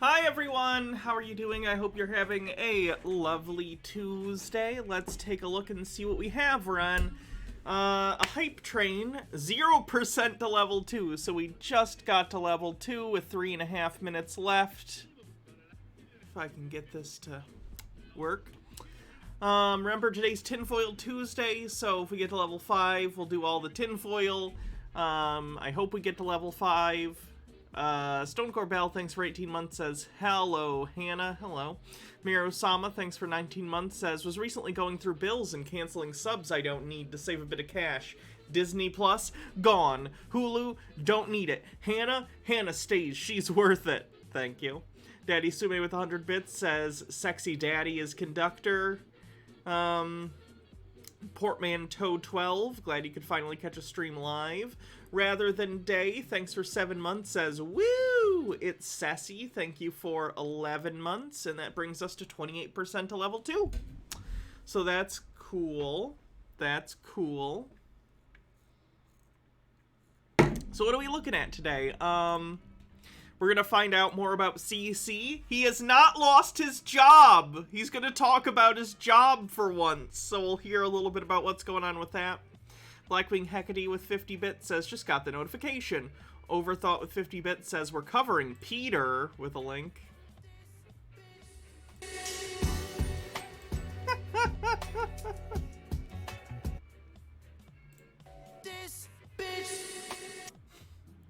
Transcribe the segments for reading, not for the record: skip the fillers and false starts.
Hi everyone, how are you doing? I hope you're having a lovely Tuesday. Let's take a look and see what we have. We're on a hype train, 0% to level 2, so we just got to level 2 with 3.5 minutes left. If I can get this to work. Remember today's Tinfoil Tuesday, so if we get to level 5, we'll do all the tinfoil. I hope we get to level 5. Stonecore Bell, thanks for 18 months, says, hello, Hannah, hello. Miro-sama, thanks for 19 months, says, was recently going through bills and canceling subs I don't need to save a bit of cash. Disney Plus, gone. Hulu, don't need it. Hannah stays, she's worth it. Thank you. Daddy Sume with 100 bits says, sexy daddy is conductor. Portmanteau 12, glad you could finally catch a stream live. Rather Than Day, thanks for 7 months, says, woo! It's Cece, thank you for 11 months, and that brings us to 28% to level 2. So that's cool. That's cool. So what are we looking at today? We're gonna find out more about Cece. He has not lost his job. He's gonna talk about his job for once. So we'll hear a little bit about what's going on with that. Blackwing Hecate with 50 bits says, just got the notification. Overthought with 50 bits says, we're covering Peter with a link.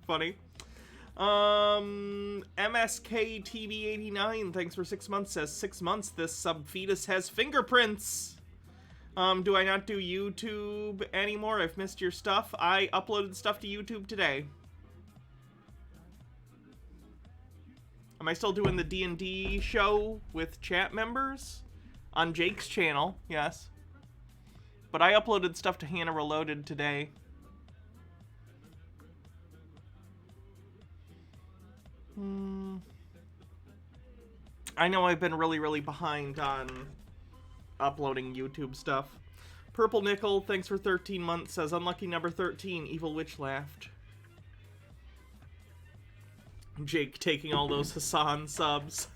Funny. MSK TV89, thanks for 6 months, says 6 months, this sub fetus has fingerprints. Do I not do YouTube anymore? I've missed your stuff. I uploaded stuff to YouTube today. Am I still doing the D&D show with chat members? On Jake's channel, yes. But I uploaded stuff to Hannah Reloaded today. I know I've been really behind on uploading YouTube stuff. Purple Nickel, thanks for 13 months, says, unlucky number 13, Evil Witch laughed. Jake taking all those Hassan subs.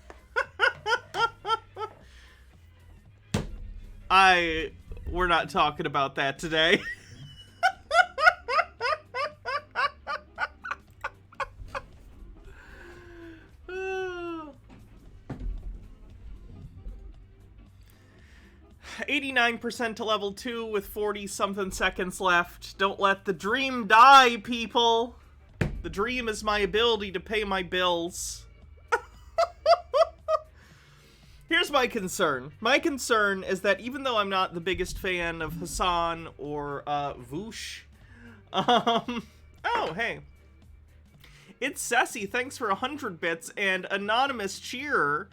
We're not talking about that today. 89% to level 2 with 40-something seconds left. Don't let the dream die, people. The dream is my ability to pay my bills. Here's my concern. My concern is that even though I'm not the biggest fan of Hassan or Voosh, oh, hey. It's Cece, thanks for 100 bits, and Anonymous Cheerer,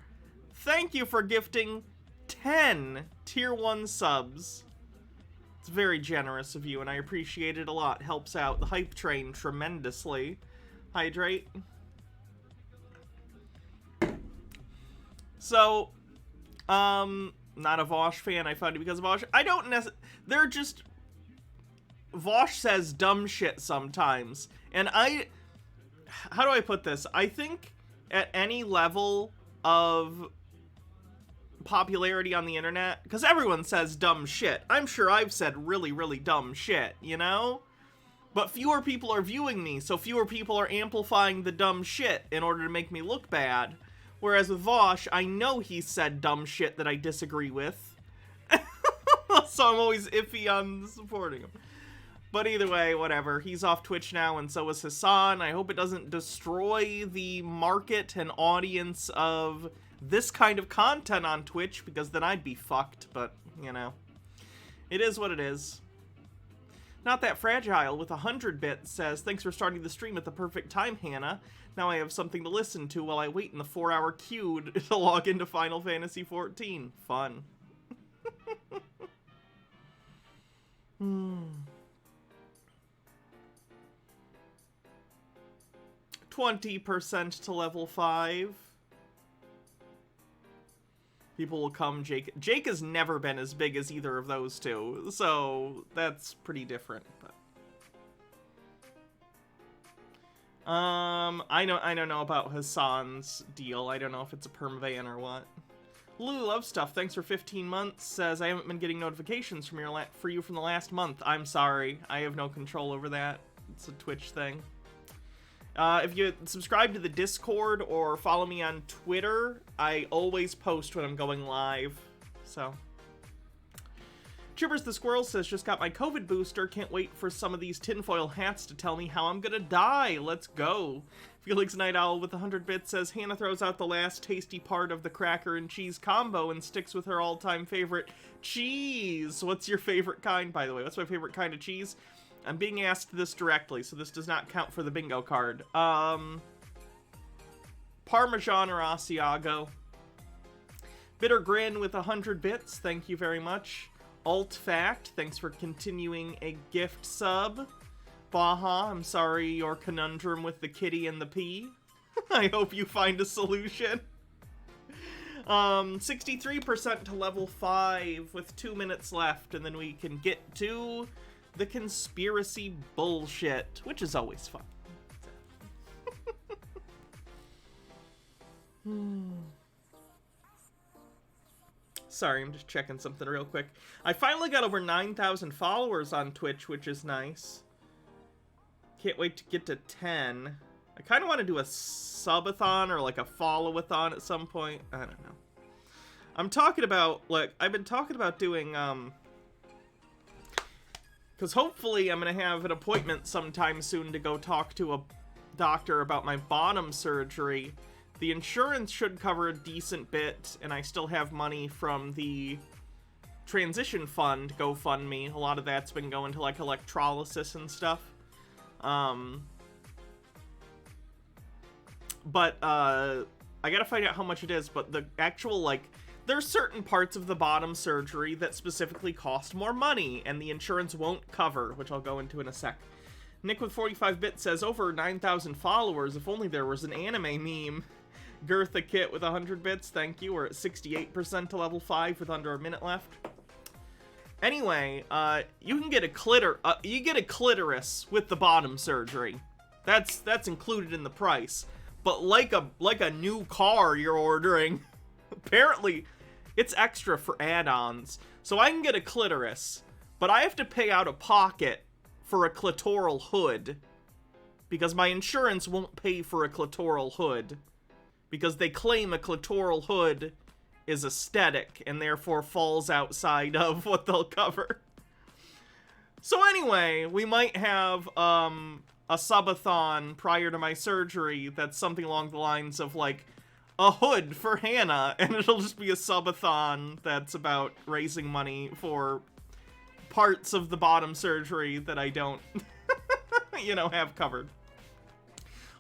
thank you for gifting 10 tier 1 subs. It's very generous of you, and I appreciate it a lot. Helps out the hype train tremendously. Hydrate. So, not a Vosh fan. I found it because of Vosh. I don't necessarily... They're just... Vosh says dumb shit sometimes. And how do I put this? I think at any level of popularity on the internet, because everyone says dumb shit. I'm sure I've said really dumb shit, you know? But fewer people are viewing me, so fewer people are amplifying the dumb shit in order to make me look bad. Whereas with Vosh, I know he said dumb shit that I disagree with. So I'm always iffy on supporting him. But either way, whatever. He's off Twitch now, and so is Hassan. I hope it doesn't destroy the market and audience of this kind of content on Twitch, because then I'd be fucked, but, you know. It is what it is. Not That Fragile with 100 bits says, thanks for starting the stream at the perfect time, Hannah. Now I have something to listen to while I wait in the 4-hour queue to log into Final Fantasy XIV. Fun. 20% to level 5. People will come. Jake has never been as big as either of those two, so that's pretty different. I don't know about Hassan's deal. I don't know if it's a perm van or what. Lou Love Stuff, thanks for 15 months, says, I haven't been getting notifications from for you from the last month. I'm sorry. I have no control over that. It's a Twitch thing. If you subscribe to the Discord or follow me on Twitter, I always post when I'm going live, so. Chippers the Squirrel says, just got my COVID booster, can't wait for some of these tinfoil hats to tell me how I'm gonna die. Let's go. Felix Night Owl with 100 bits says, Hannah throws out the last tasty part of the cracker and cheese combo and sticks with her all-time favorite, cheese. What's your favorite kind, by the way? What's my favorite kind of cheese? I'm being asked this directly, so this does not count for the bingo card. Parmesan or Asiago. Bitter Grin with 100 bits, thank you very much. Alt Fact, thanks for continuing a gift sub. Baha, I'm sorry your conundrum with the kitty and the pea. I hope you find a solution. 63% to level 5 with 2 minutes left, and then we can get to the conspiracy bullshit, which is always fun. Sorry, I'm just checking something real quick. I finally got over 9,000 followers on Twitch, which is nice. Can't wait to get to 10. I kind of want to do a subathon or like a follow-a-thon at some point. I don't know. I'm talking about, like, I've been talking about doing, because hopefully I'm going to have an appointment sometime soon to go talk to a doctor about my bottom surgery. The insurance should cover a decent bit, and I still have money from the transition fund, GoFundMe. A lot of that's been going to, like, electrolysis and stuff. But I gotta find out how much it is, but the actual, like, there's certain parts of the bottom surgery that specifically cost more money, and the insurance won't cover, which I'll go into in a sec. Nick with 45 bits says, over 9,000 followers, if only there was an anime meme. Girtha Kit with 100 bits, thank you. We're at 68% to level 5 with under a minute left. Anyway, you can get a clitoris with the bottom surgery. That's included in the price. But like a new car you're ordering, apparently it's extra for add-ons. So I can get a clitoris, but I have to pay out of pocket for a clitoral hood because my insurance won't pay for a clitoral hood. Because they claim a clitoral hood is aesthetic and therefore falls outside of what they'll cover. So anyway, we might have a subathon prior to my surgery that's something along the lines of like a hood for Hannah, and it'll just be a subathon that's about raising money for parts of the bottom surgery that I don't, you know, have covered.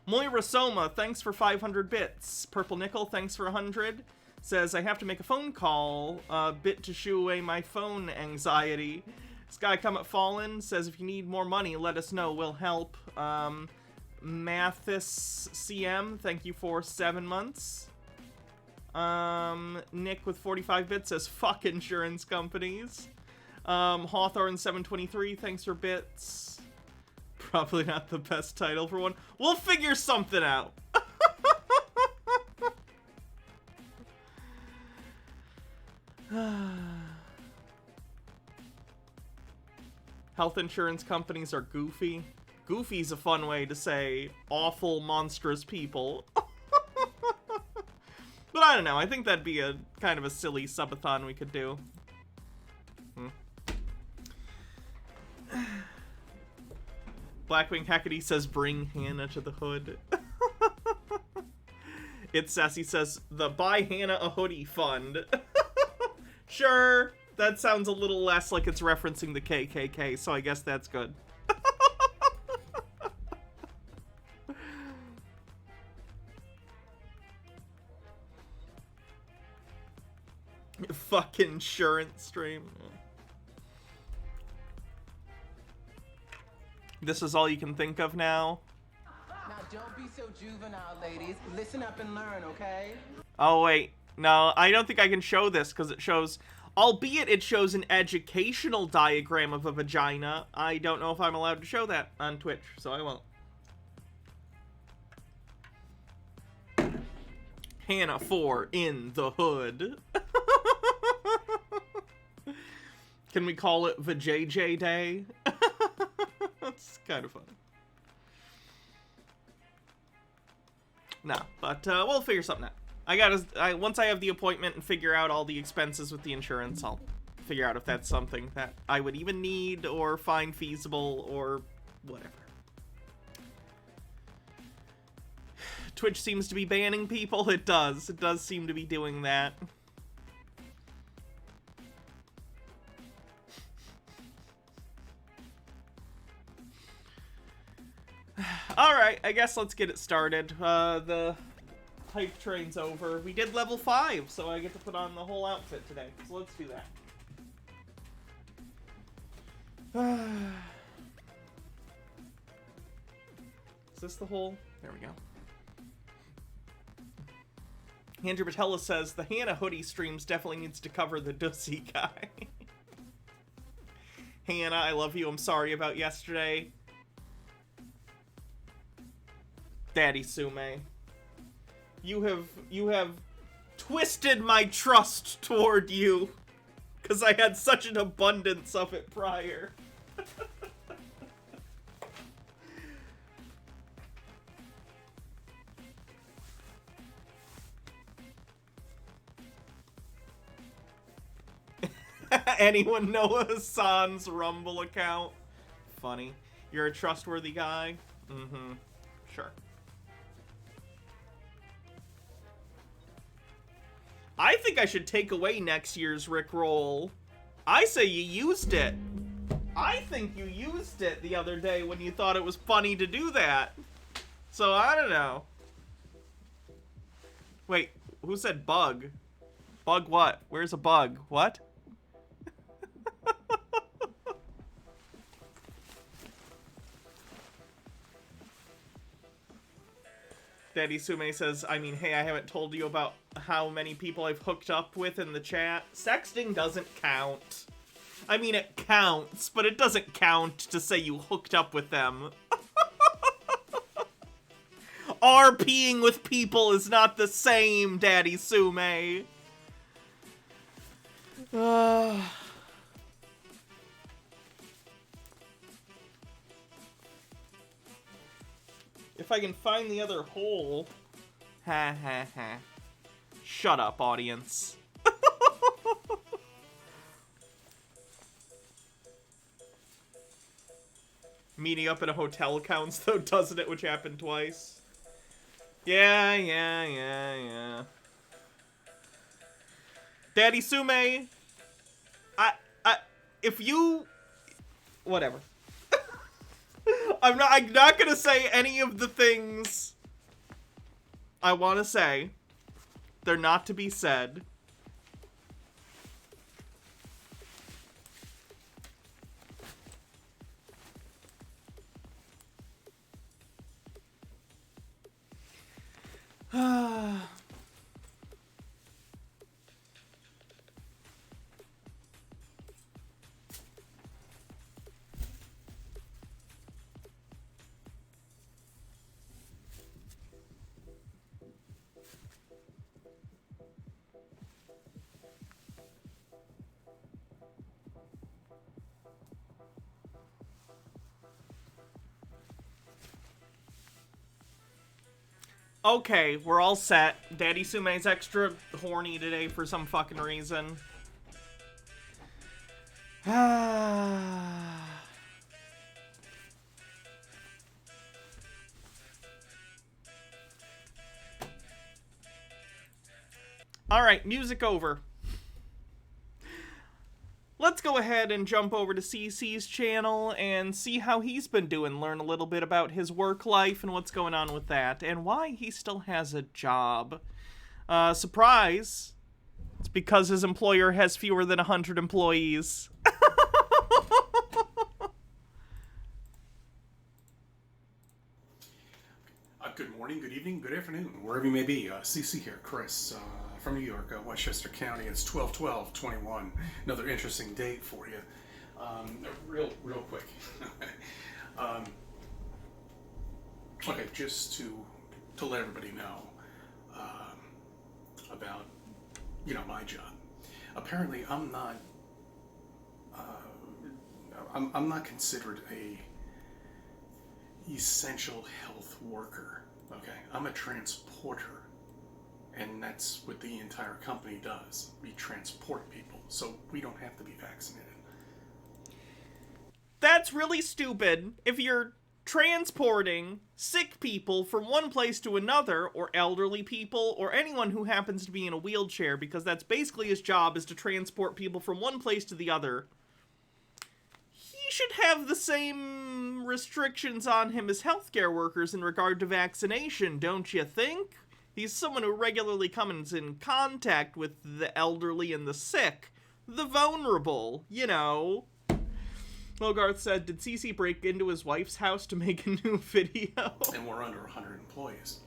Moira Soma, thanks for 500 bits. Purple Nickel, thanks for 100. Says, I have to make a phone call, a bit to shoo away my phone anxiety. Sky Comet Fallen says, if you need more money, let us know, we'll help. Mathis CM, thank you for 7 months. Nick with 45 bits says, fuck insurance companies. Hawthorne 723, thanks for bits. Probably not the best title for one. We'll figure something out. Health insurance companies are goofy. Goofy's a fun way to say awful, monstrous people. But I don't know. I think that'd be a kind of a silly subathon we could do. Blackwing Hecate says, bring Hannah to the hood. It's Sassy says, the Buy Hannah a Hoodie Fund. Sure, that sounds a little less like it's referencing the KKK, so I guess that's good. Fucking insurance stream. This is all you can think of now? Now don't be so juvenile, ladies. Listen up and learn, okay? Oh, wait. No, I don't think I can show this because it shows, albeit it shows an educational diagram of a vagina. I don't know if I'm allowed to show that on Twitch, so I won't. Hannah 4 in the hood. Can we call it the JJ Day? That's kind of fun. Nah, but we'll figure something out. Once I have the appointment and figure out all the expenses with the insurance, I'll figure out if that's something that I would even need or find feasible or whatever. Twitch seems to be banning people. It does. It does seem to be doing that. Alright, I guess let's get it started. The hype train's over. We did level 5, so I get to put on the whole outfit today. So let's do that. Is this the whole? There we go. Andrew Patella says, the Hannah hoodie streams definitely needs to cover the Dussy guy. Hannah, I love you. I'm sorry about yesterday. Daddy Sume. You have twisted my trust toward you. Because I had such an abundance of it prior. Anyone know Hassan's Rumble account? Funny. You're a trustworthy guy? Mm-hmm. Sure. I think I should take away next year's Rickroll. I say you used it. I think you used it the other day when you thought it was funny to do that. So, I don't know. Wait, who said bug? Bug what? Where's a bug? What? Daddy Sume says, I mean, hey, I haven't told you about how many people I've hooked up with in the chat. Sexting doesn't count. I mean, it counts, but it doesn't count to say you hooked up with them. RPing with people is not the same, Daddy Sume. If I can find the other hole. Ha ha ha. Shut up, audience. Meeting up at a hotel counts though, doesn't it? Which happened twice. Yeah. Daddy Sume. If you... Whatever. I'm not gonna say any of the things I want to say. They're not to be said. Okay, we're all set. Daddy Sume's extra horny today for some fucking reason. Alright, music over. Let's go ahead and jump over to Cece's channel and see how he's been doing. Learn a little bit about his work life and what's going on with that. And why he still has a job. Surprise! It's because his employer has fewer than 100 employees. Good morning, good evening, good afternoon, wherever you may be. Cece here, Chris, from New York, Westchester County. It's 12/12/21. Another interesting date for you. Real quick. Okay, just to let everybody know, about, my job. Apparently, I'm not. I'm not considered a essential health worker. Okay, I'm a transporter, and that's what the entire company does. We transport people, so we don't have to be vaccinated. That's really stupid. If you're transporting sick people from one place to another, or elderly people, or anyone who happens to be in a wheelchair, because that's basically his job, is to transport people from one place to the other, he should have the same restrictions on him as healthcare workers in regard to vaccination, don't you think? He's someone who regularly comes in contact with the elderly and the sick, the vulnerable, Logarth said, did Cece break into his wife's house to make a new video? And we're under 100 employees.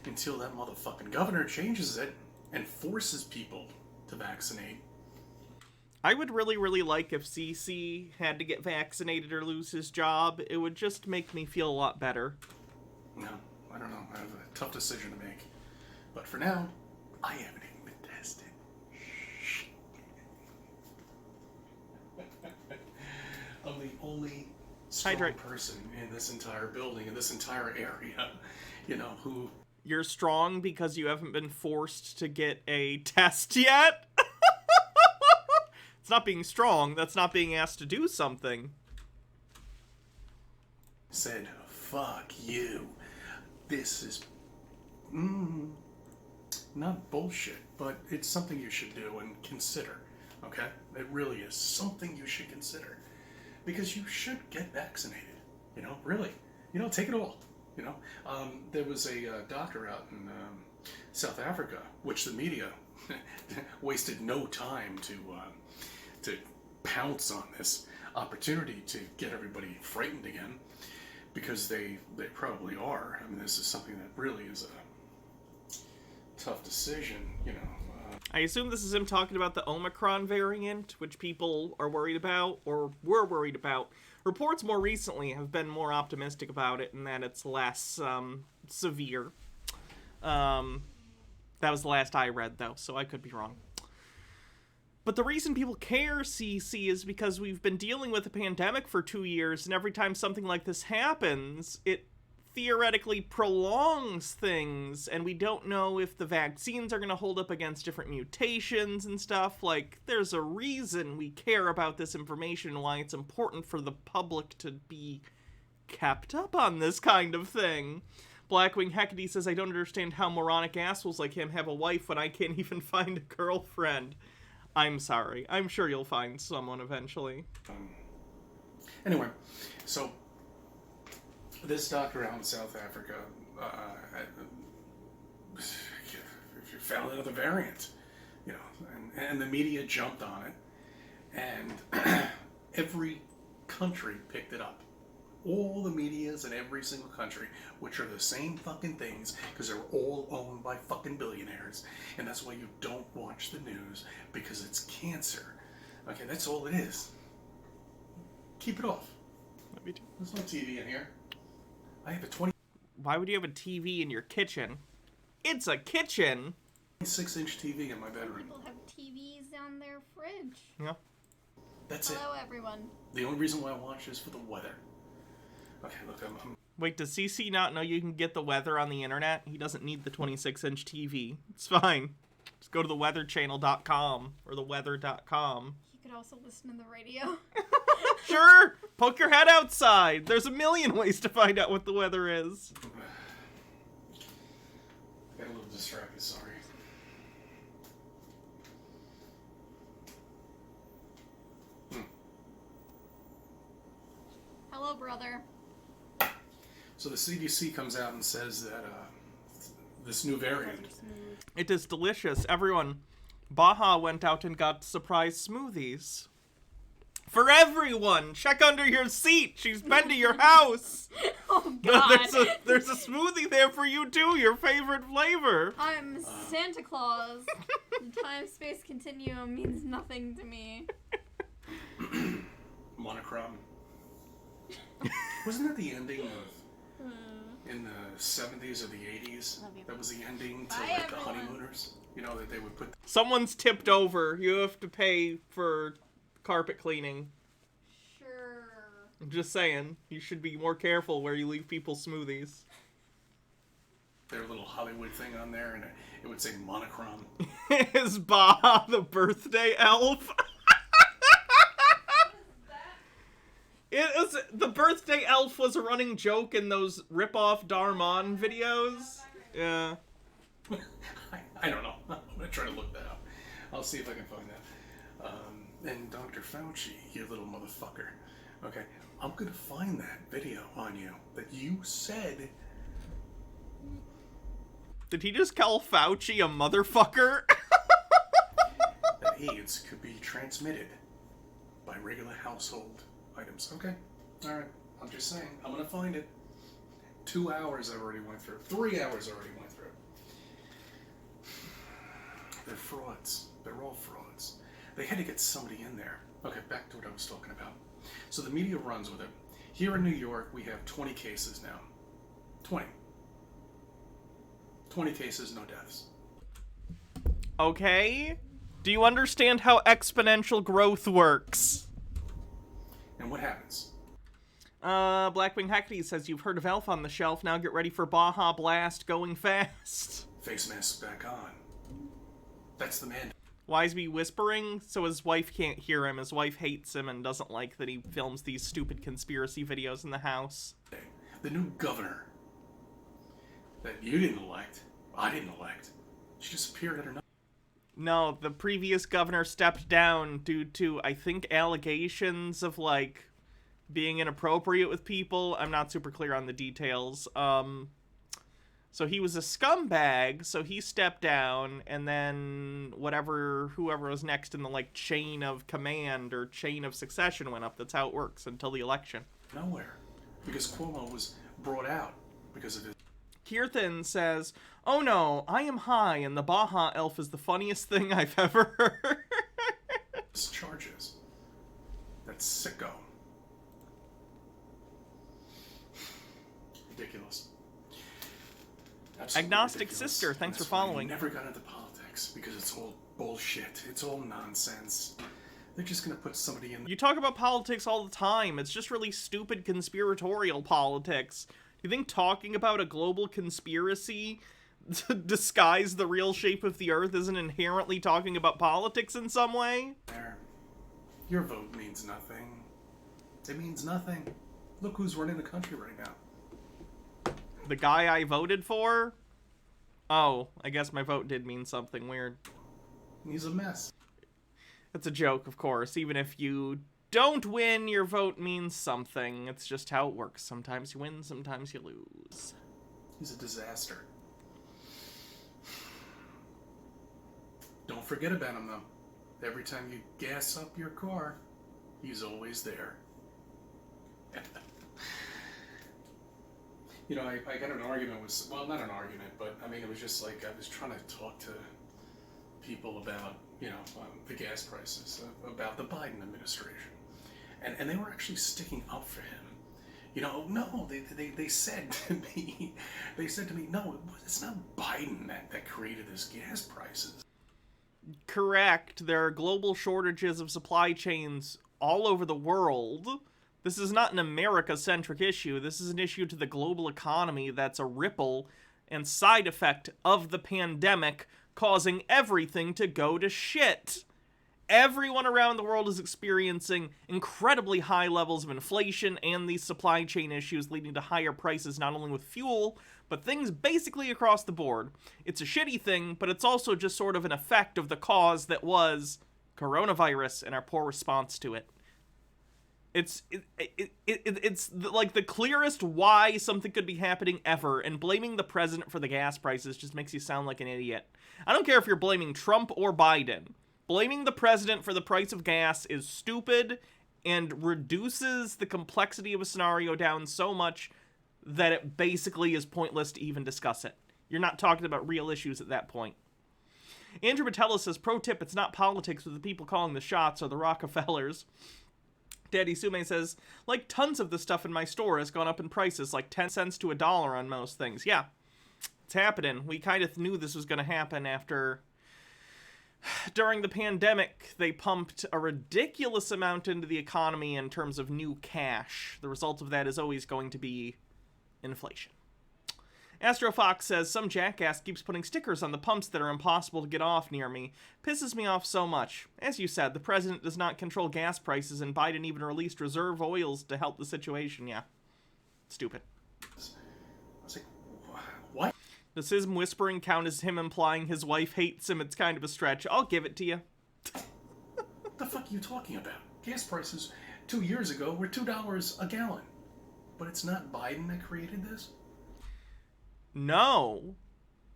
Until that motherfucking governor changes it and forces people to vaccinate. I would really, really like if Cece had to get vaccinated or lose his job. It would just make me feel a lot better. No, I don't know. I have a tough decision to make. But for now, I haven't even been tested. I'm the only strong person in this entire building, in this entire area, who... You're strong because you haven't been forced to get a test yet? It's not being strong, that's not being asked to do something. Said, fuck you. This is... not bullshit, but it's something you should do and consider, okay? It really is something you should consider. Because you should get vaccinated, really. Take it all, There was a doctor out in South Africa, which the media wasted no time to pounce on this opportunity to get everybody frightened again, because they probably are. I mean, this is something that really is a tough decision, I assume this is him talking about the Omicron variant, which people are worried about, or were worried about. Reports more recently have been more optimistic about it, and that it's less severe. That was the last I read, though, so I could be wrong. But the reason people care, Cece, is because we've been dealing with a pandemic for 2 years, and every time something like this happens, it theoretically prolongs things, and we don't know if the vaccines are going to hold up against different mutations and stuff. Like, there's a reason we care about this information, why it's important for the public to be kept up on this kind of thing. Blackwing Hecate says, I don't understand how moronic assholes like him have a wife when I can't even find a girlfriend. I'm sorry. I'm sure you'll find someone eventually. Anyway, so this doctor out in South Africa found another variant, and the media jumped on it, and every country picked it up. All the medias in every single country, which are the same fucking things, because they're all owned by fucking billionaires, and that's why you don't watch the news, because it's cancer. Okay, that's all it is. Keep it off. There's no TV in here. I have a 20... Why would you have a TV in your kitchen? It's a kitchen! 26-inch TV in my bedroom. People have TVs on their fridge. Yeah. That's Hello, everyone. The only reason why I watch is for the weather. Okay, look, I'm... Wait, does CC not know you can get the weather on the internet? He doesn't need the 26-inch TV. It's fine. Just go to theweatherchannel.com or theweather.com. You could also listen to the radio. Sure! Poke your head outside! There's a million ways to find out what the weather is. Got a little distracted, sorry. Hello, brother. So the CDC comes out and says that this new variant... It is delicious. Everyone, Baja went out and got surprise smoothies. For everyone! Check under your seat! She's been to your house! Oh, God. There's a smoothie there for you, too! Your favorite flavor! I'm Santa Claus. The time-space continuum means nothing to me. Monochrome. Wasn't that the ending of in the 70s or the 80s. Love you. That was the ending to Bye, like the everyone. honeymooners. You know, that they would put. Someone's tipped over. You have to pay for carpet cleaning. Sure. I'm just saying, you should be more careful where you leave people's smoothies. Their little Hollywood thing on there, and it would say monochrome. Is Baha the birthday elf? It was, the birthday elf was a running joke in those rip-off Darmon videos. Yeah. I don't know. I'm gonna try to look that up. I'll see if I can find that. And Dr. Fauci, you little motherfucker. Okay, I'm gonna find that video on you that you said. Did he just call Fauci a motherfucker? That AIDS could be transmitted by regular household items. Okay, all right. I'm just saying. I'm gonna find it. 2 hours I already went through. 3 hours I already went through. They're frauds. They're all frauds. They had to get somebody in there. Okay, back to what I was talking about. So the media runs with it. Here in New York, we have 20 cases now. 20. 20 cases, no deaths. Okay. Do you understand how exponential growth works? And what happens? Blackwing Hackney says, you've heard of Elf on the Shelf, now get ready for Baja Blast going fast. Face mask back on. That's the man. Wiseby whispering so his wife can't hear him. His wife hates him and doesn't like that he films these stupid conspiracy videos in the house. The new governor that you didn't elect, I didn't elect. She just appeared at her. No, the previous governor stepped down due to, I think, allegations of, like, being inappropriate with people. I'm not super clear on the details. So he was a scumbag, so he stepped down, and then whoever was next in the, like, chain of command or chain of succession went up. That's how it works until the election. Nowhere. Because Cuomo was brought out because of his... Kirthan says, oh no, I am high, and the Baja Elf is the funniest thing I've ever heard. charges. That's sicko. Ridiculous. Absolutely Agnostic ridiculous. Sister, thanks That's for why following. I never got into politics, because it's all bullshit. It's all nonsense. They're just gonna put somebody in... You talk about politics all the time. It's just really stupid conspiratorial politics. You think talking about a global conspiracy to disguise the real shape of the Earth isn't inherently talking about politics in some way? There. Your vote means nothing. It means nothing. Look who's running the country right now. The guy I voted for? Oh, I guess my vote did mean something weird. He's a mess. It's a joke, of course. Even if you don't win, your vote means something. It's just how it works. Sometimes you win, sometimes you lose. He's a disaster. Don't forget about him, though. Every time you gas up your car, he's always there. You know, I got an argument with... Well, not an argument, but, I mean, it was just like I was trying to talk to people about, you know, the gas prices, about the Biden administration. And they were actually sticking up for him. You know, no, they said to me, no, it's not Biden that created this gas prices. Correct. There are global shortages of supply chains all over the world. This is not an America-centric issue. This is an issue to the global economy that's a ripple and side effect of the pandemic, causing everything to go to shit. Everyone around the world is experiencing incredibly high levels of inflation and these supply chain issues leading to higher prices not only with fuel, but things basically across the board. It's a shitty thing, but it's also just sort of an effect of the cause that was coronavirus and our poor response to it. It's like the clearest why something could be happening ever, and blaming the president for the gas prices just makes you sound like an idiot. I don't care if you're blaming Trump or Biden. Blaming the president for the price of gas is stupid and reduces the complexity of a scenario down so much that it basically is pointless to even discuss it. You're not talking about real issues at that point. Andrew Batella says, pro tip, it's not politics with the people calling the shots or the Rockefellers. Daddy Sume says, like tons of the stuff in my store has gone up in prices, like 10 cents to $1 on most things. Yeah, it's happening. We kind of knew this was going to happen after... During the pandemic, they pumped a ridiculous amount into the economy in terms of new cash. The result of that is always going to be inflation. Astrofox says, some jackass keeps putting stickers on the pumps that are impossible to get off near me. Pisses me off so much. As you said, the president does not control gas prices, and Biden even released reserve oils to help the situation. Yeah. Stupid. I was like, what? Does his whispering count as him implying his wife hates him? It's kind of a stretch. I'll give it to you. What the fuck are you talking about? Gas prices 2 years ago were $2 a gallon. But it's not Biden that created this? No.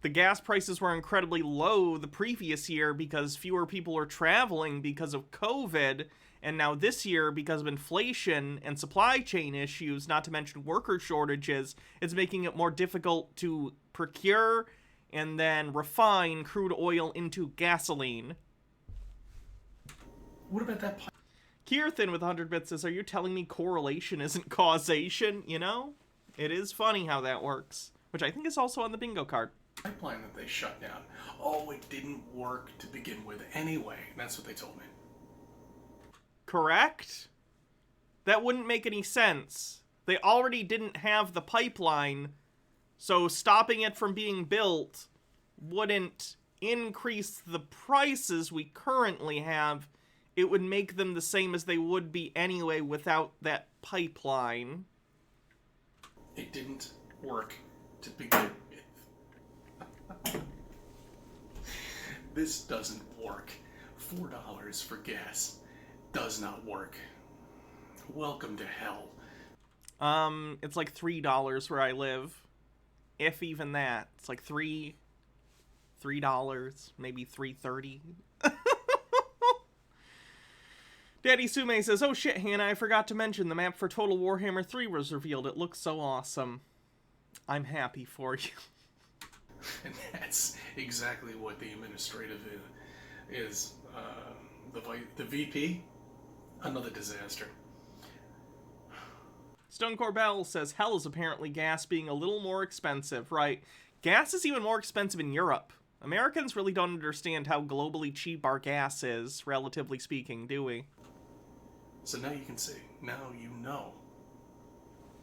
The gas prices were incredibly low the previous year because fewer people are traveling because of COVID. And now this year, because of inflation and supply chain issues, not to mention worker shortages, it's making it more difficult to procure and then refine crude oil into gasoline. What about that Kierthin with 100 bits says, are you telling me correlation isn't causation? You know? It is funny how that works. Which I think is also on the bingo card. pipeline that they shut down? Oh, it didn't work to begin with anyway. That's what they told me. Correct? That wouldn't make any sense. They already didn't have the pipeline, so stopping it from being built wouldn't increase the prices we currently have. It would make them the same as they would be anyway without that pipeline. It didn't work to begin with. This doesn't work. $4 for gas does not work. Welcome to hell. It's like $3 where I live. If even that. It's like $3, maybe $3.30. Daddy Sume says, oh shit, Hannah, I forgot to mention the map for Total Warhammer 3 was revealed. It looks so awesome. I'm happy for you. And that's exactly what the administrative is. The VP, another disaster. Stone Corbell says, hell is apparently gas being a little more expensive. Right. Gas is even more expensive in Europe. Americans really don't understand how globally cheap our gas is, relatively speaking, do we? So now you can see, now you know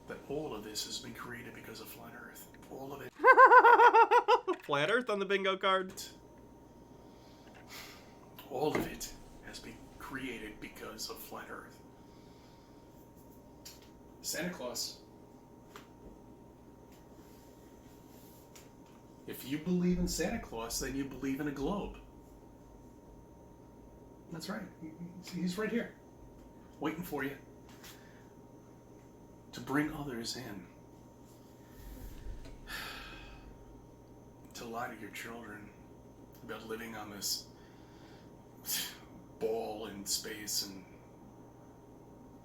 that all of this has been created because of Flat Earth. All of it. Flat Earth on the bingo card. All of it has been created because of Flat Earth. Santa Claus. If you believe in Santa Claus, then you believe in a globe. That's right. He's right here, waiting for you to bring others in. To lie to your children about living on this ball in space, and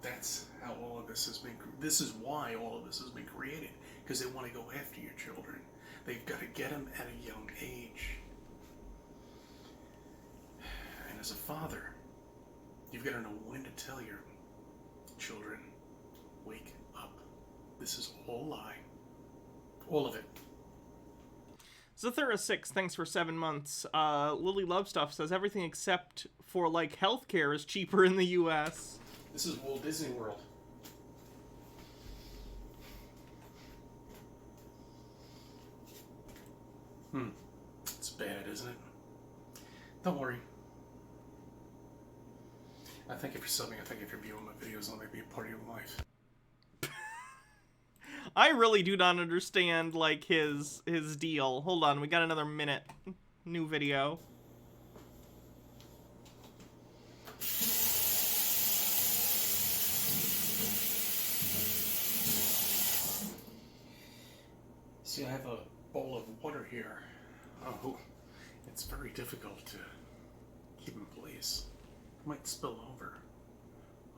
that's how all of this has been. This is why all of this has been created, because they want to go after your children. They've got to get them at a young age. And as a father, you've got to know when to tell your children, wake up. This is all a lie. All of it. Zathura6, thanks for 7 months. Lily Love Stuff says everything except for, like, healthcare is cheaper in the U.S. This is Walt Disney World. It's bad, isn't it? Don't worry. I thank you for subbing. I thank you for viewing my videos. I'll make me a part of your life. I really do not understand, like, his deal. Hold on, we got another minute. New video. See, I have a bowl of water here. Oh, it's very difficult to keep in place. It might spill over.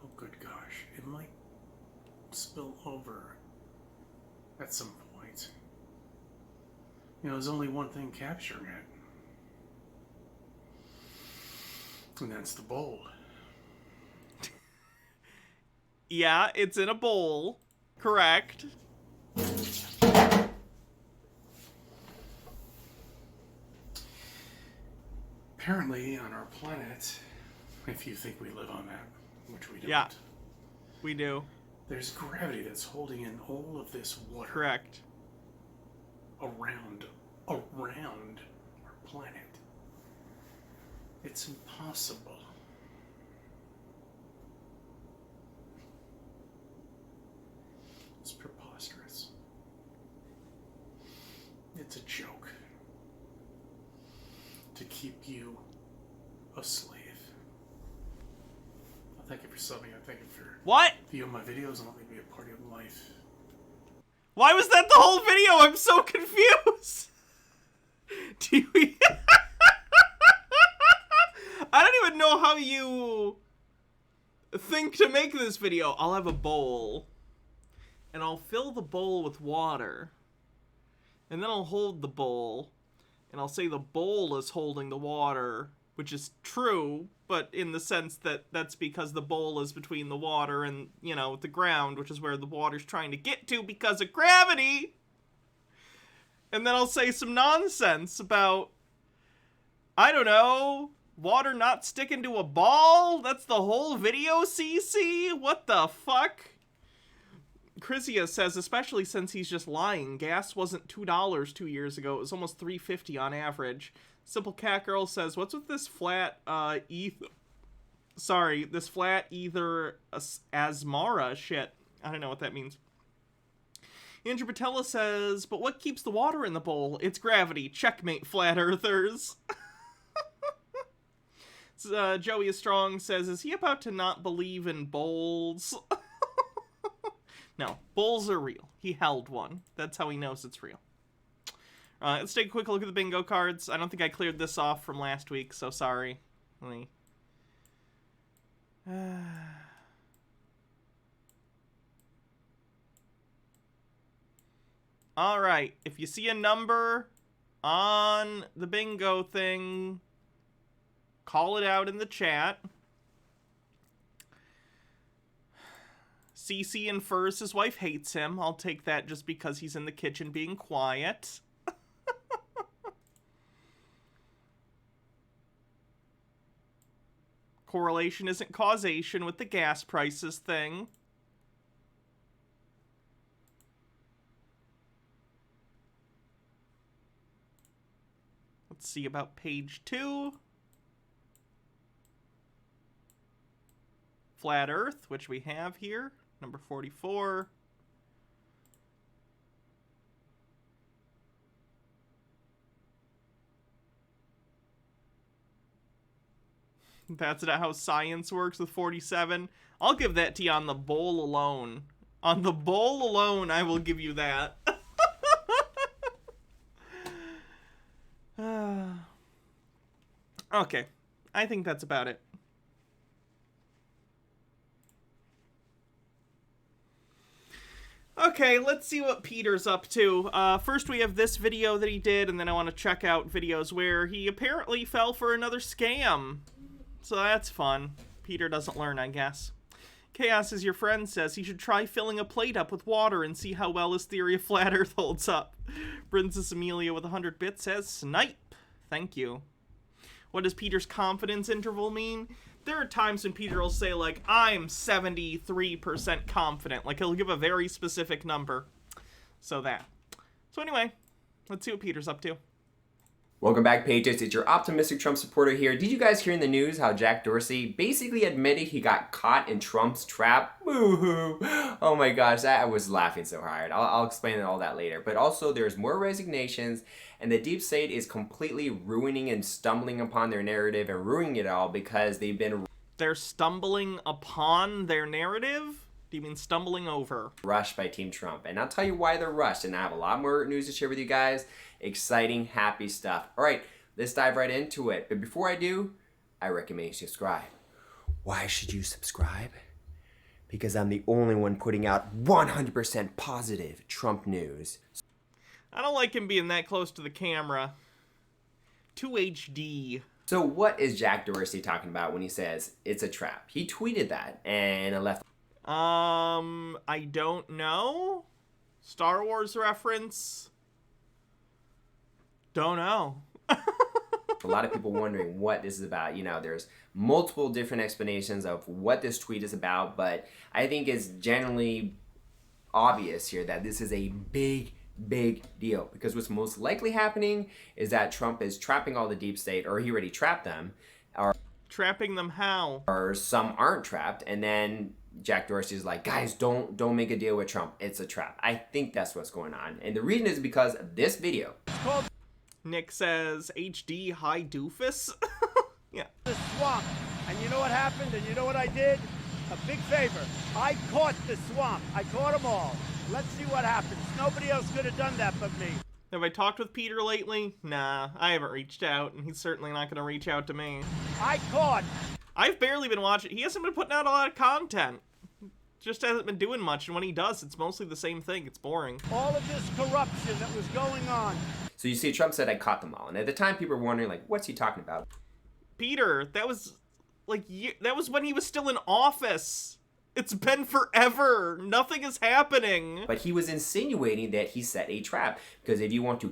Oh, good gosh. It might spill over at some point. You know, there's only one thing capturing it. And that's the bowl. Yeah, it's in a bowl. Correct. Apparently, on our planet, if you think we live on that, which we don't, Yeah, we do. there's gravity that's holding in all of this water Correct. around our planet. It's impossible. It's preposterous. It's a joke to keep you a slave. I thank you for subbing. I thank you for What? viewing my videos and let me be a part of your life. Why was that the whole video? I'm so confused. Do you... I don't even know how you think to make this video. I'll have a bowl. And I'll fill the bowl with water. And then I'll hold the bowl. And I'll say the bowl is holding the water. Which is true, but in the sense that that's because the bowl is between the water and, you know, the ground, which is where the water's trying to get to because of gravity. And then I'll say some nonsense about, I don't know, water not sticking to a ball? That's the whole video, Cece? What the fuck? Chrysia says, especially since he's just lying, gas wasn't $2 2 years ago. It was almost $3.50 on average. Simple Cat Girl says, what's with this flat, this flat ether asmara shit? I don't know what that means. Andrew Patella says, but what keeps the water in the bowl? It's gravity. Checkmate, flat earthers. Joey Strong says, is he about to not believe in bowls? No, bowls are real. He held one. That's how he knows it's real. Let's take a quick look at the bingo cards. I don't think I cleared this off from last week, so sorry. Let me... Alright, if you see a number on the bingo thing, call it out in the chat. Cece infers his wife hates him. I'll take that just because he's in the kitchen being quiet. Correlation isn't causation with the gas prices thing. Let's see about page 2. Flat Earth, which we have here, number 44. That's not how science works with 47. I'll give that to you on the bowl alone. On the bowl alone, I will give you that. Okay, I think that's about it. Okay, let's see what Peter's up to. First we have this video that he did, and then I want to check out videos where he apparently fell for another scam. So that's fun. Peter doesn't learn, I guess. Chaos is your friend says he should try filling a plate up with water and see how well his theory of flat earth holds up. Princess Amelia with 100 bits says, snipe. Thank you. What does Peter's confidence interval mean? There are times when Peter will say, like, I'm 73% confident. Like, he'll give a very specific number. So anyway, let's see what Peter's up to. Welcome back, pages. It's your optimistic Trump supporter here. Did you guys hear in the news how Jack Dorsey basically admitted he got caught in Trump's trap? Woohoo! Oh my gosh, I was laughing so hard. I'll explain all that later. But also, there's more resignations, and the deep state is completely ruining and stumbling upon their narrative and ruining it all because they've been... They're stumbling upon their narrative? Do you mean stumbling over? Rushed by Team Trump. And I'll tell you why they're rushed. And I have a lot more news to share with you guys. Exciting, happy stuff. All right, let's dive right into it. But before I do, I recommend you subscribe. Why should you subscribe? Because I'm the only one putting out 100% positive Trump news. I don't like him being that close to the camera. Too HD. So what is Jack Dorsey talking about when he says it's a trap? He tweeted that and I left. I don't know. Star Wars reference. Don't know. A lot of people wondering what this is about. You know, there's multiple different explanations of what this tweet is about, but I think it's generally obvious here that this is a big deal, because what's most likely happening is that Trump is trapping all the deep state, or he already trapped them, or Trapping them how? some aren't trapped, and then Jack Dorsey's like, guys, don't make a deal with Trump. It's a trap. I think that's what's going on, and the reason is because of this video. Nick says HD high doofus. Yeah. The swamp. And you know what happened? And you know what I did? A big favor. I caught the swamp. I caught them all. Let's see what happens. Nobody else could have done that but me. Have I talked with Peter lately? Nah, I haven't reached out, and he's certainly not going to reach out to me. I caught. I've barely been watching. He hasn't been putting out a lot of content. Just hasn't been doing much, and when he does, it's mostly the same thing. It's boring. All of this corruption that was going on. So you see, Trump said, I caught them all, and at the time people were wondering, like, what's he talking about? Peter, that was that was when he was still in office. It's been forever. Nothing is happening. But he was insinuating that he set a trap, because if you want to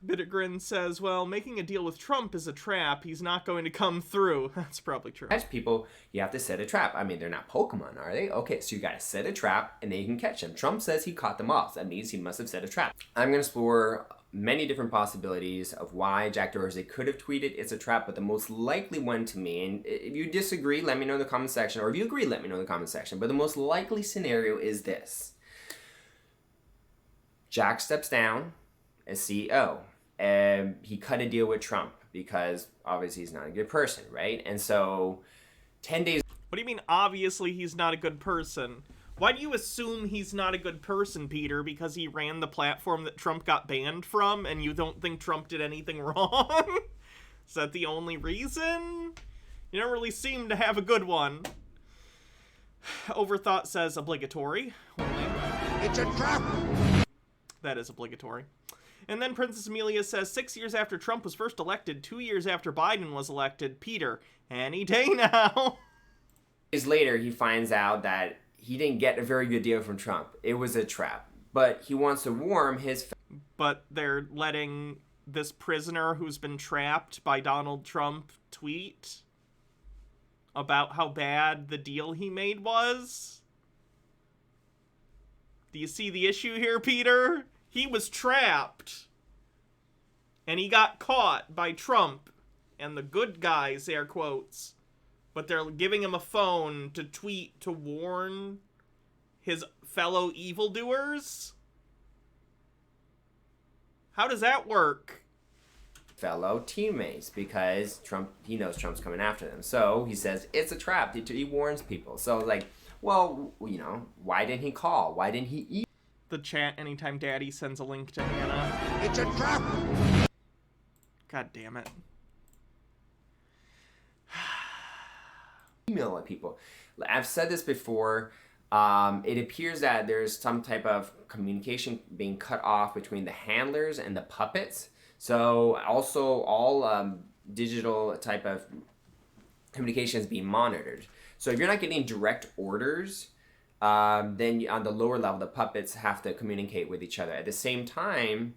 Bittergrin says, well, making a deal with Trump is a trap. He's not going to come through. That's probably true. catch people, you have to set a trap. I mean, they're not Pokemon, are they? Okay, so you gotta set a trap, and then you can catch them. Trump says he caught them all, so that means he must have set a trap. I'm gonna explore many different possibilities of why Jack Dorsey could have tweeted it's a trap, but the most likely one to me, and if you disagree, let me know in the comment section, or if you agree, let me know in the comment section, but the most likely scenario is this. Jack steps down as CEO, and he cut a deal with Trump, because obviously he's not a good person, right? And so 10 days What do you mean, obviously he's not a good person? Why do you assume he's not a good person, Peter? Because he ran the platform that Trump got banned from, and you don't think Trump did anything wrong? Is that the only reason? You don't really seem to have a good one. Overthought says obligatory. It's a trap. That is obligatory. And then Princess Amelia says, 6 years after Trump was first elected, 2 years after Biden was elected, Peter, any day now. days later, he finds out that he didn't get a very good deal from Trump. It was a trap. But he wants to warm his... But they're letting this prisoner who's been trapped by Donald Trump tweet about how bad the deal he made was. Do you see the issue here, Peter? He was trapped. And he got caught by Trump and the good guys, air quotes. But they're giving him a phone to tweet to warn his fellow evildoers? How does that work? fellow teammates, because Trump, he knows Trump's coming after them. So he says it's a trap. He warns people. So like, well, you know, why didn't he call? Why didn't he eat? The chat anytime Daddy sends a link to Hannah. It's a trap! God damn it. Email at people. I've said this before. It appears that there's some type of communication being cut off between the handlers and the puppets. So also all digital type of communication is being monitored. So if you're not getting direct orders, then on the lower level, the puppets have to communicate with each other. At the same time,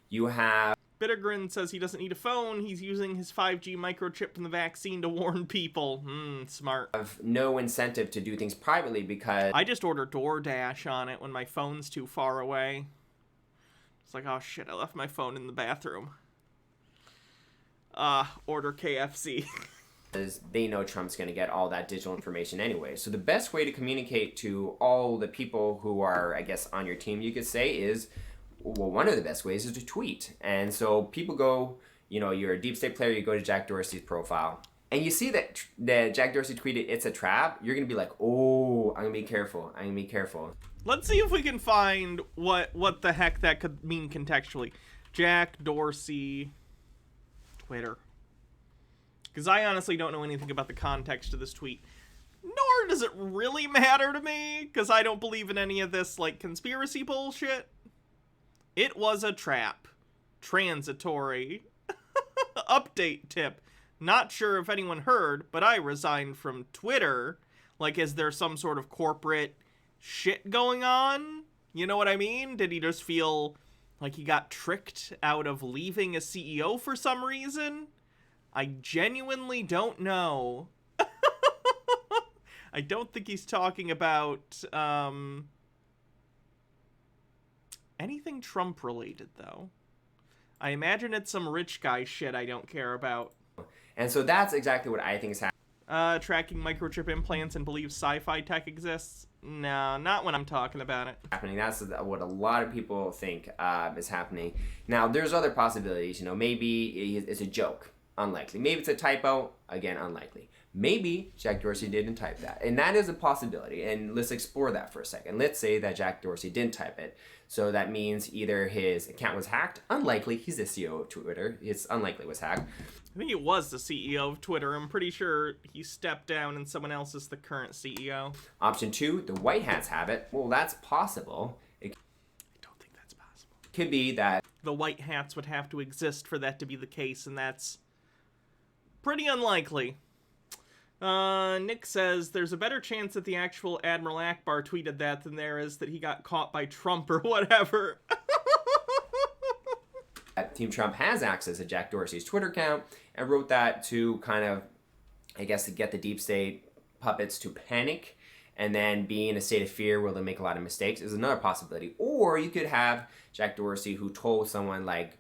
you have... Bittergrin says he doesn't need a phone. He's using his 5G microchip from the vaccine to warn people. Smart. Have no incentive to do things privately because... I just order DoorDash on it when my phone's too far away. It's like, oh shit, I left my phone in the bathroom. Order KFC. Because they know Trump's going to get all that digital information anyway. So the best way to communicate to all the people who are, I guess, on your team, you could say, is... well, one of the best ways is to tweet. And so people go, you know, you're a deep state player, you go to Jack Dorsey's profile, and you see that Jack Dorsey tweeted, it's a trap, you're going to be like, oh, I'm going to be careful. I'm going to be careful. Let's see if we can find what the heck that could mean contextually. Jack Dorsey Twitter. Because I honestly don't know anything about the context of this tweet. Nor does it really matter to me, because I don't believe in any of this, like, conspiracy bullshit. It was a trap. Transitory. Update tip. Not sure if anyone heard, but I resigned from Twitter Like, is there some sort of corporate shit going on? You know what I mean? Did he just feel like he got tricked out of leaving as CEO for some reason? I genuinely don't know. I don't think he's talking about anything Trump related, though. I imagine it's some rich guy shit I don't care about. And so that's exactly what I think is happening. Tracking microchip implants and believes sci-fi tech exists? No, not when I'm talking about it. That's what a lot of people think is happening. Now, there's other possibilities. You know, maybe it's a joke. Unlikely. Maybe it's a typo. Again, unlikely. Maybe Jack Dorsey didn't type that. And that is a possibility. And let's explore that for a second. Let's say that Jack Dorsey didn't type it. So that means either his account was hacked. Unlikely. He's the CEO of Twitter. It's unlikely it was hacked. I think he was the CEO of Twitter. I'm pretty sure he stepped down and someone else is the current CEO. Option 2, the white hats have it. Well, that's possible. I don't think that's possible. Could be that the white hats would have to exist for that to be the case, and that's pretty unlikely. Nick says there's a better chance that the actual Admiral Akbar tweeted that than there is that he got caught by Trump or whatever. Team Trump has access to Jack Dorsey's Twitter account and wrote that to kind of, I guess, to get the deep state puppets to panic and then be in a state of fear where they'll make a lot of mistakes is another possibility. Or you could have Jack Dorsey who told someone, like,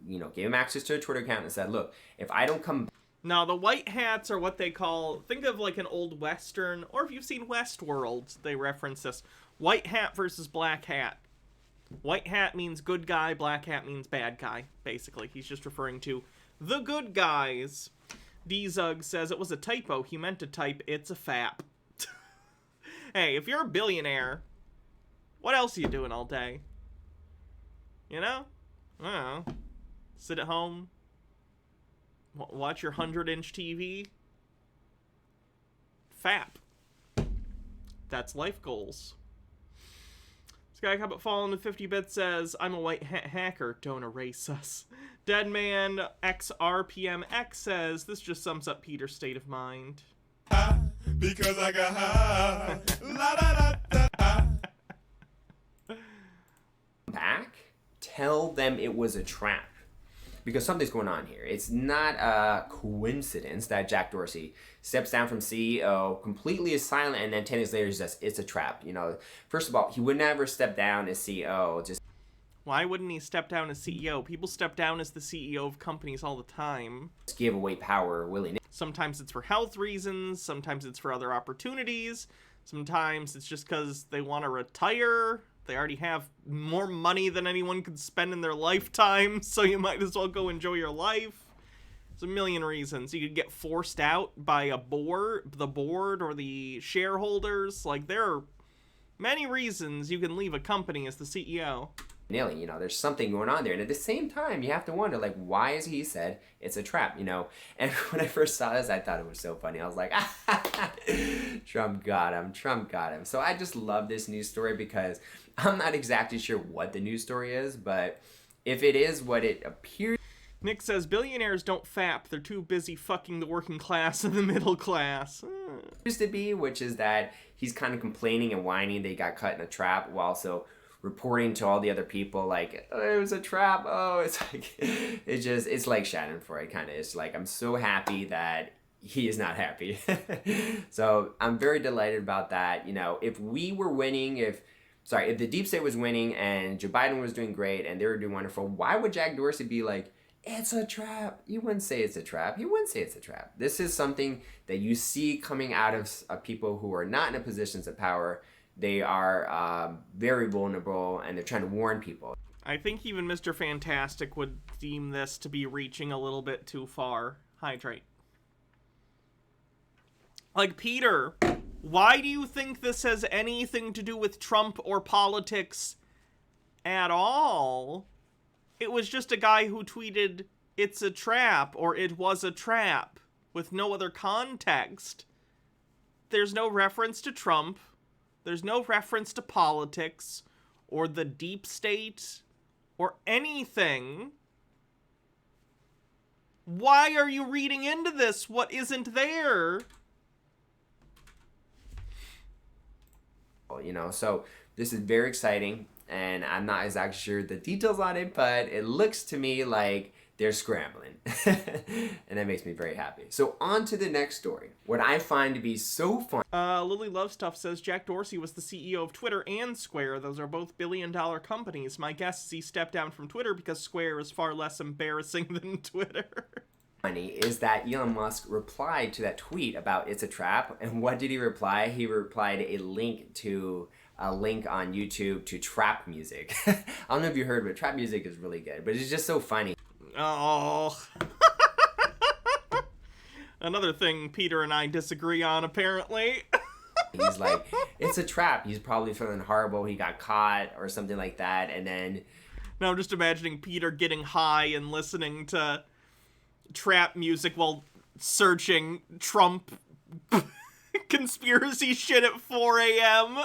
you know, gave him access to a Twitter account and said, look, if I don't come... Now, the white hats are what they call, think of like an old Western, or if you've seen Westworld, they reference this. White hat versus black hat. White hat means good guy, black hat means bad guy, basically. He's just referring to the good guys. D-Zug says it was a typo. He meant to type, it's a fap. Hey, if you're a billionaire, what else are you doing all day? You know? I don't know. Sit at home. Watch your 100-inch TV. Fap. That's life goals. Sky Cup at Fallen with 50 bits says, I'm a white hacker, don't erase us. Deadman XRPMX says, this just sums up Peter's state of mind. Because I got high. La, da, da, da. Back, tell them it was a trap. Because something's going on here. It's not a coincidence that Jack Dorsey steps down from CEO, completely is silent, and then 10 years later says it's a trap. You know, first of all, he would never step down as CEO. Just why wouldn't he step down as CEO? People step down as the CEO of companies all the time. Give away power willy-nilly. Sometimes it's for health reasons. Sometimes it's for other opportunities. Sometimes it's just because they want to retire. They already have more money than anyone could spend in their lifetime, so you might as well go enjoy your life. There's a million reasons. You could get forced out by the board or the shareholders. Like, there are many reasons you can leave a company as the CEO. You know, there's something going on there. And at the same time, you have to wonder, like, why is he said it's a trap, you know? And when I first saw this, I thought it was so funny. I was like, Trump got him. Trump got him. So I just love this news story because I'm not exactly sure what the news story is, but if it is what it appears... Nick says, billionaires don't fap. They're too busy fucking the working class and the middle class. ...used to be, which is that he's kind of complaining and whining that he got cut in a trap while also reporting to all the other people like, oh, it was a trap. Oh, it's like, it's like Schadenfreude kind of. It's like, I'm so happy that he is not happy. So I'm very delighted about that. You know, if we were winning, if the deep state was winning and Joe Biden was doing great and they were doing wonderful, why would Jack Dorsey be like, it's a trap? You wouldn't say it's a trap. He wouldn't say it's a trap. This is something that you see coming out of people who are not in positions of power. They are very vulnerable, and they're trying to warn people. I think even Mr. Fantastic would deem this to be reaching a little bit too far. Hydrate. Like, Peter, why do you think this has anything to do with Trump or politics at all? It was just a guy who tweeted, it's a trap, or it was a trap, with no other context. There's no reference to Trump. There's no reference to politics or the deep state or anything. Why are you reading into this what isn't there? you know. So this is very exciting, and I'm not exactly sure the details on it, but it looks to me like they're scrambling. And that makes me very happy. So on to the next story. What I find to be so fun. Lily Love Stuff says Jack Dorsey was the CEO of Twitter and Square. Those are both billion-dollar companies. My guess is he stepped down from Twitter because Square is far less embarrassing than Twitter. Funny is that Elon Musk replied to that tweet about it's a trap. And what did he reply? He replied a link on YouTube to trap music. I don't know if you heard, but trap music is really good. But it's just so funny. Oh. Another thing Peter and I disagree on, apparently. He's like, it's a trap. He's probably feeling horrible. He got caught or something like that. And then... Now I'm just imagining Peter getting high and listening to trap music while searching Trump conspiracy shit at 4 a.m.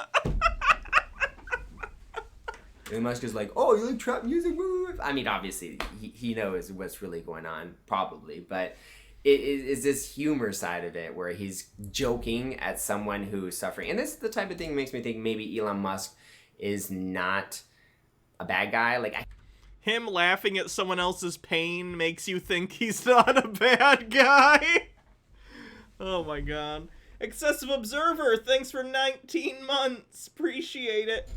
Elon Musk is like, oh, you like trap music? I mean, obviously, he knows what's really going on, probably. But it is this humor side of it where he's joking at someone who's suffering. And this is the type of thing that makes me think maybe Elon Musk is not a bad guy. Like, Him laughing at someone else's pain makes you think he's not a bad guy. Oh my god. Excessive Observer, thanks for 19 months. Appreciate it.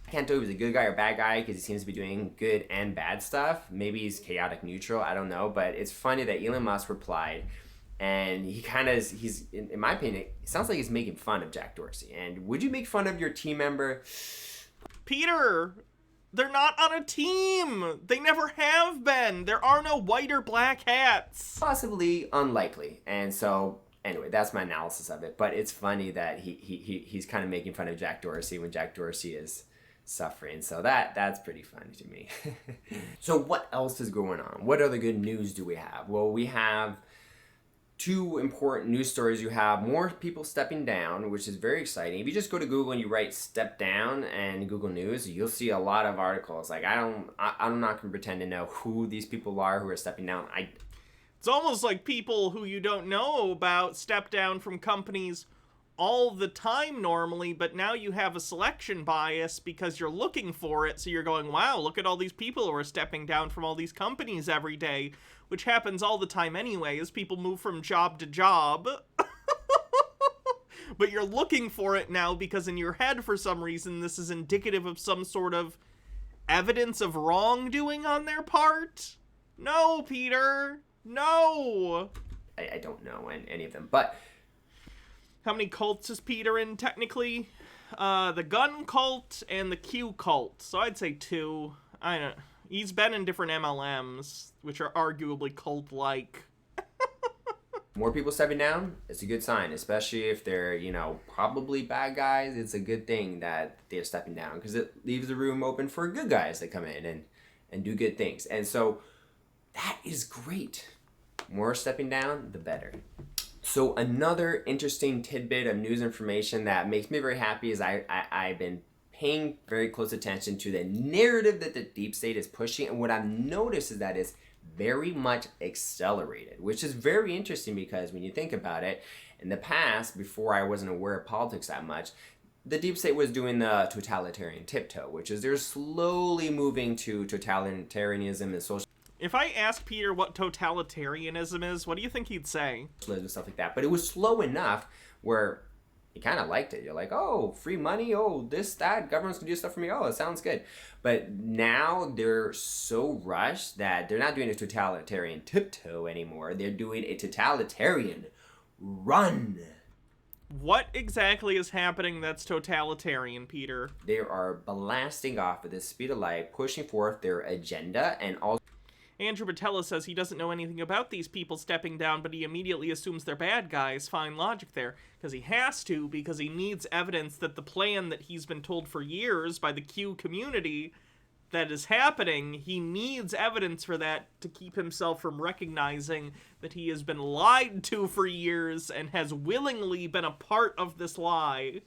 I can't tell if he's a good guy or bad guy because he seems to be doing good and bad stuff. Maybe he's chaotic neutral. I don't know. But it's funny that Elon Musk replied, and he kind of, he's, in my opinion, it sounds like he's making fun of Jack Dorsey. And would you make fun of your team member? Peter, they're not on a team. They never have been. There are no white or black hats. Possibly unlikely. And so, anyway, that's my analysis of it. But it's funny that he's kind of making fun of Jack Dorsey when Jack Dorsey is suffering. So that's pretty funny to me. So what else is going on? What other good news do we have? Well, we have two important news stories. You have more people stepping down, which is very exciting. If you just go to Google and you write "step down" and Google News, you'll see a lot of articles. Like I'm not gonna pretend to know who these people are who are stepping down. It's almost like people who you don't know about step down from companies all the time normally, but now you have a selection bias because you're looking for it, so you're going, wow, look at all these people who are stepping down from all these companies every day, which happens all the time anyway, as people move from job to job. But you're looking for it now because in your head, for some reason, this is indicative of some sort of evidence of wrongdoing on their part? No, Peter. No. I don't know any of them, but how many cults is Peter in, technically? The gun cult and the Q cult. So I'd say 2. I don't know. He's been in different MLMs, which are arguably cult-like. more people stepping down, it's a good sign, especially if they're, probably bad guys. It's a good thing that they're stepping down because it leaves the room open for good guys that come in and do good things. And so that is great. More stepping down, the better. So another interesting tidbit of news information that makes me very happy is I've been paying very close attention to the narrative that the deep state is pushing. And what I've noticed is that it's very much accelerated, which is very interesting because when you think about it, in the past, before I wasn't aware of politics that much, the deep state was doing the totalitarian tiptoe, which is they're slowly moving to totalitarianism and social. If I asked Peter what totalitarianism is, what do you think he'd say? And stuff like that. But it was slow enough where you kind of liked it. You're like, oh, free money, oh, this, that, government's gonna do stuff for me, oh, it sounds good. But now they're so rushed that they're not doing a totalitarian tiptoe anymore. They're doing a totalitarian run. What exactly is happening that's totalitarian, Peter? They are blasting off at the speed of light, pushing forth their agenda, and also Andrew Batella says he doesn't know anything about these people stepping down, but he immediately assumes they're bad guys. Fine logic there. Because he has to, because he needs evidence that the plan that he's been told for years by the Q community that is happening, he needs evidence for that to keep himself from recognizing that he has been lied to for years and has willingly been a part of this lie.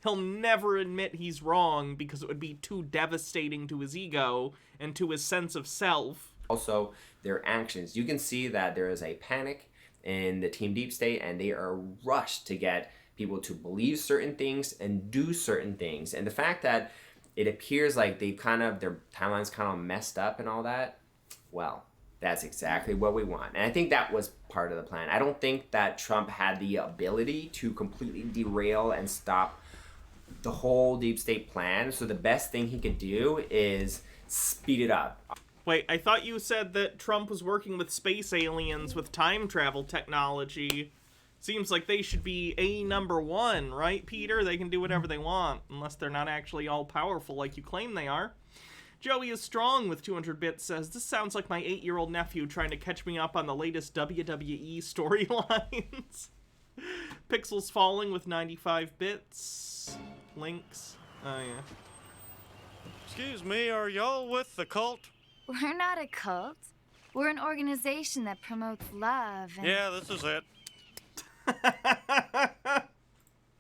He'll never admit he's wrong because it would be too devastating to his ego and to his sense of self. Also their actions. You can see that there is a panic in the Team Deep State and they are rushed to get people to believe certain things and do certain things. And the fact that it appears like their timeline's kind of messed up and all that, well, that's exactly what we want. And I think that was part of the plan. I don't think that Trump had the ability to completely derail and stop the whole deep state plan. So the best thing he could do is speed it up. Wait, I thought you said that Trump was working with space aliens with time travel technology. Seems like they should be number one, right, Peter? They can do whatever they want, unless they're not actually all-powerful like you claim they are. Joey is Strong with 200 bits says, this sounds like my 8-year-old nephew trying to catch me up on the latest WWE storylines. Pixels Falling with 95 bits. Links. Oh, yeah. Excuse me, are y'all with the cult? We're not a cult. We're an organization that promotes love and... Yeah, this is it.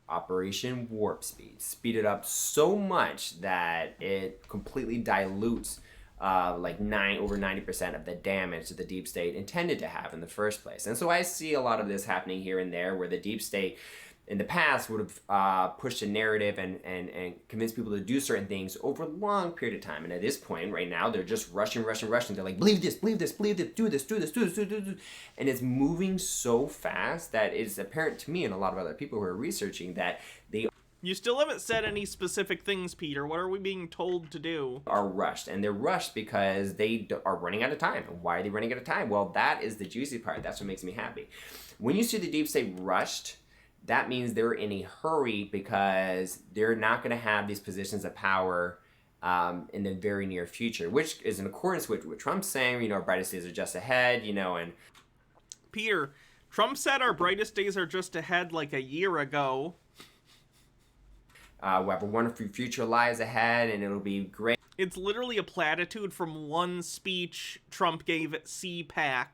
Operation Warp Speed. Speed it up so much that it completely dilutes over 90% of the damage that the deep state intended to have in the first place. And so I see a lot of this happening here and there, where the deep state in the past would have pushed a narrative and convinced people to do certain things over a long period of time. And at this point, right now, they're just rushing. They're like, believe this, do this. And it's moving so fast that it's apparent to me and a lot of other people who are researching that they You still haven't said any specific things, Peter. What are we being told to do? Are rushed. And they're rushed because they are running out of time. And why are they running out of time? Well, that is the juicy part. That's what makes me happy. When you see the deep state rushed, that means they're in a hurry because they're not going to have these positions of power in the very near future, which is in accordance with what Trump's saying, our brightest days are just ahead, and... Peter, Trump said our brightest days are just ahead like a year ago. We have a wonderful future lies ahead, and it'll be great. It's literally a platitude from one speech Trump gave at CPAC.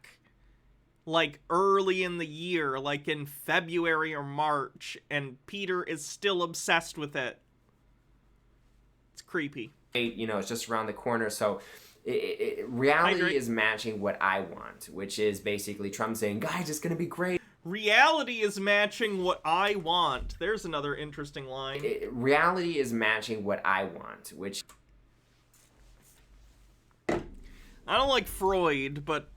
Like early in the year, like in February or March, and Peter is still obsessed with it. It's creepy. It's just around the corner, so reality is matching what I want, which is basically Trump saying, guys, it's gonna be great. Reality is matching what I want. There's another interesting line. Reality is matching what I want, which... I don't like Freud, but...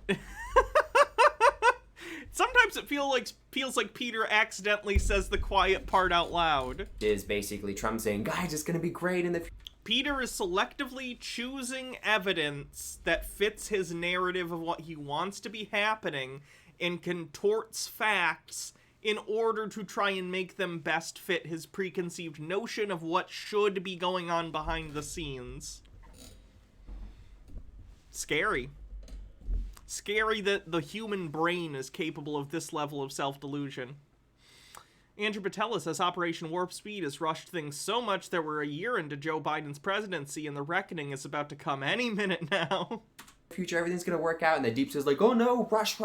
Sometimes it feels like Peter accidentally says the quiet part out loud. Is basically Trump saying, guys, it's gonna be great in the future. Peter is selectively choosing evidence that fits his narrative of what he wants to be happening and contorts facts in order to try and make them best fit his preconceived notion of what should be going on behind the scenes. Scary. Scary that the human brain is capable of this level of self-delusion. Andrew Patella says Operation Warp Speed has rushed things so much that we're a year into Joe Biden's presidency and the reckoning is about to come any minute now. Future, everything's gonna work out, and the deep state's like, oh no, rush,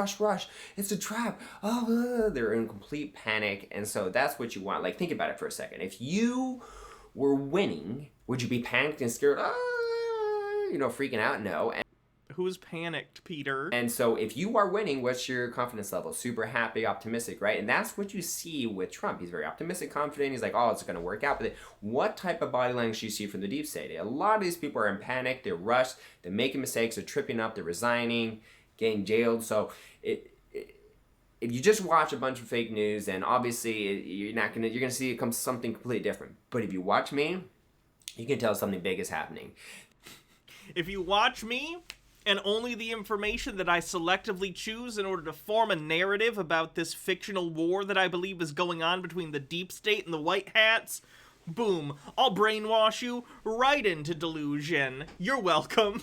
it's a trap. They're in complete panic, and so that's what you want. Like, think about it for a second. If you were winning, would you be panicked and scared? Freaking out? No. Who's panicked, Peter? And so if you are winning, what's your confidence level? Super happy, optimistic, right? And that's what you see with Trump. He's very optimistic, confident. He's like, oh, it's going to work out. But what type of body language do you see from the deep state? A lot of these people are in panic. They're rushed. They're making mistakes. They're tripping up. They're resigning, getting jailed. So if you just watch a bunch of fake news, then obviously you're going to see it come something completely different. But if you watch me, you can tell something big is happening. If you watch me, and only the information that I selectively choose in order to form a narrative about this fictional war that I believe is going on between the deep state and the white hats, boom, I'll brainwash you right into delusion. You're welcome.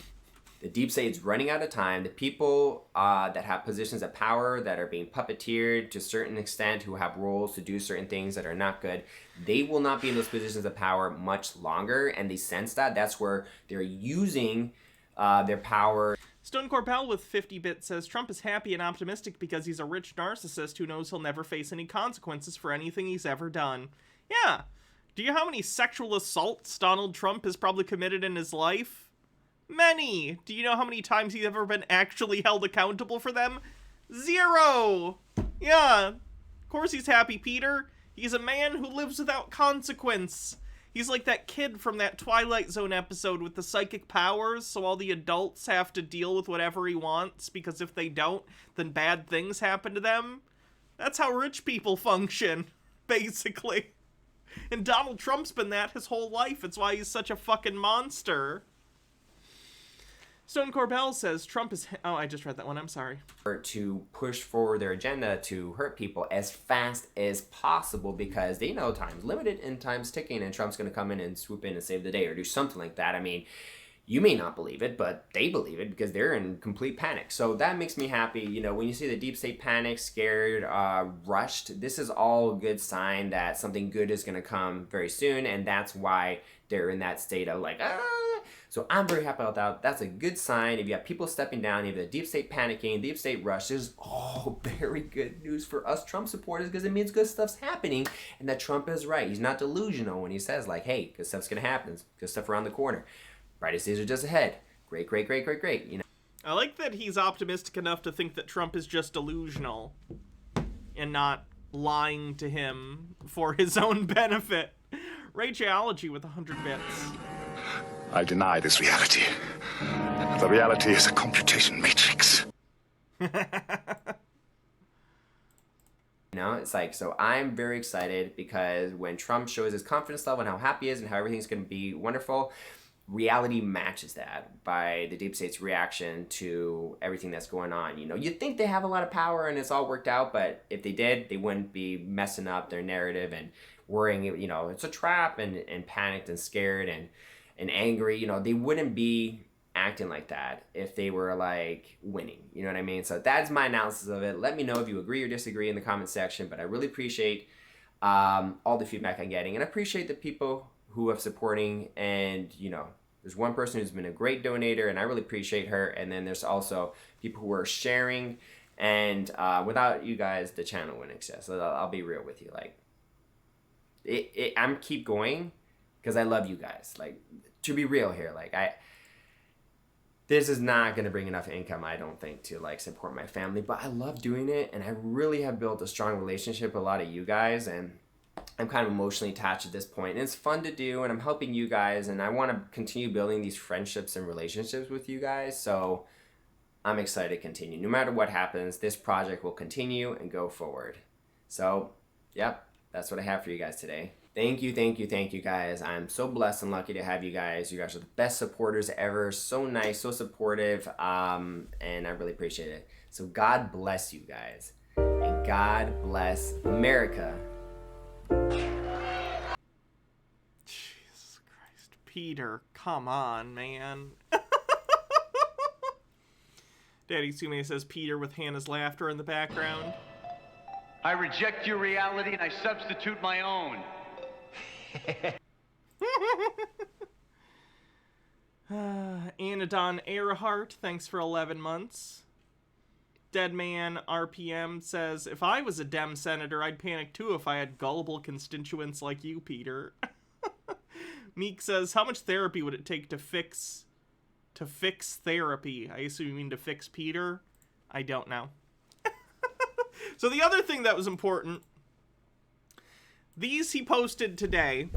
The deep state's running out of time. The people that have positions of power that are being puppeteered to a certain extent, who have roles to do certain things that are not good, they will not be in those positions of power much longer, and they sense that. That's where they're using their power. Stone Corpel with 50 bits says Trump is happy and optimistic because he's a rich narcissist who knows he'll never face any consequences for anything he's ever done. Yeah. Do you know how many sexual assaults Donald Trump has probably committed in his life? Many. Do you know how many times he's ever been actually held accountable for them? 0. Yeah. Of course he's happy, Peter. He's a man who lives without consequence. He's like that kid from that Twilight Zone episode with the psychic powers, so all the adults have to deal with whatever he wants, because if they don't, then bad things happen to them. That's how rich people function, basically. And Donald Trump's been that his whole life. It's why he's such a fucking monster. Stone Corbell says Trump is... Oh, I just read that one. I'm sorry. To push forward their agenda to hurt people as fast as possible because they know time's limited and time's ticking, and Trump's going to come in and swoop in and save the day or do something like that. I mean, you may not believe it, but they believe it because they're in complete panic. So that makes me happy. You know, when you see the deep state panic, scared, rushed, this is all a good sign that something good is going to come very soon, and that's why they're in that state of like, So I'm very happy about that. That's a good sign. If you have people stepping down, if you have the deep state panicking, deep state rush, this is all very good news for us Trump supporters because it means good stuff's happening and that Trump is right. He's not delusional when he says like, hey, good stuff's going to happen. Good stuff around the corner. Brightest days are just ahead. Great, great, great, great, great. You know. I like that he's optimistic enough to think that Trump is just delusional and not lying to him for his own benefit. Raygeology with 100 bits. I deny this reality. The reality is a computation matrix. You know, it's like, so I'm very excited because when Trump shows his confidence level and how happy he is and how everything's going to be wonderful, reality matches that by the deep state's reaction to everything that's going on. You know, you'd think they have a lot of power and it's all worked out, but if they did, they wouldn't be messing up their narrative and worrying, you know, it's a trap and panicked and scared and angry. You know, they wouldn't be acting like that if they were like winning. You know what I mean? So that's my analysis of it. Let me know if you agree or disagree in the comment section, but I really appreciate all the feedback I'm getting, and I appreciate the people who are supporting. And you know, there's one person who's been a great donator and I really appreciate her, and then there's also people who are sharing, and without you guys the channel wouldn't exist. So I'll be real with you, like I'm keep going because I love you guys. Like, to be real here, like this is not going to bring enough income, I don't think, to like support my family, but I love doing it, and I really have built a strong relationship with a lot of you guys, and I'm kind of emotionally attached at this point, and it's fun to do, and I'm helping you guys, and I want to continue building these friendships and relationships with you guys, so I'm excited to continue. No matter what happens, this project will continue and go forward. So, yep, that's what I have for you guys today. Thank you, thank you, thank you guys. I'm so blessed and lucky to have you guys. You guys are the best supporters ever. So nice, so supportive, and I really appreciate it. So God bless you guys, and God bless America. Jesus Christ. Peter, come on, man. Daddy Sume says Peter with Hannah's laughter in the background. I reject your reality and I substitute my own. Anadon Earhart, thanks for 11 months. Deadman RPM says, if I was a Dem senator, I'd panic too if I had gullible constituents like you, Peter. Meek says, how much therapy would it take to fix therapy? I assume you mean to fix Peter? I don't know. So the other thing that was important, these he posted today.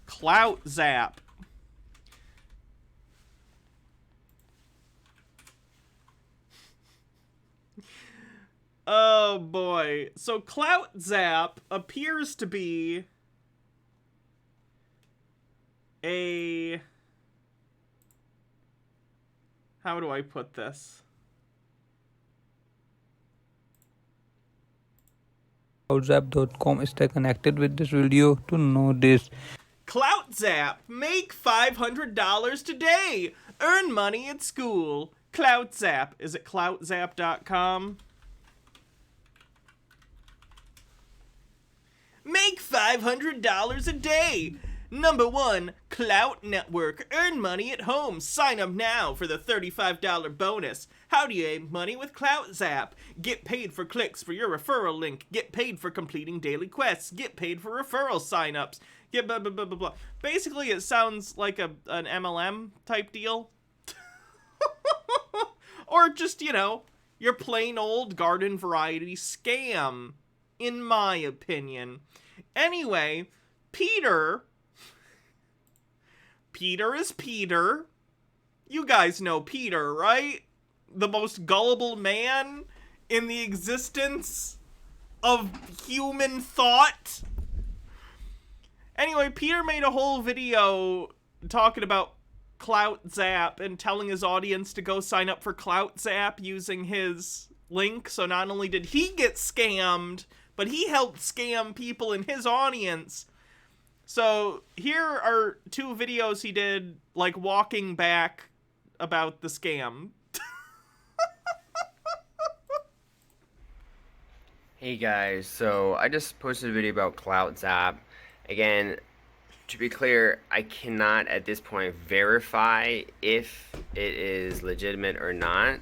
Cloutzap. Oh boy. So Cloutzap appears to be a... How do I put this? Cloutzap.com. Stay connected with this video to know this. Cloutzap, make $500 today. Earn money at school. Cloutzap. Is it cloutzap.com? Make $500 a day. Number 1, Clout Network. Earn money at home. Sign up now for the $35 bonus. How do you aim money with Cloutzap? Get paid for clicks for your referral link. Get paid for completing daily quests. Get paid for referral signups. Get blah, blah, blah, blah, blah. Basically, it sounds like an MLM type deal. Or just, you know, your plain old garden variety scam in my opinion. Anyway, Peter is Peter. You guys know Peter, right? The most gullible man in the existence of human thought. Anyway, Peter made a whole video talking about Cloutzap and telling his audience to go sign up for Cloutzap using his link. So not only did he get scammed, but he helped scam people in his audience. So here are 2 videos he did, like, walking back about the scam. Hey guys, so I just posted a video about Cloutzap. Again, to be clear, I cannot at this point verify if it is legitimate or not.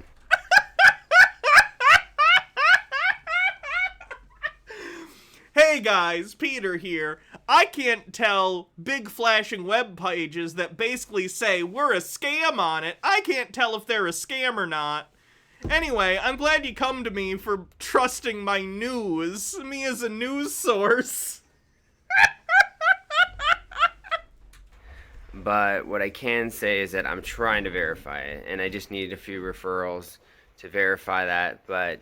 Hey guys, Peter here. I can't tell big flashing web pages that basically say we're a scam on it. I can't tell if they're a scam or not. Anyway, I'm glad you come to me for trusting my news. Me as a news source. But what I can say is that I'm trying to verify it, and I just need a few referrals to verify that. But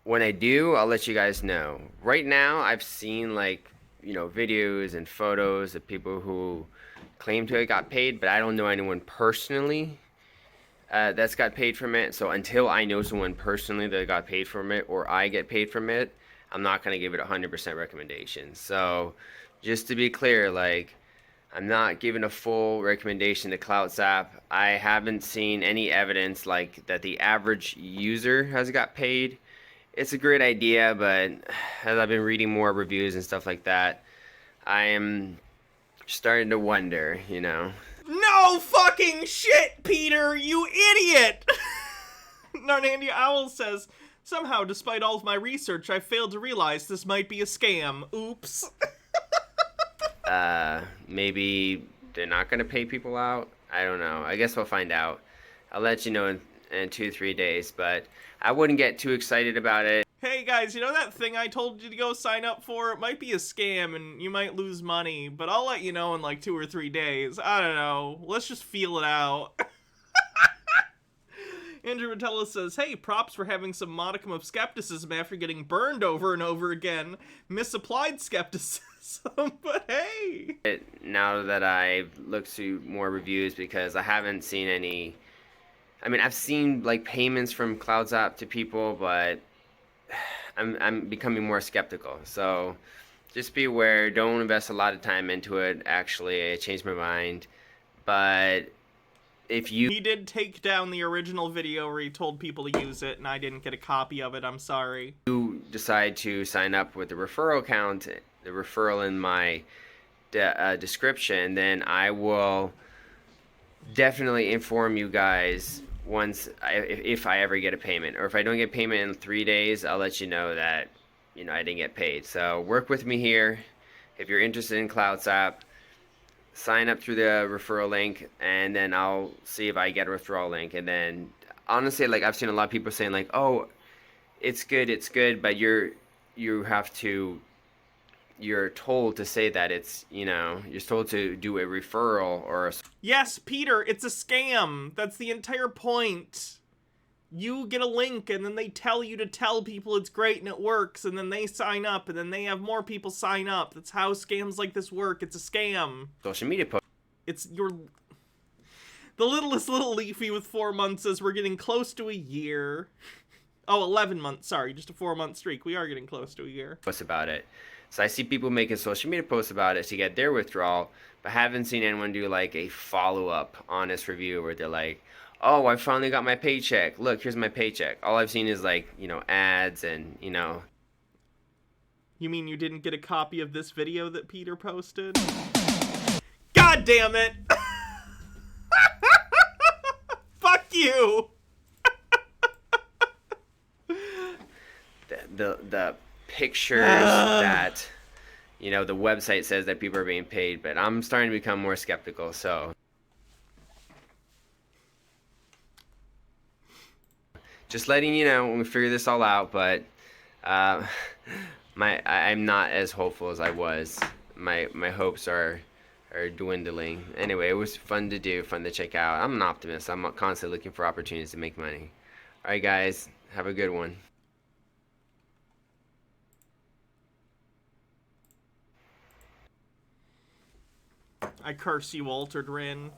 when I do, I'll let you guys know. Right now, I've seen, like, you know, videos and photos of people who claim to have got paid, but I don't know anyone personally that's got paid from it. So until I know someone personally that got paid from it, or I get paid from it, I'm not going to give it 100% recommendation. So just to be clear, like, I'm not giving a full recommendation to Cloutzap. I haven't seen any evidence like that the average user has got paid. It's a great idea, but as I've been reading more reviews and stuff like that, I am starting to wonder, you know. No fucking shit, Peter, you idiot! Narnandia Owl says, somehow, despite all of my research, I failed to realize this might be a scam. Oops. Maybe they're not going to pay people out. I don't know. I guess we'll find out. I'll let you know in 2-3 days, but I wouldn't get too excited about it. Hey guys, you know that thing I told you to go sign up for? It might be a scam and you might lose money, but I'll let you know in like 2 or 3 days. I don't know. Let's just feel it out. Andrew Vitella says, hey, props for having some modicum of skepticism after getting burned over and over again. Misapplied skepticism, but hey. Now that I've looked through more reviews, because I haven't seen any, I mean, I've seen like payments from Cloutzap to people, but I'm becoming more skeptical. So just be aware, don't invest a lot of time into it. Actually, I changed my mind. But if you... He did take down the original video where he told people to use it, and I didn't get a copy of it. I'm sorry. You decide to sign up with the referral account, the referral in my description, then I will definitely inform you guys once if I ever get a payment, or if I don't get payment in 3 days, I'll let you know that, you know, I didn't get paid. So work with me here. If you're interested in Cloutzap, sign up through the referral link, and then I'll see if I get a referral link. And then honestly, like, I've seen a lot of people saying like, oh, it's good, but you're told to say that it's, you know, you're told to do a referral or a... Yes, Peter, it's a scam. That's the entire point. You get a link, and then they tell you to tell people it's great and it works, and then they sign up, and then they have more people sign up. That's how scams like this work. It's a scam. Social media post. It's your... The littlest little leafy with 4 months says we're getting close to a year. Oh, 11 months, sorry. Just a 4-month streak. We are getting close to a year. Posts about it. So I see people making social media posts about it to get their withdrawal, but haven't seen anyone do like a follow-up honest review where they're like, oh, I finally got my paycheck. Look, here's my paycheck. All I've seen is like, you know, ads and, you know. You mean you didn't get a copy of this video that Peter posted? God damn it! Fuck you! The pictures that, you know, the website says that people are being paid, but I'm starting to become more skeptical, so. Just letting you know when we figure this all out, but I'm not as hopeful as I was. My hopes are dwindling. Anyway, it was fun to do, fun to check out. I'm an optimist. I'm constantly looking for opportunities to make money. All right, guys, have a good one. I curse you, Altered Rin.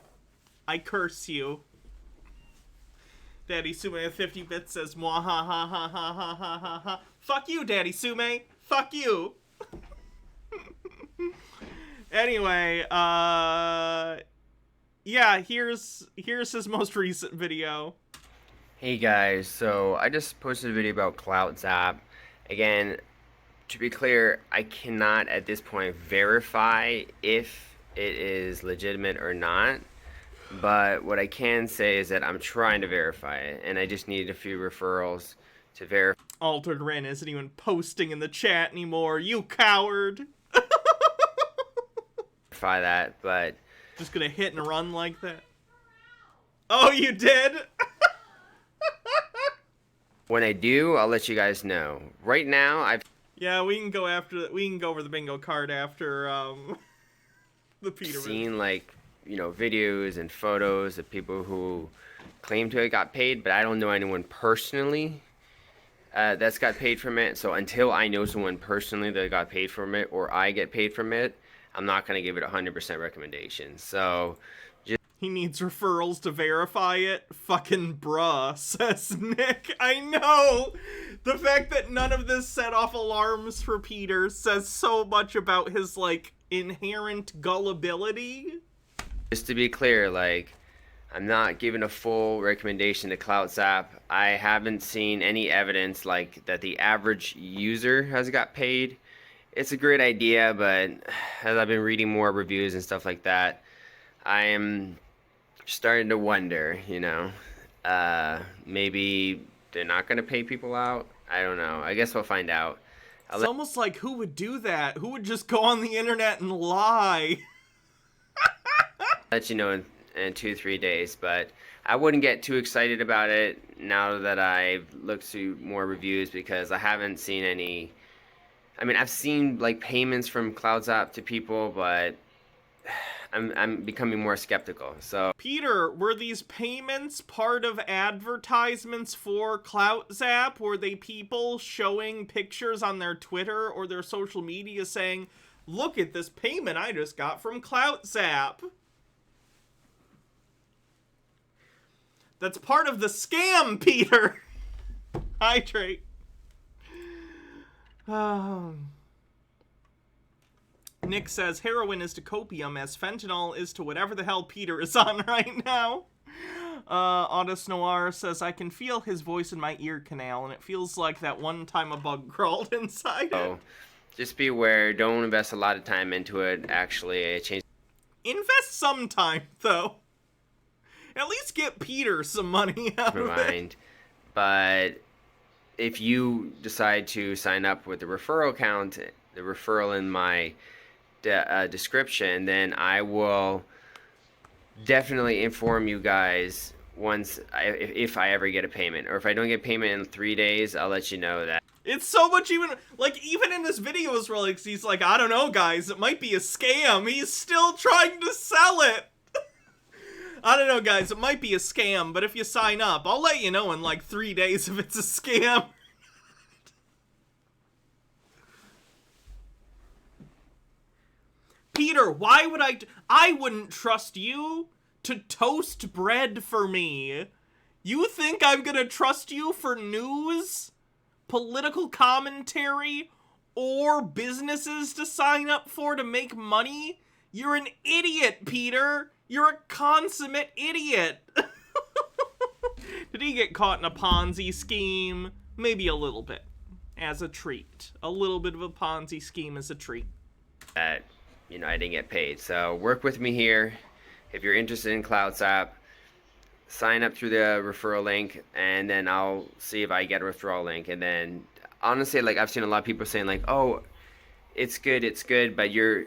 I curse you. Daddy Sume with 50 bits says, "Mwah ha ha ha ha ha ha ha ha." Fuck you, Daddy Sume. Fuck you. Anyway, yeah, here's his most recent video. Hey guys, so I just posted a video about Cloutzap. Again, to be clear, I cannot at this point verify if it is legitimate or not. But what I can say is that I'm trying to verify it, and I just need a few referrals to verify. Altered Rin isn't even posting in the chat anymore, you coward! That, but just gonna hit and run like that. Oh, you did? When I do, I'll let you guys know. Right now, yeah, we can go over the bingo card after the Peter. Seen like, you know, videos and photos of people who claim to have got paid, but I don't know anyone personally that's got paid from it. So until I know someone personally that got paid from it, or I get paid from it, I'm not going to give it 100% recommendation. So he needs referrals to verify it. Fucking bruh, says Nick. I know! The fact that none of this set off alarms for Peter says so much about his, like, inherent gullibility. Just to be clear, like, I'm not giving a full recommendation to Cloutzap. I haven't seen any evidence, like, that the average user has got paid. It's a great idea, but as I've been reading more reviews and stuff like that, I am starting to wonder, you know, maybe they're not going to pay people out. I don't know. I guess we'll find out. It's almost like, who would do that? Who would just go on the internet and lie? Let you know in 2-3 days, but I wouldn't get too excited about it now that I've looked through more reviews, because I haven't seen any. I mean, I've seen like payments from Cloutzap to people, but I'm becoming more skeptical. So Peter, were these payments part of advertisements for Cloutzap? Were they people showing pictures on their Twitter or their social media saying, "Look at this payment I just got from Cloutzap"? That's part of the scam, Peter. Hydrate. Nick says heroin is to copium as fentanyl is to whatever the hell Peter is on right now. Audis Noir says, I can feel his voice in my ear canal, and it feels like that one time a bug crawled inside it. Just be aware, don't invest a lot of time into it. Actually, invest some time, though. At least get Peter some money out of it. But if you decide to sign up with the referral account, the referral in my description, then I will definitely inform you guys once if I ever get a payment. Or if I don't get payment in 3 days, I'll let you know that. It's so much even in his videos where like, he's like, I don't know guys, it might be a scam. He's still trying to sell it. I don't know, guys. It might be a scam, but if you sign up, I'll let you know in like 3 days if it's a scam. Peter, why would I wouldn't trust you to toast bread for me. You think I'm gonna trust you for news, political commentary, or businesses to sign up for to make money? You're an idiot, Peter. You're a consummate idiot. Did he get caught in a Ponzi scheme? Maybe a little bit. As a treat. A little bit of a Ponzi scheme as a treat. I didn't get paid. So work with me here. If you're interested in Cloutzap, sign up through the referral link, and then I'll see if I get a referral link. And then, honestly, like, I've seen a lot of people saying, like, oh, it's good, but you're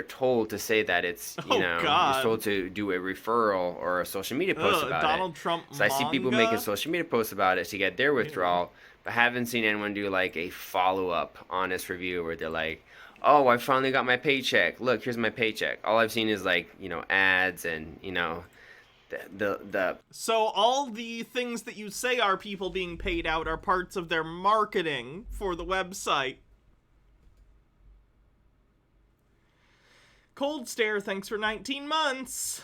told to say that it's, you're told to do a referral or a social media post about Donald it. Trump so I see people making social media posts about it to get their withdrawal, But I haven't seen anyone do like a follow-up honest review where they're like, oh, I finally got my paycheck. Look, here's my paycheck. All I've seen is like, you know, ads and, you know, the So all the things that you say are people being paid out are parts of their marketing for the website. Cold Stare, thanks for 19 months.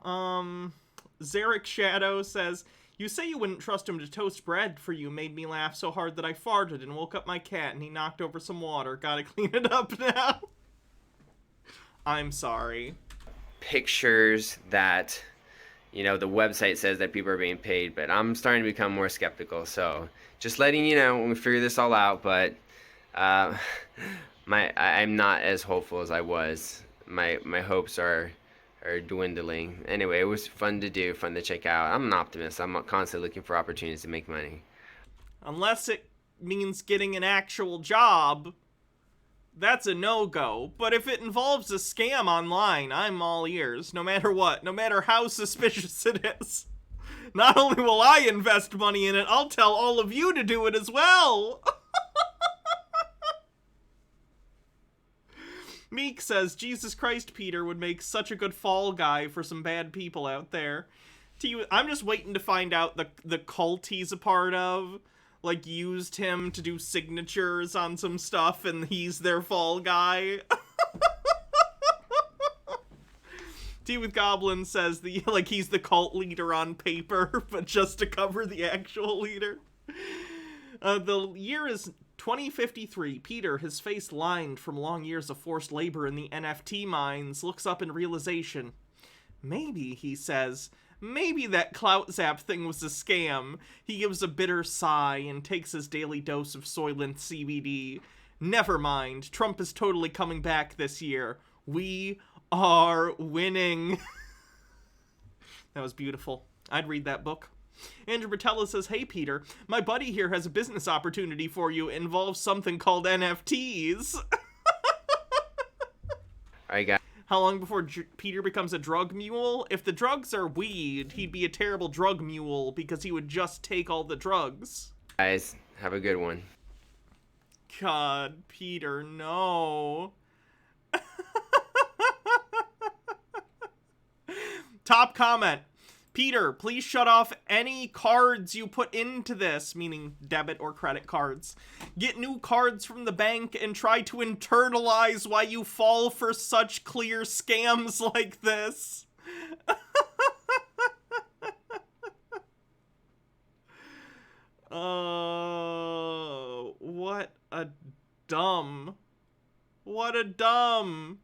Zarek Shadow says, you say you wouldn't trust him to toast bread for you made me laugh so hard that I farted and woke up my cat and he knocked over some water. Gotta clean it up now. I'm sorry. pictures that, you know, the website says that people are being paid, but I'm starting to become more skeptical. So just letting you know when we figure this all out, but I'm not as hopeful as I was. My hopes are dwindling. Anyway, it was fun to do, fun to check out. I'm an optimist. I'm constantly looking for opportunities to make money. Unless it means getting an actual job, that's a no-go. But if it involves a scam online, I'm all ears, no matter what, no matter how suspicious it is. Not only will I invest money in it, I'll tell all of you to do it as well. Meek says, Jesus Christ, Peter would make such a good fall guy for some bad people out there. I'm just waiting to find out the cult he's a part of, like, used him to do signatures on some stuff and he's their fall guy. Tea with Goblin says he's the cult leader on paper, but just to cover the actual leader. The year is 2053. Peter, his face lined from long years of forced labor in the NFT mines, looks up in realization. Maybe, he says, maybe that Cloutzap thing was a scam. He gives a bitter sigh and takes his daily dose of Soylent CBD. Never mind, Trump is totally coming back this year. We are winning. That was beautiful. I'd read that book. Andrew Bertella says, hey Peter, my buddy here has a business opportunity for you. It involves something called NFTs. I got. How long before Peter becomes a drug mule? If the drugs are weed, he'd be a terrible drug mule because he would just take all the drugs. Guys, have a good one. God, Peter, no. Top comment. Peter, please shut off any cards you put into this, meaning debit or credit cards. Get new cards from the bank and try to internalize why you fall for such clear scams like this. What a dumb. What a dumb.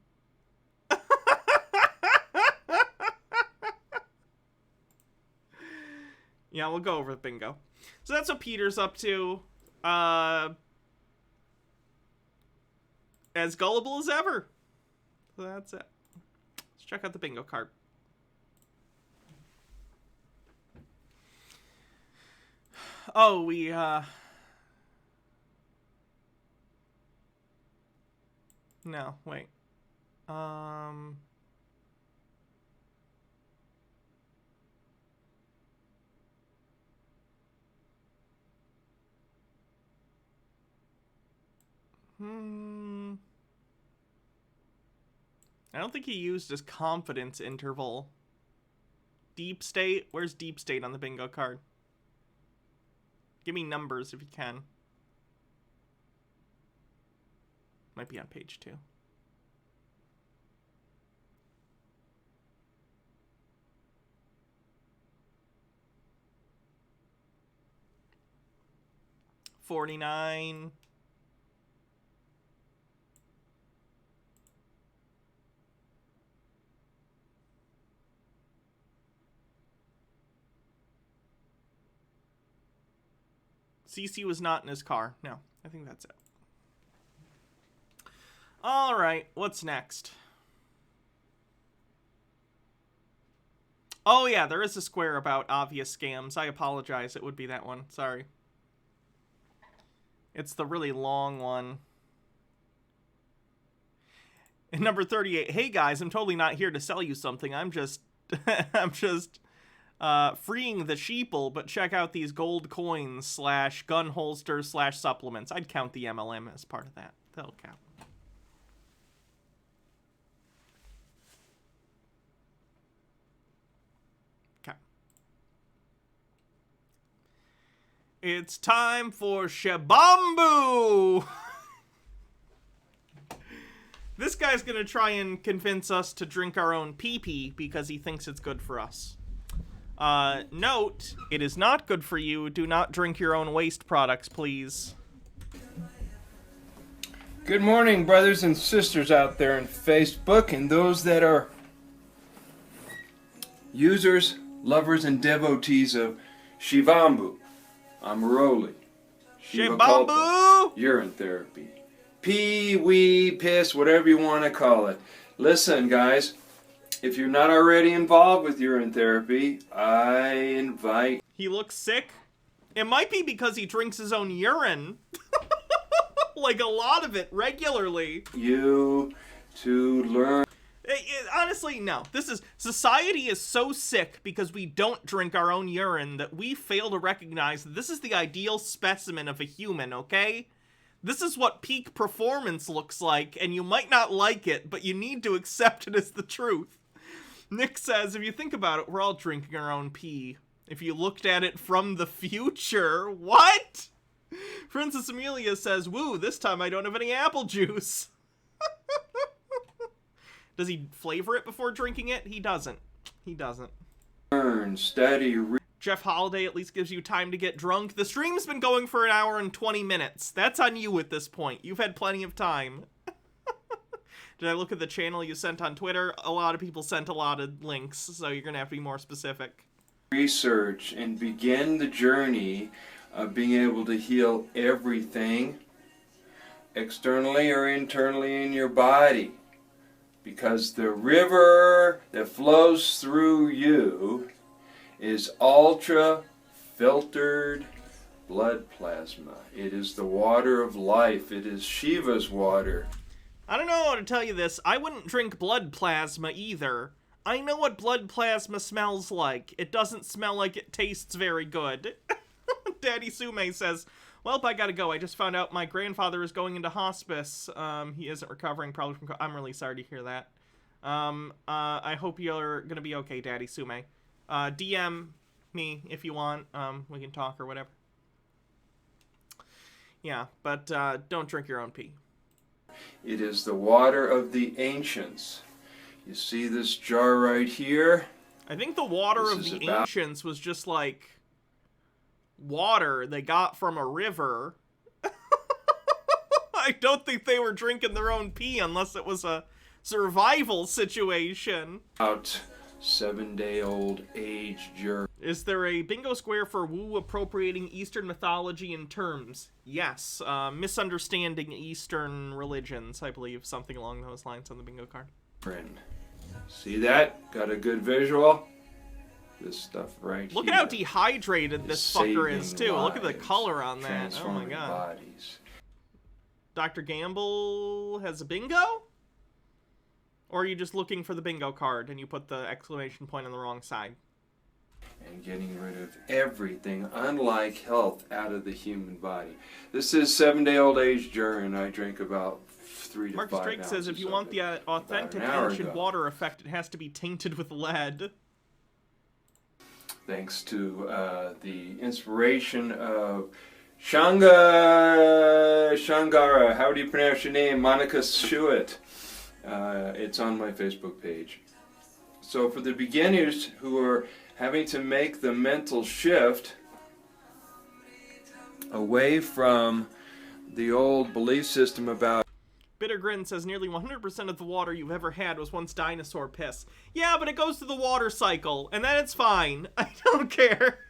Yeah, we'll go over the bingo. So that's what Peter's up to. As gullible as ever. So that's it. Let's check out the bingo card. Oh, no, wait. I don't think he used his confidence interval. Deep state? Where's deep state on the bingo card? Give me numbers if you can. Might be on page 2. $49. Cece was not in his car. No, I think that's it. All right, what's next? Oh yeah, there is a square about obvious scams. I apologize. It would be that one. Sorry. It's the really long one. And number 38. Hey guys, I'm totally not here to sell you something. I'm just freeing the sheeple, but check out these gold coins / gun holsters / supplements. I'd count the MLM as part of that. That'll count. Okay. It's time for Shabambu! This guy's gonna try and convince us to drink our own pee-pee because he thinks it's good for us. Note, it is not good for you. Do not drink your own waste products, please. Good morning, brothers and sisters out there in Facebook and those that are users, lovers, and devotees of Shivambu, Amaroli, Shivambu, urine therapy, pee, wee, piss, whatever you want to call it. Listen, guys, if you're not already involved with urine therapy, I invite... He looks sick. It might be because he drinks his own urine. Like a lot of it regularly. You to learn... Honestly, no. Society is so sick because we don't drink our own urine that we fail to recognize that this is the ideal specimen of a human, okay? This is what peak performance looks like, and you might not like it, but you need to accept it as the truth. Nick says, if you think about it, we're all drinking our own pee. If you looked at it from the future, what? Princess Amelia says, woo, this time I don't have any apple juice. Does he flavor it before drinking it? He doesn't. He doesn't. Learn, study, Jeff Holiday at least gives you time to get drunk. The stream's been going for 1 hour and 20 minutes. That's on you at this point. You've had plenty of time. Did I look at the channel you sent on Twitter? A lot of people sent a lot of links, so you're going to have to be more specific. Research and begin the journey of being able to heal everything externally or internally in your body. Because the river that flows through you is ultra filtered blood plasma. It is the water of life. It is Shiva's water. I don't know how to tell you this. I wouldn't drink blood plasma either. I know what blood plasma smells like. It doesn't smell like it tastes very good. Daddy Sume says, well, I gotta go. I just found out my grandfather is going into hospice. He isn't recovering probably from... I'm really sorry to hear that. I hope you're gonna be okay, Daddy Sume. DM me if you want. We can talk or whatever. Yeah, but don't drink your own pee. It is the water of the ancients. You see this jar right here? I think the water of the ancients was just like water they got from a river. I don't think they were drinking their own pee unless it was a survival situation. About 7-day-old age journey. Is there a bingo square for woo appropriating Eastern mythology and terms? Yes. Misunderstanding Eastern religions, I believe. Something along those lines on the bingo card. See that? Got a good visual? This stuff right here. Look at how dehydrated this fucker is, too. Look at the color on that. Oh my god. Bodies. Dr. Gamble has a bingo? Or are you just looking for the bingo card and you put the exclamation point on the wrong side? And getting rid of everything, unlike health, out of the human body. This is 7-day-old age urine. I drink about 3 to 5 Marcus Drake says if you want the authentic ancient water effect, it has to be tainted with lead. Thanks to the inspiration of Shangara, how do you pronounce your name? Monica Shuett. It's on my Facebook page. So for the beginners who are having to make the mental shift away from the old belief system about... Bitter Grin says nearly 100% of the water you've ever had was once dinosaur piss. Yeah, but it goes through the water cycle, and then it's fine. I don't care.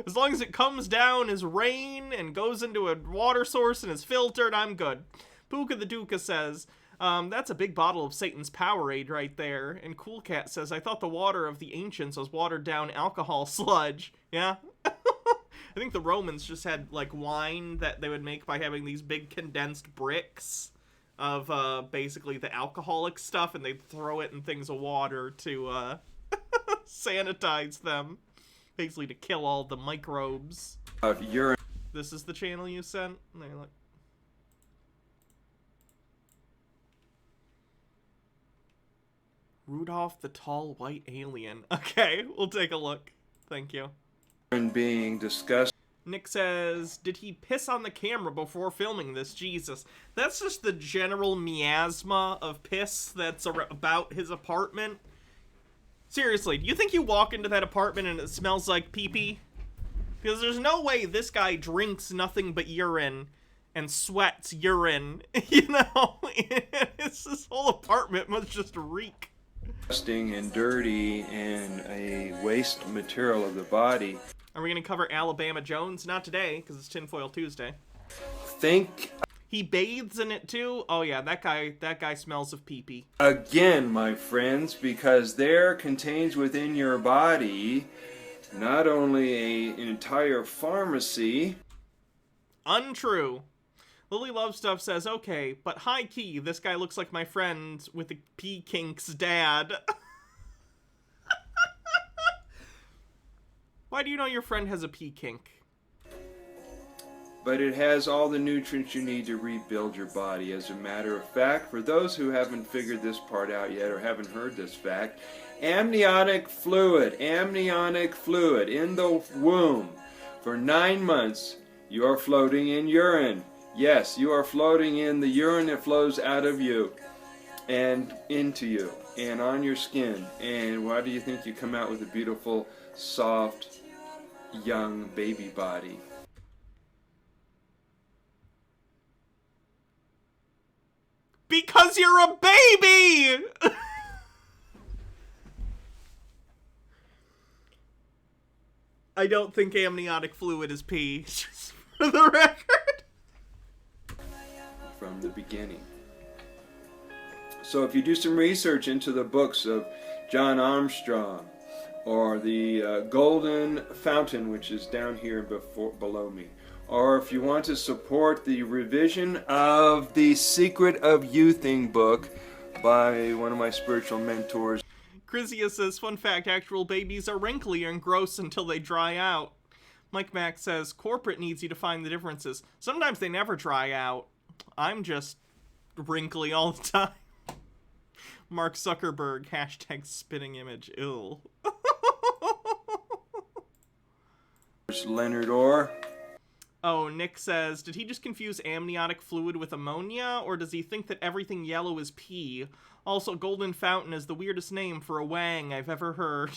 As long as it comes down as rain and goes into a water source and is filtered, I'm good. Puka the Duka says, that's a big bottle of Satan's Powerade right there. And Cool Cat says, I thought the water of the ancients was watered down alcohol sludge. Yeah? I think the Romans just had, like, wine that they would make by having these big condensed bricks of, basically the alcoholic stuff, and they'd throw it in things of water to, Sanitize them. Basically to kill all the microbes. Urine. This is the channel you sent? There, look. Rudolph the Tall White Alien. Okay, we'll take a look. Thank you. Being discussed. Nick says, did he piss on the camera before filming this? Jesus. That's just the general miasma of piss that's about his apartment. Seriously, do you think you walk into that apartment and it smells like pee-pee? Because there's no way this guy drinks nothing but urine and sweats urine, you know? This whole apartment must just reek. Disgusting and dirty and a waste material of the body. Are we going to cover Alabama Jones? Not today, because it's Tinfoil Tuesday. Think... He bathes in it too? Oh yeah, that guy smells of pee-pee. Again, my friends, because there contains within your body not only an entire pharmacy... Untrue. Lily Love Stuff says, okay, but high key, this guy looks like my friend with the pee kink's dad. Why do you know your friend has a pee kink? But it has all the nutrients you need to rebuild your body. As a matter of fact, for those who haven't figured this part out yet or haven't heard this fact, amniotic fluid in the womb for 9 months, you are floating in urine. Yes, you are floating in the urine that flows out of you and into you and on your skin. And why do you think you come out with a beautiful, soft, young baby body? Because you're a baby! I don't think amniotic fluid is pee, just for the record. From the beginning. So if you do some research into the books of John Armstrong, or the Golden Fountain, which is down here below me, or if you want to support the revision of the Secret of Youthing book by one of my spiritual mentors. Chrysia says, fun fact, actual babies are wrinkly and gross until they dry out. Mike Mack says, corporate needs you to find the differences. Sometimes they never dry out. I'm just wrinkly all the time. Mark Zuckerberg, hashtag spitting image, ill. Leonard Orr. Oh, Nick says, did he just confuse amniotic fluid with ammonia, or does he think that everything yellow is pee? Also, Golden Fountain is the weirdest name for a wang I've ever heard.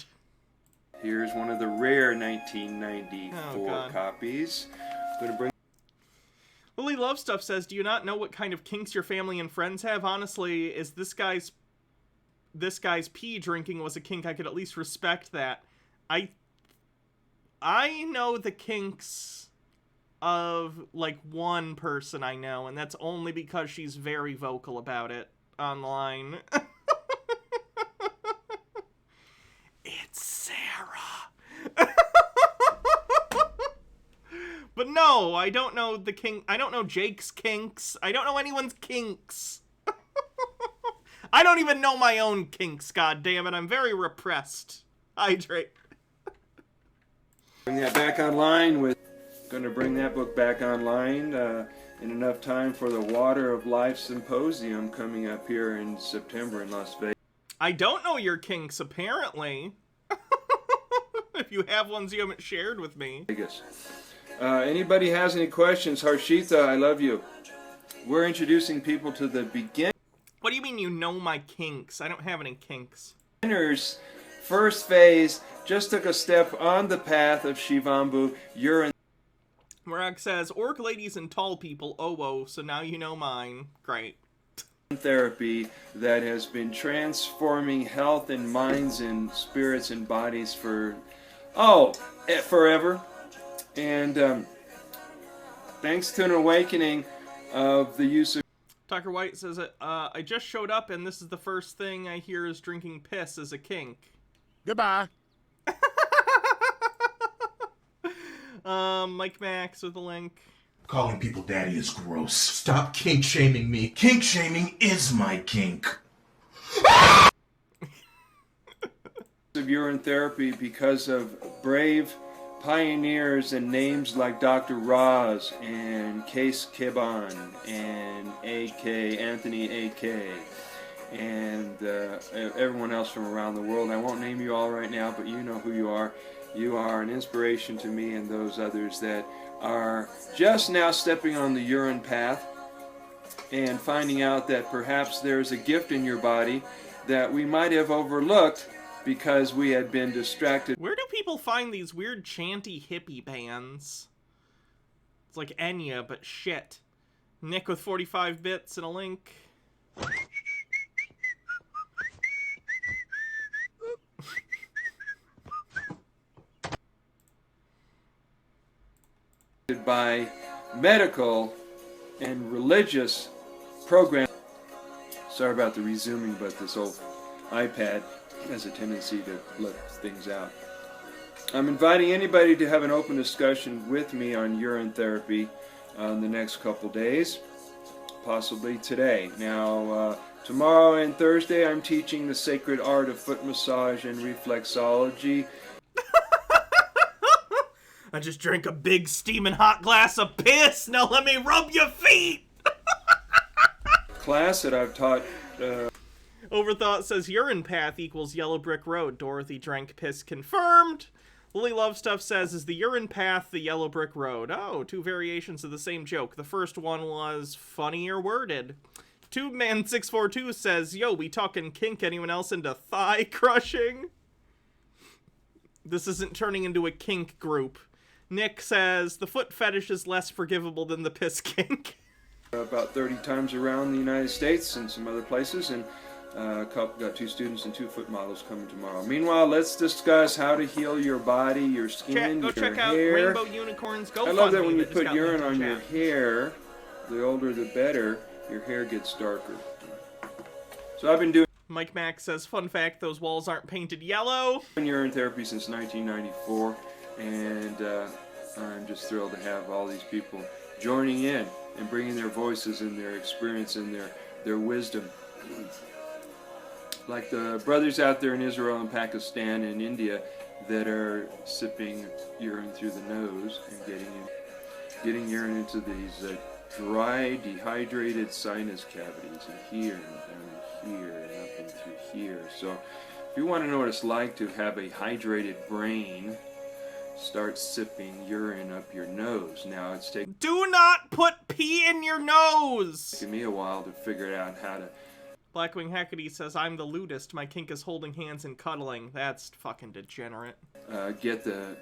Here's one of the rare 1994 copies. I'm gonna bring. Lily Love Stuff says, do you not know what kind of kinks your family and friends have? Honestly, is this guy's pee drinking was a kink, I could at least respect that. I know the kinks of, like, one person I know, and that's only because she's very vocal about it online. It's Sarah. But no, I don't know the kink. I don't know Jake's kinks. I don't know anyone's kinks. I don't even know my own kinks, goddammit. I'm very repressed. Hydrate. Bring that back online going to bring that book back online in enough time for the Water of Life Symposium coming up here in September in Las Vegas. I don't know your kinks, apparently. If you have ones you haven't shared with me. Vegas. Anybody has any questions? Harshita, I love you. We're introducing people to the beginners. What do you mean you know my kinks? I don't have any kinks. First phase just took a step on the path of Shivambu. Urine. Morag says, orc ladies and tall people, oh, so now you know mine. Great. Therapy that has been transforming health and minds and spirits and bodies for, forever. And thanks to an awakening of the use of... Tucker White says, I just showed up and this is the first thing I hear is drinking piss as a kink. Goodbye. Mike Max with a link. Calling people daddy is gross. Stop kink shaming me. Kink shaming is my kink. of urine therapy because of brave pioneers and names like Dr. Roz and Case Kibon and A.K. Anthony A.K. and everyone else from around the world. I won't name you all right now, but you know who you are. You are an inspiration to me and those others that are just now stepping on the urine path and finding out that perhaps there's a gift in your body that we might have overlooked because we had been distracted. Where do people find these weird chanty hippie bands? It's like Enya, but shit. Nick with 45 bits and a link. By medical and religious programs. Sorry about the resuming, but this old iPad has a tendency to blip things out. I'm inviting anybody to have an open discussion with me on urine therapy in the next couple days, possibly today. Now, tomorrow and Thursday I'm teaching the sacred art of foot massage and reflexology. I just drank a big steaming hot glass of piss. Now let me rub your feet. Class that I've taught. Overthought says urine path equals yellow brick road. Dorothy drank piss confirmed. Lily Love Stuff says, is the urine path the yellow brick road? Oh, two variations of the same joke. The first one was funnier worded. TubeMan642 says, yo, we talking kink, anyone else into thigh crushing? This isn't turning into a kink group. Nick says, the foot fetish is less forgivable than the piss kink. About 30 times around the United States and some other places, and got 2 students and 2 foot models coming tomorrow. Meanwhile, let's discuss how to heal your body, your skin, Go your check hair. out Rainbow Unicorns GoFundMe. I love that when you put urine on your hair, the older the better, your hair gets darker. So I've been doing Mike Mack says, fun fact, those walls aren't painted yellow. urine therapy since 1994, and I'm just thrilled to have all these people joining in and bringing their voices and their experience and their wisdom. Like the brothers out there in Israel and Pakistan and India that are sipping urine through the nose and getting urine into these dry, dehydrated sinus cavities in here and down in here and up and through here. So if you want to know what it's like to have a hydrated brain, start sipping urine up your nose. Now it's taken Do not put pee in your nose! me a while to figure out how to. Blackwing Hackety says, I'm the lewdest. My kink is holding hands and cuddling. That's fucking degenerate. Get the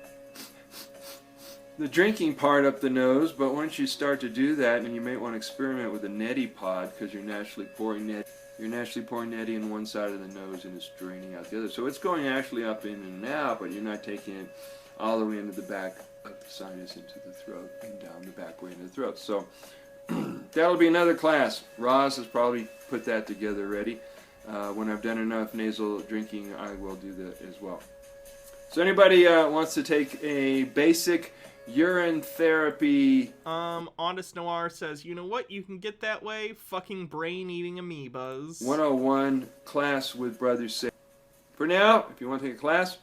drinking part up the nose, but once you start to do that, and you may want to experiment with a neti pod, because you're naturally pouring neti in one side of the nose and it's draining out the other. So it's going actually up in and out, but you're not taking it all the way into the back of the sinus into the throat and down the back way into the throat. So that'll be another class. Roz has probably put that together already. When I've done enough nasal drinking, I will do that as well. So anybody wants to take a basic urine therapy? Honest Noir says, you know what you can get that way? Fucking brain-eating amoebas. 101 class with Brother Cece. For now, if you want to take a class,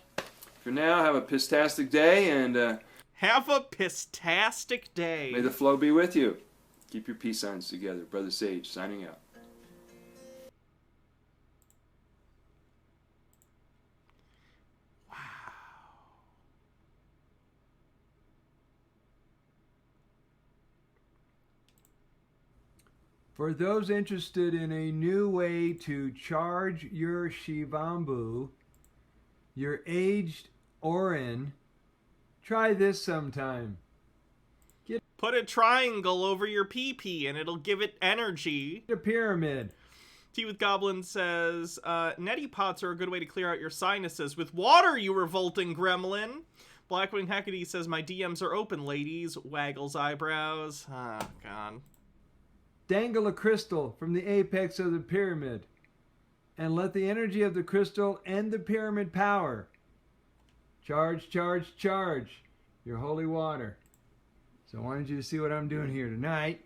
for now, have a pistastic day, and have a pistastic day. May the flow be with you. Keep your peace signs together. Brother Sage, signing out. For those interested in a new way to charge your Shivambu, your aged Urine, try this sometime. Put a triangle over your pee-pee and it'll give it energy. A pyramid. Tea with Goblin says, neti pots are a good way to clear out your sinuses. With water, you revolting gremlin. Blackwing Hackety says, my DMs are open, ladies. Waggles eyebrows. Oh, God. Dangle a crystal from the apex of the pyramid and let the energy of the crystal end the pyramid power. Charge, charge, charge your holy water. So I wanted you to see what I'm doing here tonight.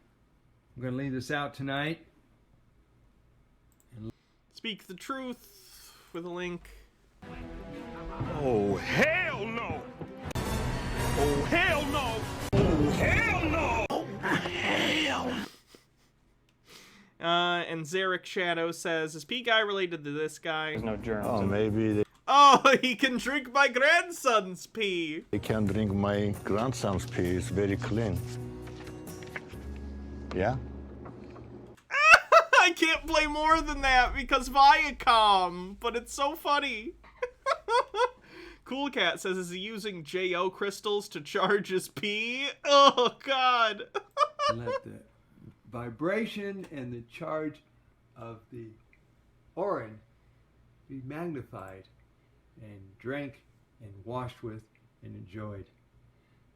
I'm going to leave this out tonight. Speak the truth with a link. Oh, hell no! Oh, hell no! Oh, hell no! Oh, hell! And Zarek Shadow says, is P Guy related to this guy? There's no germs. Oh, maybe they Oh, he can drink my grandson's pee. can drink my grandson's pee. It's very clean. Yeah? I can't play more than that because Viacom, but it's so funny. Cool Cat says, is he using JO crystals to charge his pee? Oh, God. Let the vibration and the charge of the Urine be magnified and drank and washed with and enjoyed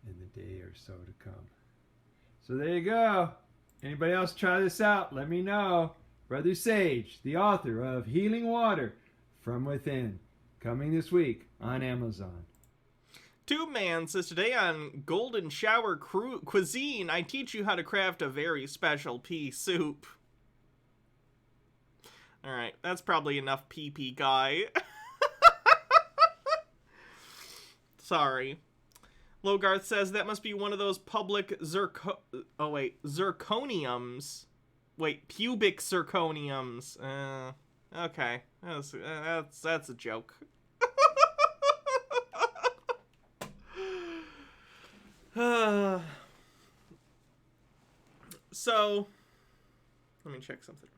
in the day or so to come. So there you go. Anybody else try this out? Let me know. Brother Sage, the author of Healing Water from Within, coming this week on Amazon. Tube Man says, today on Golden Shower Cuisine, I teach you how to craft a very special pea soup. Alright, that's probably enough pee guy. Sorry. Logarth says, that must be one of those public zirconiums. Wait, pubic zirconiums. Okay. That's a joke. So, let me check something.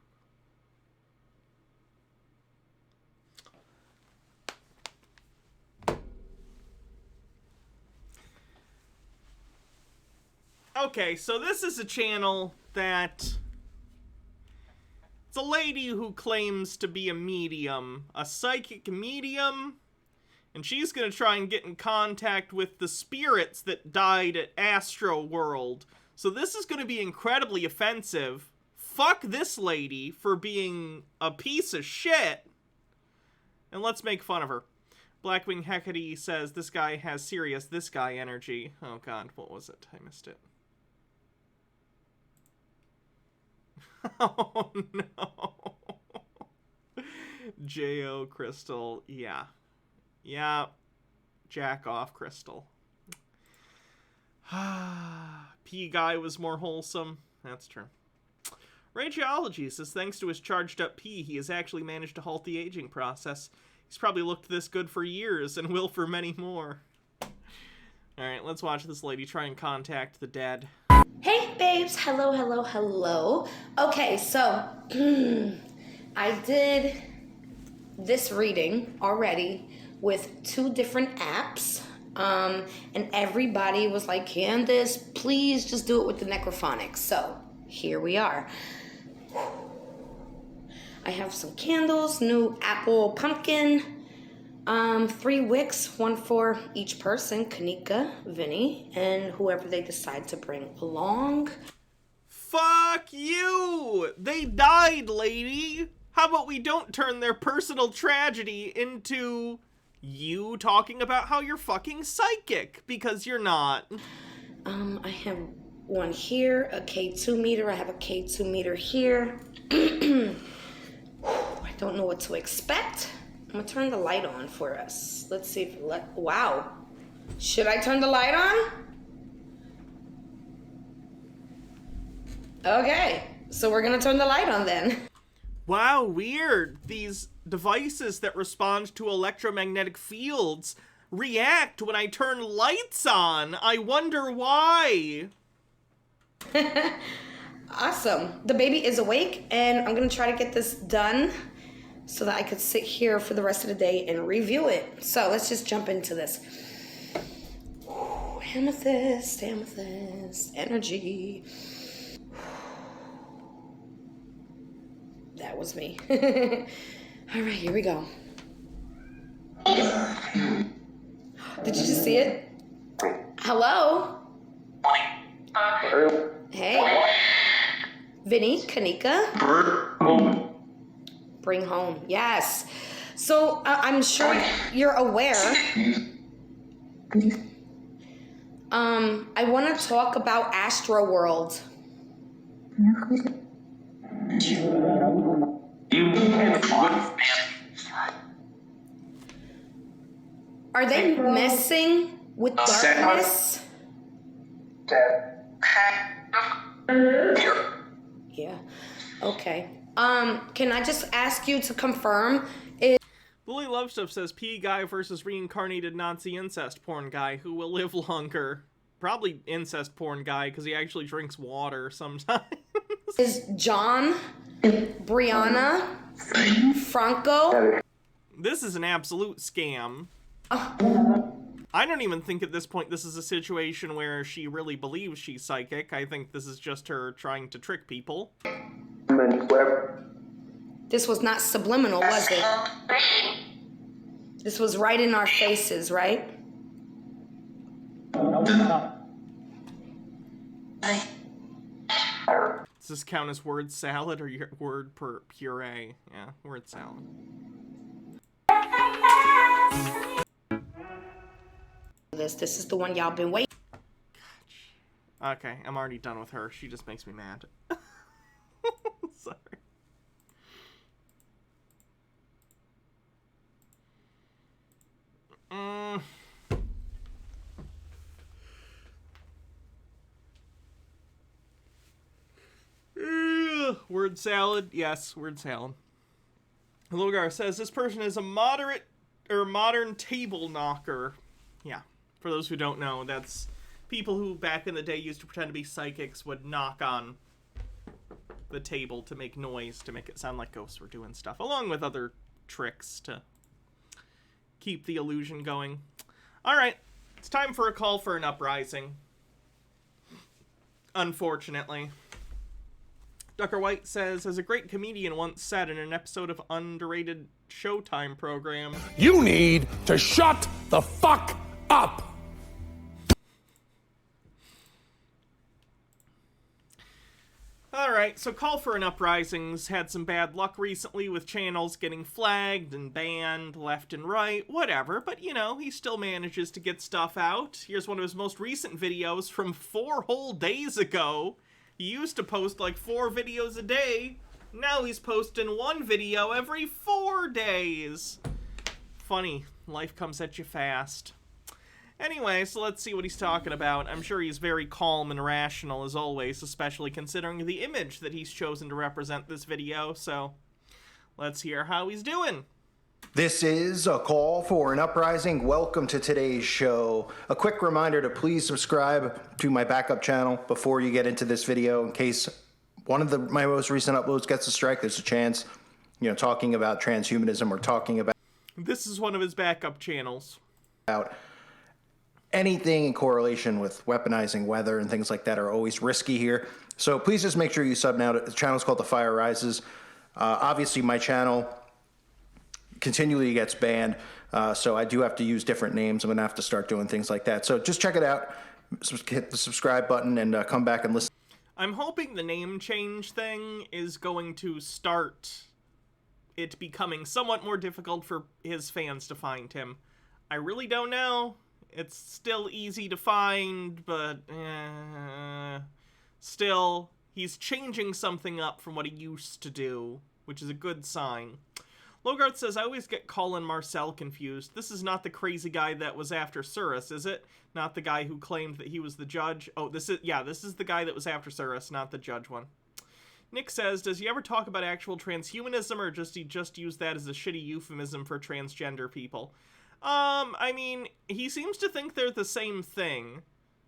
Okay, so this is a channel that... It's a lady who claims to be a medium, a psychic medium, and she's gonna try and get in contact with the spirits that died at Astro World. So this is gonna be incredibly offensive. Fuck this lady for being a piece of shit. And let's make fun of her. Blackwing Hecate says, this guy has serious this guy energy. Oh god, what was it? I missed it. Oh no. J.O. Crystal. Yeah. Yeah. Jack off Crystal. P Guy was more wholesome. That's true. Rageology says, thanks to his charged up pee, he has actually managed to halt the aging process. He's probably looked this good for years and will for many more. Alright, let's watch this lady try and contact the dead. Hey babes, hello, hello, hello. Okay, so I did this reading already with 2 different apps, and everybody was like, Candace, please just do it with the necrophonics. So here we are. I have some candles, new apple pumpkin, 3 wicks, 1 for each person, Kanika, Vinny, and whoever they decide to bring along. Fuck you! They died, lady! How about we don't turn their personal tragedy into you talking about how you're fucking psychic, because you're not. I have one here, a K2 meter. I have a K2 meter here. I don't know what to expect. I'm gonna turn the light on for us. Let's see if wow. Should I turn the light on? Okay, so we're gonna turn the light on then. Wow, weird. These devices that respond to electromagnetic fields react when I turn lights on. I wonder why. Awesome. The baby is awake, and I'm gonna try to get this done so that I could sit here for the rest of the day and review it. So let's just jump into this. Ooh, amethyst, amethyst, energy. That was me. All right, here we go. Did you just see it? Hello? Hey. Vinny, Kanika. Bring home. Yes. So I'm sure you're aware. I want to talk about Astro World. Are they messing with darkness? Yeah. Okay. Can I just ask you to confirm? Lily Love Stuff says P guy versus reincarnated Nazi incest porn guy who will live longer. Probably incest porn guy because he actually drinks water sometimes. Is John, Brianna, Franco? This is an absolute scam. I don't even think at this point this is a situation where she really believes she's psychic. I think this is just her trying to trick people. This was not subliminal, was it? This was right in our faces, right? Does this count as word salad or word puree? Yeah, word salad. This is the one y'all been waiting. Okay, I'm already done with her. She just makes me mad. Sorry. Word salad? Yes, word salad. Logar says this person is a modern table knocker. Yeah, for those who don't know, that's people who back in the day used to pretend to be psychics would knock on the table to make noise, to make it sound like ghosts were doing stuff, along with other tricks to keep the illusion going. Alright, it's time for a call for an uprising. Unfortunately. Ducker White says, as a great comedian once said in an episode of underrated Showtime program, You need to shut the fuck up! Alright, so Call for an Uprising's had some bad luck recently with channels getting flagged and banned left and right, whatever, but you know, he still manages to get stuff out. Here's one of his most recent videos from 4 whole days ago. He used to post like 4 videos a day. Now he's posting 1 video every 4 days. Funny, life comes at you fast. Anyway, so let's see what he's talking about. I'm sure he's very calm and rational as always, especially considering the image that he's chosen to represent this video, so let's hear how he's doing. This is a call for an uprising. Welcome to today's show. A quick reminder to please subscribe to my backup channel before you get into this video in case one of my most recent uploads gets a strike. There's a chance, you know, talking about transhumanism or talking about... This is one of his backup channels. Anything in correlation with weaponizing weather and things like that are always risky here. So please just make sure you sub now. The channel's called The Fire Rises. Obviously, my channel continually gets banned, so I do have to use different names. I'm going to have to start doing things like that. So just check it out. Hit the subscribe button and come back and listen. I'm hoping the name change thing is going to start it becoming somewhat more difficult for his fans to find him. I really don't know. It's still easy to find, but still, he's changing something up from what he used to do, which is a good sign. Logart says, I always get Colin Marcel confused. This is not the crazy guy that was after Surus, is it? Not the guy who claimed that he was the judge? Oh, this is the guy that was after Surus, not the judge one. Nick says, does he ever talk about actual transhumanism, or does he just use that as a shitty euphemism for transgender people? I mean, he seems to think they're the same thing.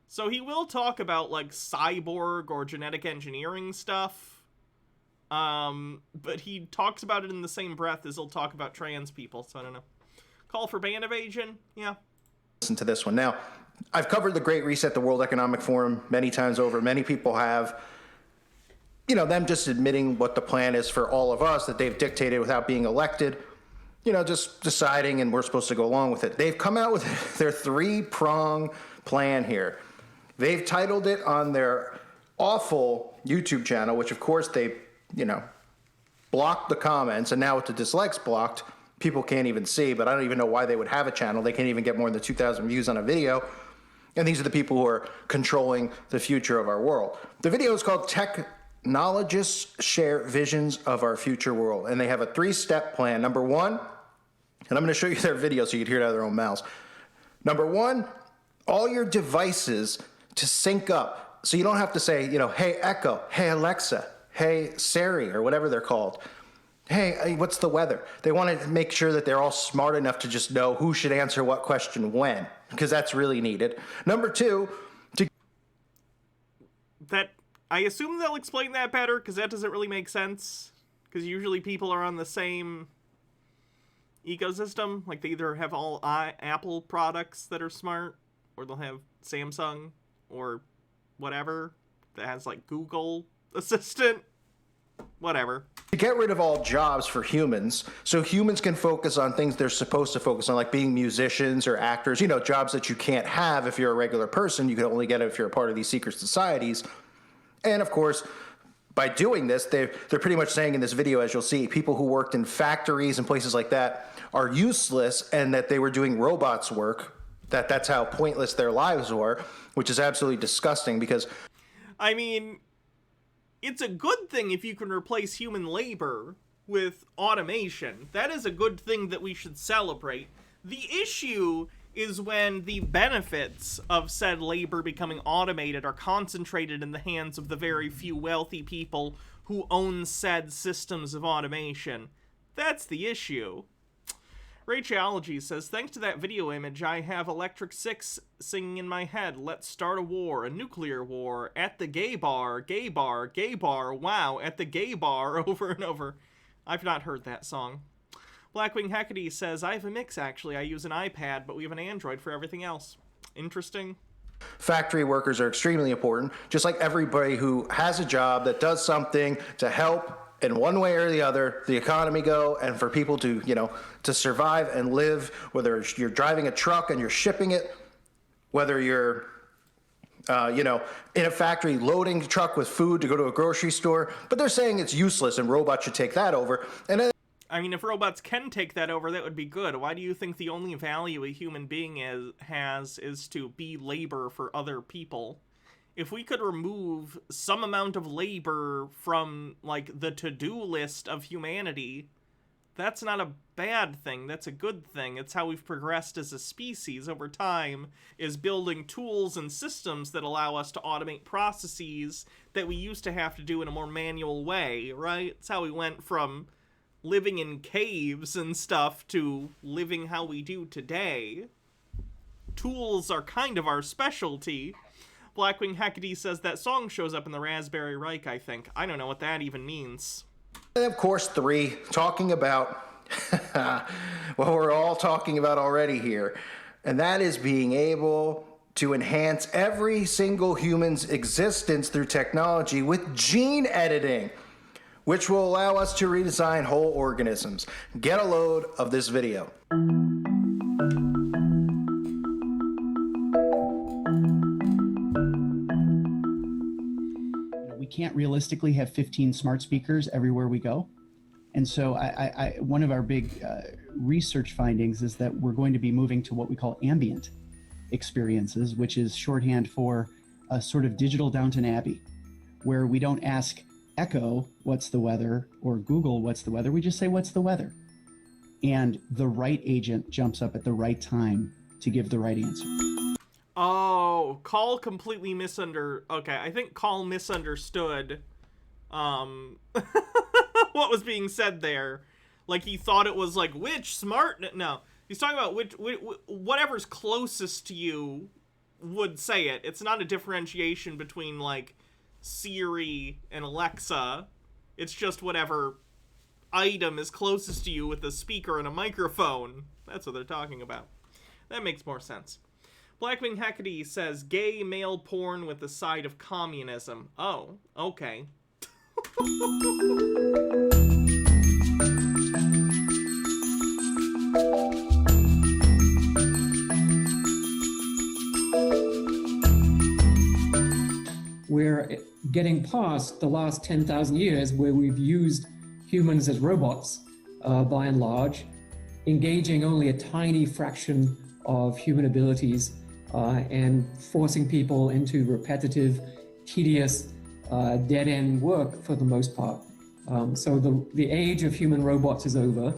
So he will talk about, like, cyborg or genetic engineering stuff. But he talks about it in the same breath as he'll talk about trans people, so I don't know. Call for ban evasion? Yeah. Listen to this one. Now, I've covered the Great Reset, the World Economic Forum, many times over. Many people have. You know, them just admitting what the plan is for all of us that they've dictated without being elected. You know, just deciding, and we're supposed to go along with it. They've come out with their 3-prong plan here. They've titled it on their awful YouTube channel, which of course they, you know, blocked the comments, and now with the dislikes blocked, people can't even see, but I don't even know why they would have a channel. They can't even get more than 2,000 views on a video. And these are the people who are controlling the future of our world. The video is called Technologists Share Visions of Our Future World, and they have a 3-step plan. Number 1, and I'm going to show you their video so you can hear it out of their own mouths. Number one, all your devices to sync up. So you don't have to say, hey Echo, hey Alexa, hey Siri, or whatever they're called. Hey, what's the weather? They want to make sure that they're all smart enough to just know who should answer what question when, because that's really needed. Number two, I assume they'll explain that better, because that doesn't really make sense. Because usually people are on the same ecosystem. Like, they either have all Apple products that are smart, or they'll have Samsung, or whatever, that has, like, Google Assistant. Whatever. To get rid of all jobs for humans, so humans can focus on things they're supposed to focus on, like being musicians or actors, jobs that you can't have if you're a regular person. You can only get it if you're a part of these secret societies. And of course, by doing this, they're pretty much saying in this video, as you'll see, people who worked in factories and places like that are useless, and that they were doing robots' work, that's how pointless their lives were, which is absolutely disgusting because... I mean... It's a good thing if you can replace human labor with automation. That is a good thing that we should celebrate. The issue is when the benefits of said labor becoming automated are concentrated in the hands of the very few wealthy people who own said systems of automation. That's the issue. Rachology says, thanks to that video image, I have Electric Six singing in my head, let's start a war, a nuclear war, at the gay bar, gay bar, gay bar, wow, at the gay bar, over and over. I've not heard that song. Blackwing Hecate says, I have a mix actually, I use an iPad, but we have an Android for everything else. Interesting. Factory workers are extremely important, just like everybody who has a job that does something to help in one way or the other, the economy go, and for people to, to survive and live, whether you're driving a truck and you're shipping it, whether you're, in a factory loading a truck with food to go to a grocery store, but they're saying it's useless and robots should take that over. And then, I mean, if robots can take that over, that would be good. Why do you think the only value a human being has is to be labor for other people? If we could remove some amount of labor from, like, the to-do list of humanity, that's not a bad thing. That's a good thing. It's how we've progressed as a species over time, is building tools and systems that allow us to automate processes that we used to have to do in a more manual way, right? It's how we went from living in caves and stuff to living how we do today. Tools are kind of our specialty. Blackwing Hecate says that song shows up in the Raspberry Reich, I think. I don't know what that even means. And of course, 3, talking about what we're all talking about already here, and that is being able to enhance every single human's existence through technology with gene editing, which will allow us to redesign whole organisms. Get a load of this video. Can't realistically have 15 smart speakers everywhere we go. And so one of our big research findings is that we're going to be moving to what we call ambient experiences, which is shorthand for a sort of digital Downton Abbey, where we don't ask Echo, what's the weather, or Google, what's the weather? We just say, what's the weather? And the right agent jumps up at the right time to give the right answer. Oh, Call completely okay, I think Call misunderstood what was being said there. Like, he thought it was like, which smart... No, he's talking about which whatever's closest to you would say it. It's not a differentiation between, like, Siri and Alexa. It's just whatever item is closest to you with a speaker and a microphone. That's what they're talking about. That makes more sense. Blackwing Hecate says, gay male porn with the side of communism. Oh, okay. We're getting past the last 10,000 years where we've used humans as robots, by and large, engaging only a tiny fraction of human abilities, and forcing people into repetitive, tedious, dead-end work for the most part. So the age of human robots is over,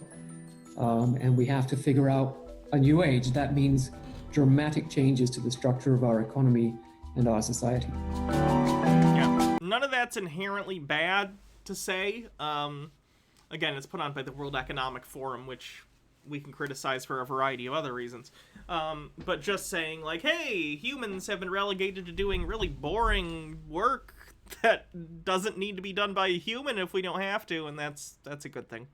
and we have to figure out a new age. That means dramatic changes to the structure of our economy and our society. Yeah, none of that's inherently bad to say. Again, it's put on by the World Economic Forum, which we can criticize for a variety of other reasons. But just saying, like, hey, humans have been relegated to doing really boring work that doesn't need to be done by a human if we don't have to, and that's a good thing.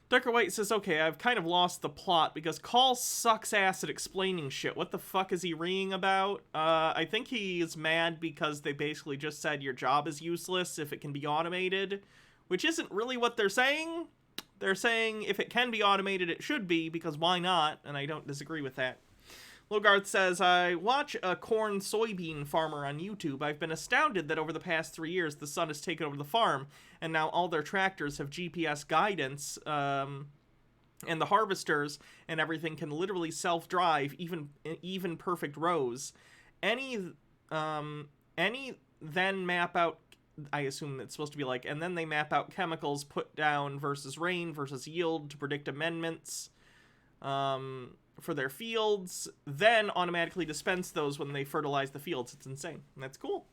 Darker White says, okay, I've kind of lost the plot because Call sucks ass at explaining shit. What the fuck is he reeing about? I think he is mad because they basically just said your job is useless if it can be automated, which isn't really what they're saying. They're saying if it can be automated, it should be, because why not? And I don't disagree with that. Logarth says, I watch a corn soybean farmer on YouTube. I've been astounded that over the past 3 years, the sun has taken over the farm, and now all their tractors have GPS guidance, and the harvesters and everything can literally self-drive, even perfect rows. Any then map out, I assume it's supposed to be like, and then they map out chemicals put down versus rain versus yield to predict amendments for their fields, then automatically dispense those when they fertilize the fields. It's insane. And that's cool.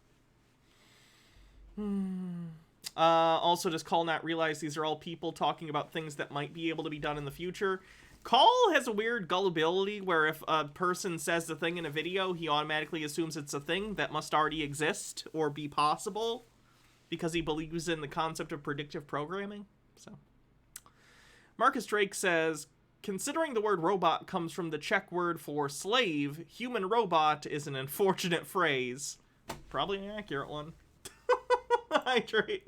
Also, does Call not realize these are all people talking about things that might be able to be done in the future? Call has a weird gullibility where if a person says the thing in a video, he automatically assumes it's a thing that must already exist or be possible because he believes in the concept of predictive programming. So, Marcus Drake says, considering the word robot comes from the Czech word for slave, human robot is an unfortunate phrase. Probably an accurate one. Hydrate.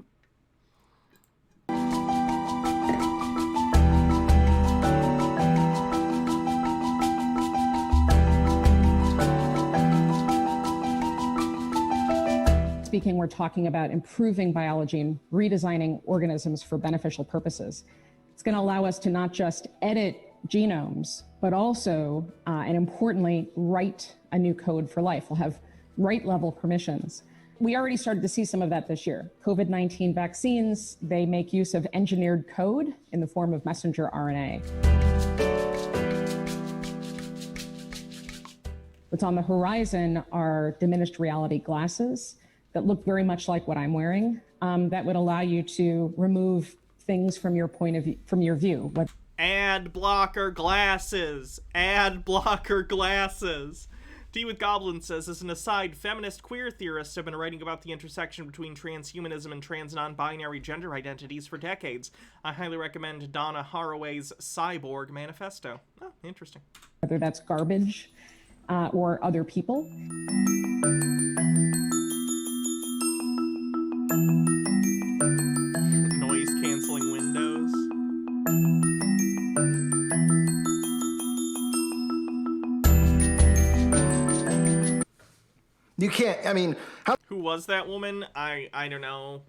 Speaking, we're talking about improving biology and redesigning organisms for beneficial purposes. It's going to allow us to not just edit genomes, but also, and importantly, write a new code for life. We'll have write-level permissions. We already started to see some of that this year. COVID-19 vaccines, they make use of engineered code in the form of messenger RNA. What's on the horizon are diminished reality glasses that look very much like what I'm wearing, that would allow you to remove things from your point of view, from your view. Ad blocker glasses. Ad blocker glasses. D with Goblin says, as an aside, feminist queer theorists have been writing about the intersection between transhumanism and trans non-binary gender identities for decades. I highly recommend Donna Haraway's Cyborg Manifesto. Oh, interesting. Whether that's garbage or other people. Noise canceling windows. You can't, I mean, how... Who was that woman? I don't know.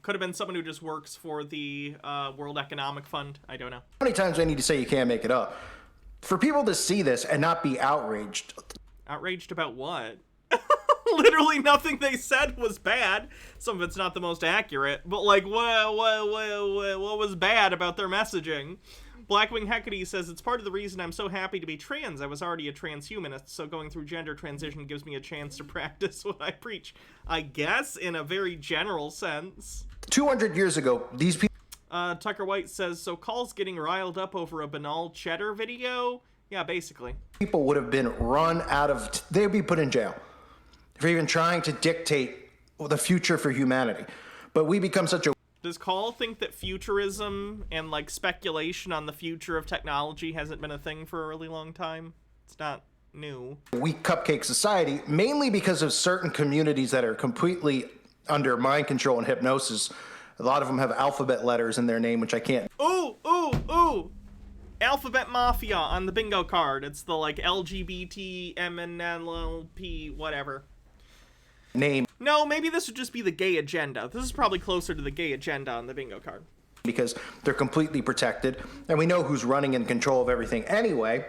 Could have been someone who just works for the World Economic Fund. I don't know. How many times do I need to say you can't make it up? For people to see this and not be outraged. Outraged about what? Literally nothing they said was bad. Some of it's not the most accurate, but like, what was bad about their messaging? Blackwing Hecate says, it's part of the reason I'm so happy to be trans. I was already a transhumanist, so going through gender transition gives me a chance to practice what I preach. I guess, in a very general sense. 200 years ago, these people... Tucker White says, so Call's getting riled up over a banal cheddar video? Yeah, basically. People would have been run out of... They'd be put in jail for even trying to dictate the future for humanity. But we become such a... Does Call think that futurism and, like, speculation on the future of technology hasn't been a thing for a really long time? It's not new. Weak cupcake society, mainly because of certain communities that are completely under mind control and hypnosis. A lot of them have alphabet letters in their name, which I can't... Ooh! Alphabet Mafia on the bingo card. It's the, like, LGBT, MNLP, whatever. Name. No, maybe this would just be the gay agenda. This is probably closer to the gay agenda on the bingo card. Because they're completely protected, and we know who's running in control of everything anyway.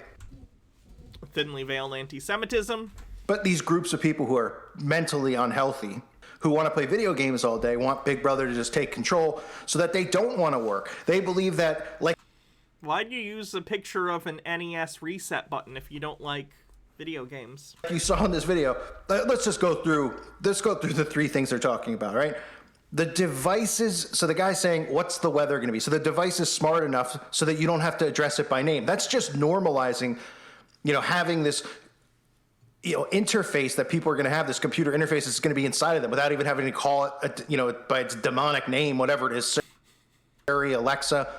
Thinly veiled anti-Semitism. But these groups of people who are mentally unhealthy, who want to play video games all day, want Big Brother to just take control so that they don't want to work. They believe that, like... Why'd you use a picture of an NES reset button if you don't like video games. You saw in this video, let's just go through the 3 things they're talking about, right? The devices, so the guy's saying, what's the weather going to be? So the device is smart enough so that you don't have to address it by name. That's just normalizing, having this, interface that people are going to have, this computer interface is going to be inside of them without even having to call it, by its demonic name, whatever it is, Siri, Alexa.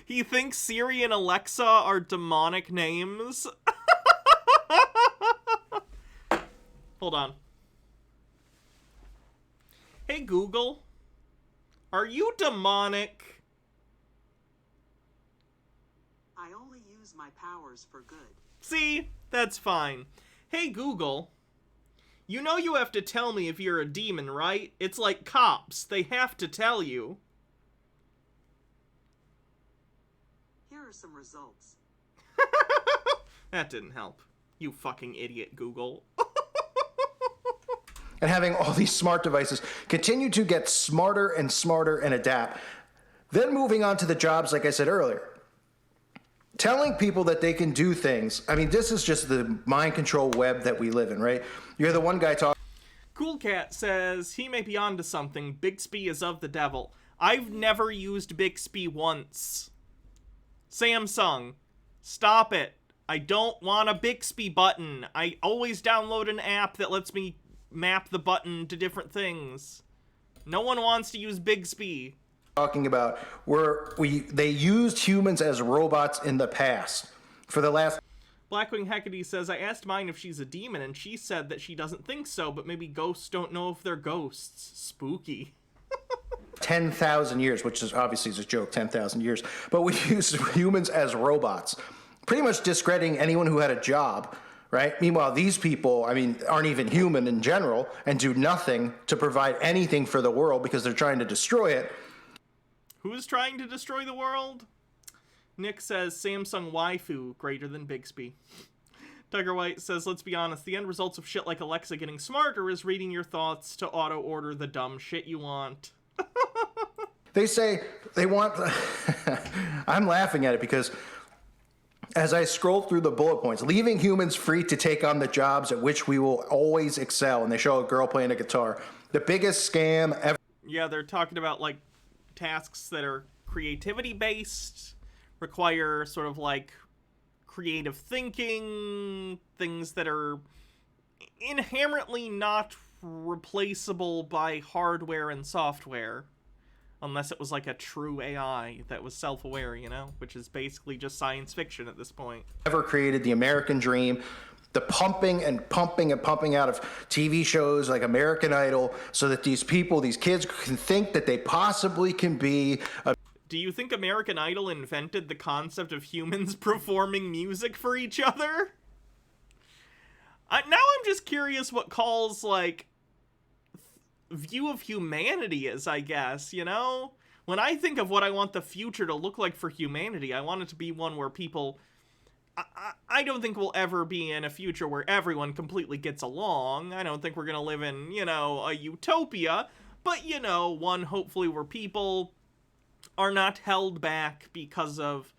He thinks Siri and Alexa are demonic names. Hold on. Hey Google, are you demonic? I only use my powers for good. See, that's fine. Hey Google, you know you have to tell me if you're a demon, right? It's like cops, they have to tell you. Here are some results. That didn't help. You fucking idiot, Google. And having all these smart devices continue to get smarter and smarter and adapt. Then moving on to the jobs, like I said earlier. Telling people that they can do things. I mean, this is just the mind control web that we live in, right? You're the one guy talking. Cool Cat says, he may be onto something. Bixby is of the devil. I've never used Bixby once. Samsung, stop it. I don't want a Bixby button. I always download an app that lets me map the button to different things. No one wants to use Bixby. Talking about where they used humans as robots in the past. For the last... Blackwing Hecate says, I asked mine if she's a demon, and she said that she doesn't think so, but maybe ghosts don't know if they're ghosts. Spooky. 10,000 years, which is obviously a joke, 10,000 years. But we used humans as robots. Pretty much discrediting anyone who had a job, right? Meanwhile, these people, I mean, aren't even human in general and do nothing to provide anything for the world because they're trying to destroy it. Who's trying to destroy the world? Nick says, Samsung waifu greater than Bixby. Tiger White says, let's be honest, the end results of shit like Alexa getting smarter is reading your thoughts to auto-order the dumb shit you want. They say they want... I'm laughing at it because as I scroll through the bullet points, leaving humans free to take on the jobs at which we will always excel, and they show a girl playing a guitar. The biggest scam ever... Yeah, they're talking about, like, tasks that are creativity-based, require sort of, like, creative thinking, things that are inherently not replaceable by hardware and software. Unless it was like a true AI that was self-aware, which is basically just science fiction at this point. Ever created the American dream, the pumping and pumping and pumping out of TV shows like American Idol so that these people, these kids can think that they possibly can be Do you think American Idol invented the concept of humans performing music for each other? Now I'm just curious what Call's, like, view of humanity is, I guess, When I think of what I want the future to look like for humanity, I want it to be one where people... I don't think we'll ever be in a future where everyone completely gets along. I don't think we're gonna live in, a utopia. But, one hopefully where people are not held back because of,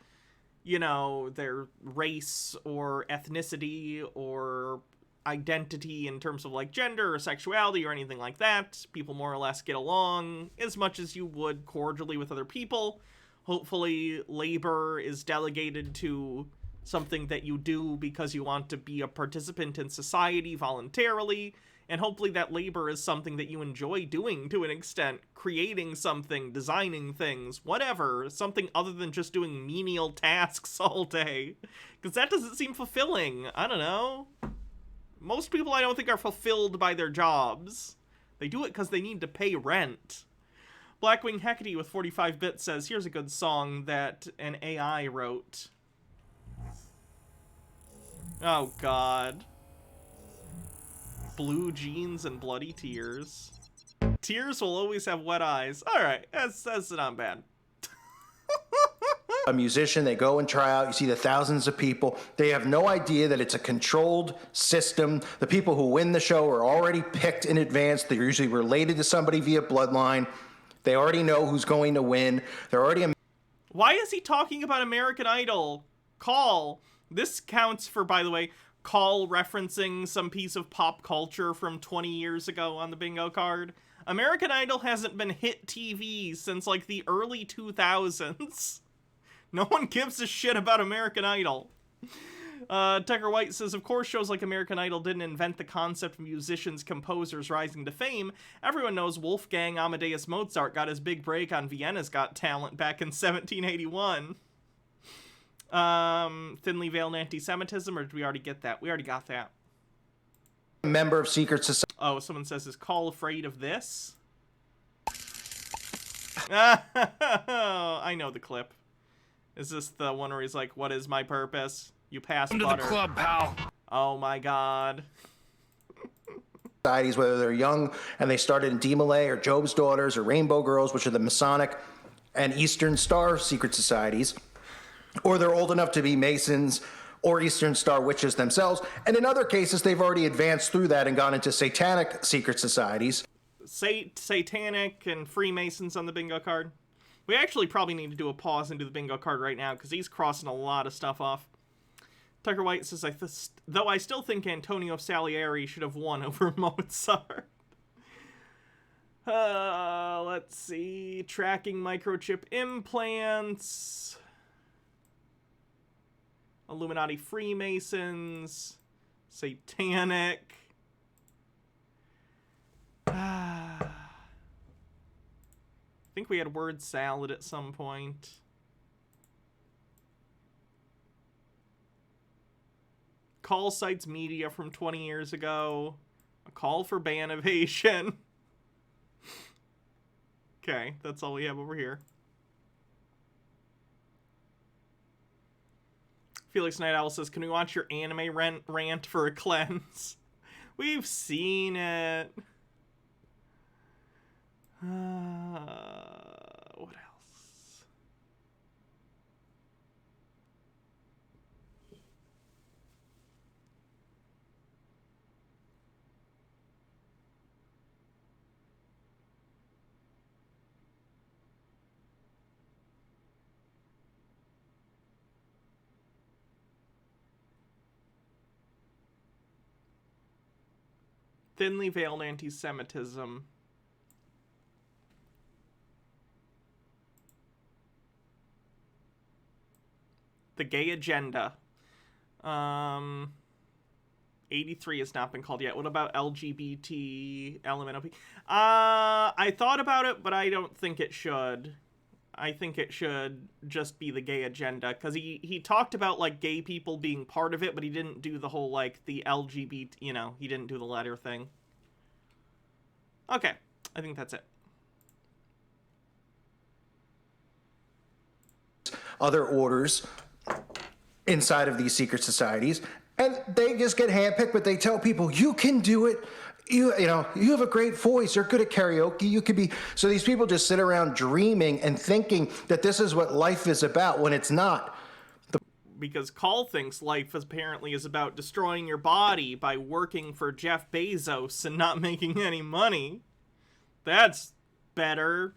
their race or ethnicity or identity in terms of, like, gender or sexuality or anything like that. People more or less get along as much as you would cordially with other people. Hopefully labor is delegated to something that you do because you want to be a participant in society voluntarily, and hopefully that labor is something that you enjoy doing to an extent, creating something, designing things, whatever, something other than just doing menial tasks all day, because that doesn't seem fulfilling. I don't know. Most people I don't think are fulfilled by their jobs. They do it because they need to pay rent. Blackwing Hecate with 45 bits says, here's a good song that an AI wrote. Oh god. Blue jeans and bloody tears. Tears will always have wet eyes. Alright, that's not bad. A musician, they go and try out, you see the thousands of people, they have no idea that it's a controlled system. The people who win the show are already picked in advance. They're usually related to somebody via bloodline. They already know who's going to win. They're already... Why is he talking about American Idol? Call. This counts for, by the way, Call referencing some piece of pop culture from 20 years ago on the bingo card. American Idol hasn't been hit TV since like the early 2000s. No one gives a shit about American Idol. Tucker White says, of course shows like American Idol didn't invent the concept of musicians, composers rising to fame. Everyone knows Wolfgang Amadeus Mozart got his big break on Vienna's Got Talent back in 1781. Thinly veiled anti-Semitism, or did we already get that? We already got that. Member of secret society. Oh, someone says, is Call afraid of this? I know the clip. Is this the one where he's like, what is my purpose? You pass butter. Welcome to the club, pal. Oh my god. Societies, whether they're young and they started in D-Malay or Job's Daughters or Rainbow Girls, which are the Masonic and Eastern Star secret societies, or they're old enough to be Masons or Eastern Star witches themselves. And in other cases, they've already advanced through that and gone into satanic secret societies. Satanic and Freemasons on the bingo card. We actually probably need to do a pause and do the bingo card right now, because he's crossing a lot of stuff off. Tucker White says, though I still think Antonio Salieri should have won over Mozart. Let's see. Tracking microchip implants. Illuminati Freemasons, Satanic. I think we had word salad at some point. Call cites media from 20 years ago. A call for ban evasion. Okay, that's all we have over here. Felix Night Owl says, can we watch your anime rant for a cleanse? We've seen it. What else? Thinly veiled anti-Semitism. The gay agenda. 83 has not been called yet. What about LGBT, LMNOP? I thought about it, but I don't think it should. I think it should just be the gay agenda, because he talked about, like, gay people being part of it, but he didn't do the whole, like, the LGBT, you know, he didn't do the letter thing. Okay, I think that's it. Other orders inside of these secret societies, and they just get handpicked, but they tell people, you can do it. You know, you have a great voice. You're good at karaoke. You could be. So these people just sit around dreaming and thinking that this is what life is about when it's not. Because Call thinks life apparently is about destroying your body by working for Jeff Bezos and not making any money. That's better.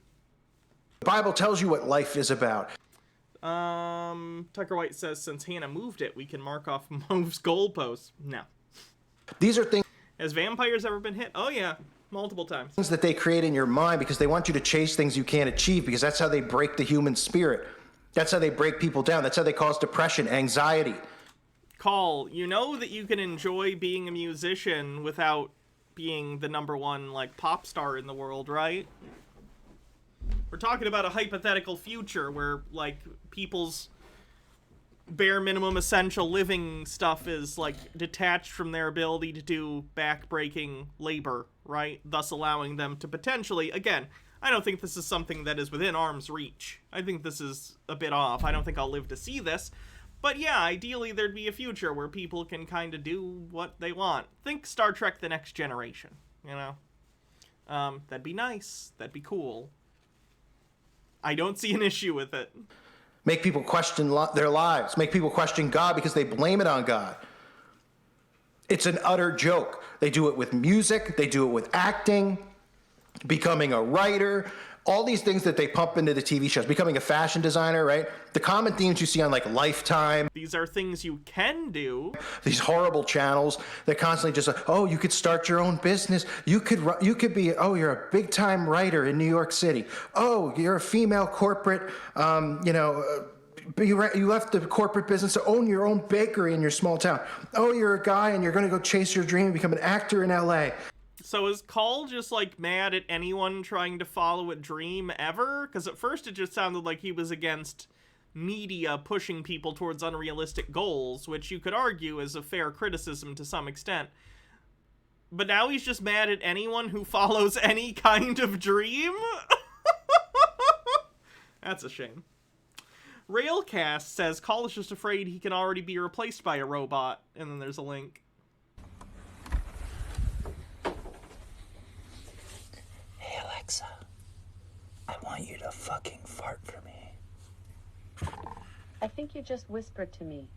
The Bible tells you what life is about. Tucker White says, since Hannah moved it, we can mark off Move's goalposts. No. These are things. Has vampires ever been hit? Oh, yeah. Multiple times. Things that they create in your mind because they want you to chase things you can't achieve, because that's how they break the human spirit. That's how they break people down. That's how they cause depression, anxiety. Call, you know that you can enjoy being a musician without being the #1, like, pop star in the world, right? We're talking about a hypothetical future where, like, people's bare minimum essential living stuff is, like, detached from their ability to do back-breaking labor, right? Thus allowing them to potentially, again, I don't think this is something that is within arm's reach. I think this is a bit off. I don't think I'll live to see this. But yeah, ideally there'd be a future where people can kind of do what they want. Think Star Trek The Next Generation, you know? That'd be nice. That'd be cool. I don't see an issue with it. Make people question their lives. Make people question God because they blame it on God. It's an utter joke. They do it with music. They do it with acting, becoming a writer, all these things that they pump into the TV shows, becoming a fashion designer, right? The common themes you see on like Lifetime. These are things you can do. These horrible channels that constantly just, oh, you could start your own business. You could be, oh, you're a big time writer in New York City. Oh, you're a female corporate, you left the corporate business to own your own bakery in your small town. Oh, you're a guy and you're going to go chase your dream and become an actor in LA. So is Call just, like, mad at anyone trying to follow a dream ever? Because at first it just sounded like he was against media pushing people towards unrealistic goals, which you could argue is a fair criticism to some extent. But now he's just mad at anyone who follows any kind of dream? That's a shame. Railcast says Call is just afraid he can already be replaced by a robot. And then there's a link. Hey Alexa, I want you to fucking fart for me. I think you just whispered to me.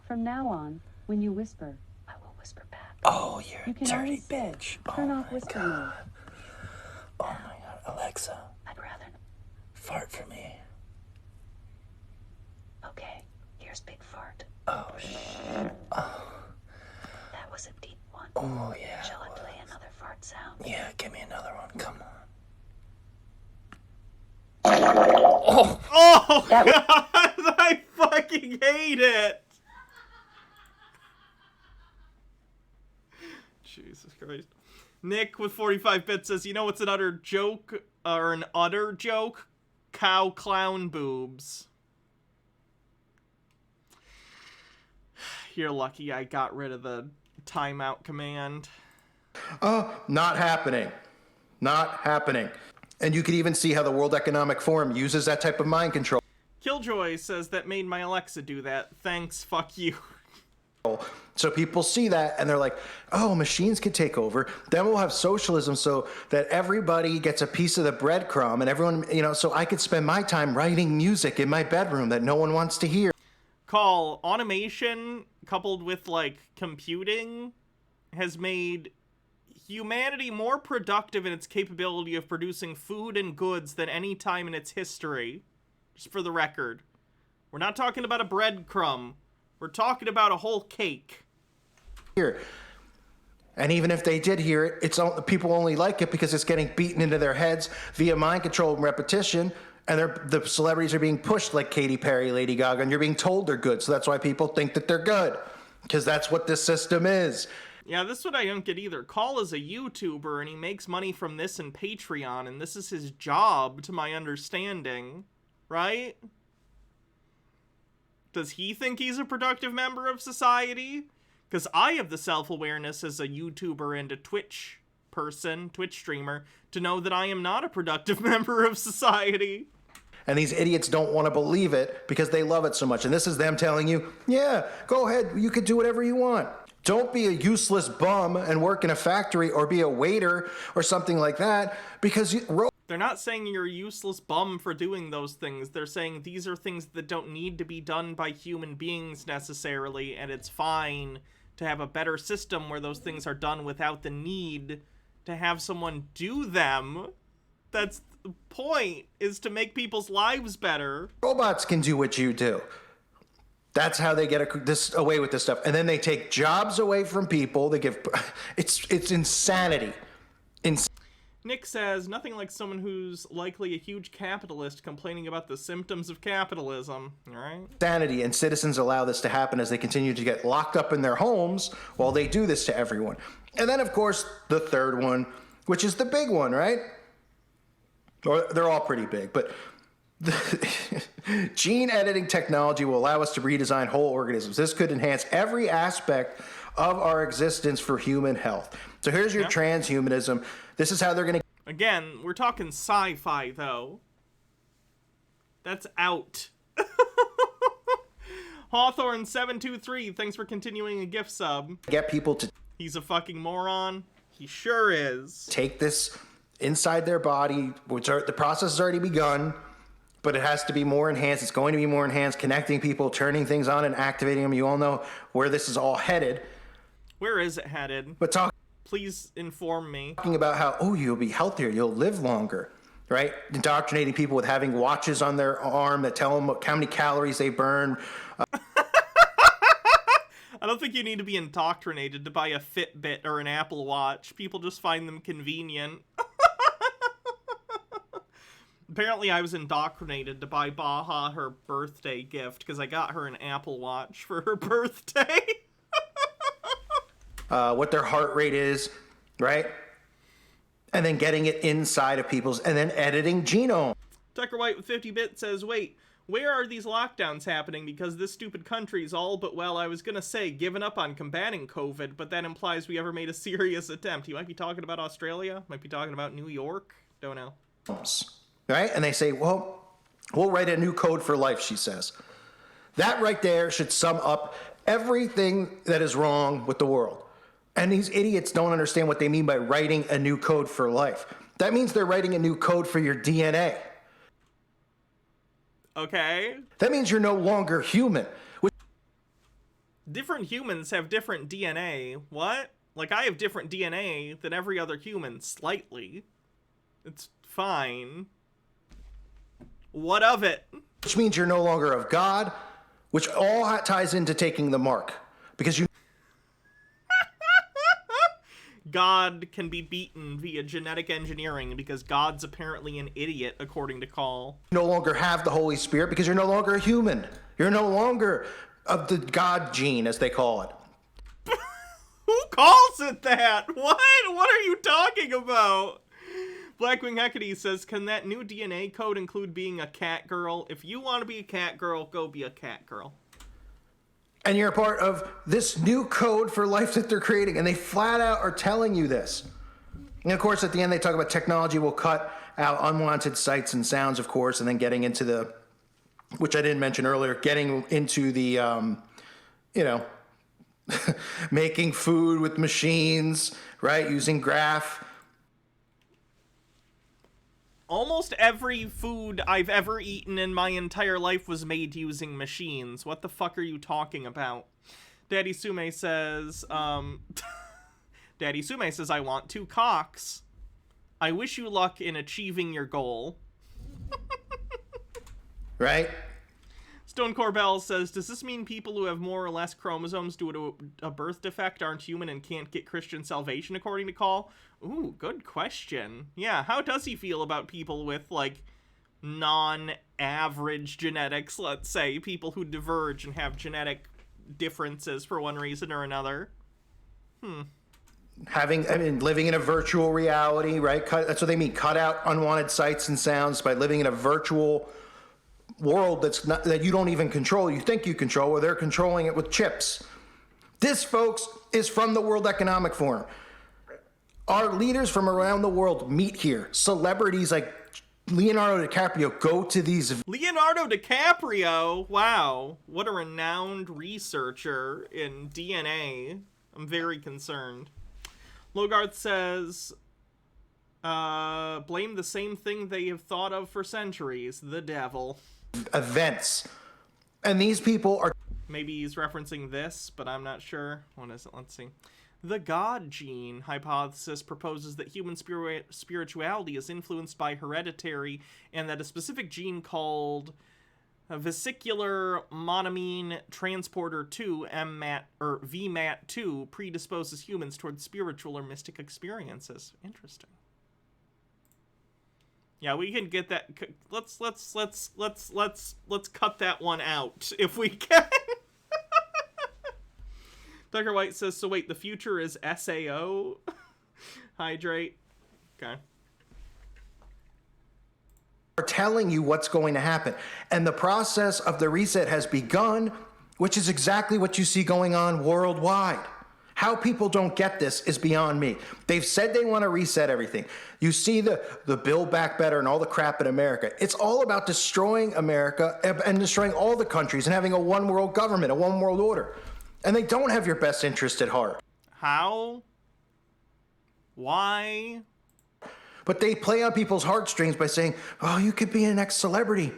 From now on, when you whisper, I will whisper back. Oh, you're You a can dirty always say, bitch. turn Oh off my whisper God. mode. Oh my God, Alexa, I'd rather. fart for me. Okay, here's big fart. Oh shit. Oh. That was a deep one. Oh yeah. Shall I play another fart sound? Yeah, give me another one. Come on. Oh, God, I fucking hate it. Jesus Christ. Nick with 45 bits says, you know what's an utter joke, or an utter joke? Cow clown boobs. You're lucky I got rid of the timeout command. Not happening. Not happening. And you could even see how the World Economic Forum uses that type of mind control. Killjoy says that made my Alexa do that. Thanks, fuck you. So people see that and they're like, oh, machines could take over. Then we'll have socialism so that everybody gets a piece of the breadcrumb and everyone, so I could spend my time writing music in my bedroom that no one wants to hear. Call automation coupled with, like, computing has made humanity more productive in its capability of producing food and goods than any time in its history. Just for the record. We're not talking about a breadcrumb. We're talking about a whole cake. Here. And even if they did hear it, people only like it because it's getting beaten into their heads via mind control and repetition. And the celebrities are being pushed like Katy Perry, Lady Gaga, and you're being told they're good. So that's why people think that they're good. Because that's what this system is. Yeah, this is what I don't get either. Call is a YouTuber, and he makes money from this and Patreon, and this is his job, to my understanding. Right? Does he think he's a productive member of society? Because I have the self-awareness as a YouTuber and a Twitch streamer, to know that I am not a productive member of society. And these idiots don't want to believe it because they love it so much. And this is them telling you, yeah, go ahead, you could do whatever you want. Don't be a useless bum and work in a factory or be a waiter or something like that because they're not saying you're a useless bum for doing those things. They're saying these are things that don't need to be done by human beings necessarily, and it's fine to have a better system where those things are done without the need to have someone do them. That's the point, is to make people's lives better. Robots can do what you do. That's how they get this away with this stuff. And then they take jobs away from people. They give... It's insanity. Nick says, nothing like someone who's likely a huge capitalist complaining about the symptoms of capitalism. All right? Insanity, and citizens allow this to happen as they continue to get locked up in their homes while they do this to everyone. And then, of course, the third one, which is the big one, right? Or they're all pretty big, but... Gene editing technology will allow us to redesign whole organisms. This could enhance every aspect of our existence for human health. So here's your transhumanism. This is how they're going to... Again, we're talking sci-fi, though. That's out. Hawthorne723, thanks for continuing a gift sub. Get people to... He's a fucking moron. He sure is. Take this inside their body, which the process has already begun, but it has to be more enhanced. It's going to be more enhanced, connecting people, turning things on and activating them. You all know where this is all headed. Where is it headed? But Please inform me. Talking about how, you'll be healthier, you'll live longer. right? Indoctrinating people with having watches on their arm that tell them how many calories they burn. I don't think you need to be indoctrinated to buy a Fitbit or an Apple Watch. People just find them convenient. Apparently I was indoctrinated to buy Baja her birthday gift because I got her an Apple Watch for her birthday. What their heart rate is, right? And then getting it inside of people's, and then editing genome. Tucker White with 50-bit says, wait, where are these lockdowns happening? Because this stupid country's all but, well, I was gonna say, given up on combating COVID, but that implies we ever made a serious attempt. You might be talking about Australia, might be talking about New York, don't know. Right? And they say, well, we'll write a new code for life, she says. That right there should sum up everything that is wrong with the world. And these idiots don't understand what they mean by writing a new code for life. That means they're writing a new code for your DNA. Okay. That means you're no longer human. Different humans have different DNA. What? Like, I have different DNA than every other human, slightly. It's fine. What of it? Which means you're no longer of God, which all ties into taking the mark. Because you God can be beaten via genetic engineering because God's apparently an idiot, according to Call. no longer have the Holy Spirit because you're no longer a human. You're no longer of the God gene, as they call it. Who calls it that? What? What are you talking about? Blackwing Hecate says, can that new DNA code include being a cat girl? If you want to be a cat girl, go be a cat girl. And you're a part of this new code for life that they're creating. And they flat out are telling you this. And of course, at the end, they talk about technology will cut out unwanted sights and sounds, of course, and then getting into the, which I didn't mention earlier, getting into the, making food with machines, right? Using graph. Almost every food I've ever eaten in my entire life was made using machines. What the fuck are you talking about? Daddy Sume says, Daddy Sume says, I want 2 cocks. I wish you luck in achieving your goal. Right? Stone Corbell says, does this mean people who have more or less chromosomes due to a birth defect aren't human and can't get Christian salvation, according to Call? Ooh, good question. Yeah, how does he feel about people with, like, non-average genetics, let's say? People who diverge and have genetic differences for one reason or another? Living in a virtual reality, right? That's what they mean. Cut out unwanted sights and sounds by living in a virtual world that you don't even control. You think you control, or they're controlling it with chips. This, folks, is from the World Economic Forum. Our leaders from around the world meet here. Celebrities like Leonardo DiCaprio go to these. Leonardo DiCaprio? Wow. What a renowned researcher in DNA. I'm very concerned. Logarth says, blame the same thing they have thought of for centuries, the devil. Events. And these people are... Maybe he's referencing this, but I'm not sure. What is it? Let's see. The God gene hypothesis proposes that human spirituality is influenced by hereditary, and that a specific gene called vesicular monoamine transporter 2, VMAT2, predisposes humans towards spiritual or mystic experiences. Interesting. Yeah, we can get that. Let's cut that one out if we can. Tucker White says, so wait, the future is SAO? Hydrate. Okay. Are telling you what's going to happen. And the process of the reset has begun, which is exactly what you see going on worldwide. How people don't get this is beyond me. They've said they want to reset everything. You see the Build Back Better and all the crap in America. It's all about destroying America and destroying all the countries and having a one world government, a one world order. And they don't have your best interest at heart. How? Why? But they play on people's heartstrings by saying, oh, you could be an ex-celebrity.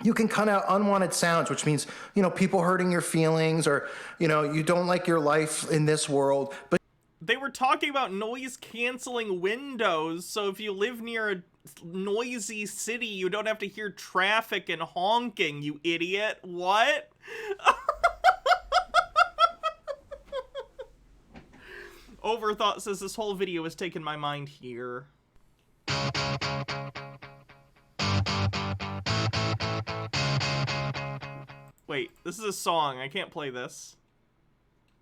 You can cut out unwanted sounds, which means, people hurting your feelings, or, you don't like your life in this world. But they were talking about noise canceling windows, so if you live near noisy city. You don't have to hear traffic and honking, you idiot. What? Overthought says this whole video has taken my mind here. Wait, this is a song. I can't play this.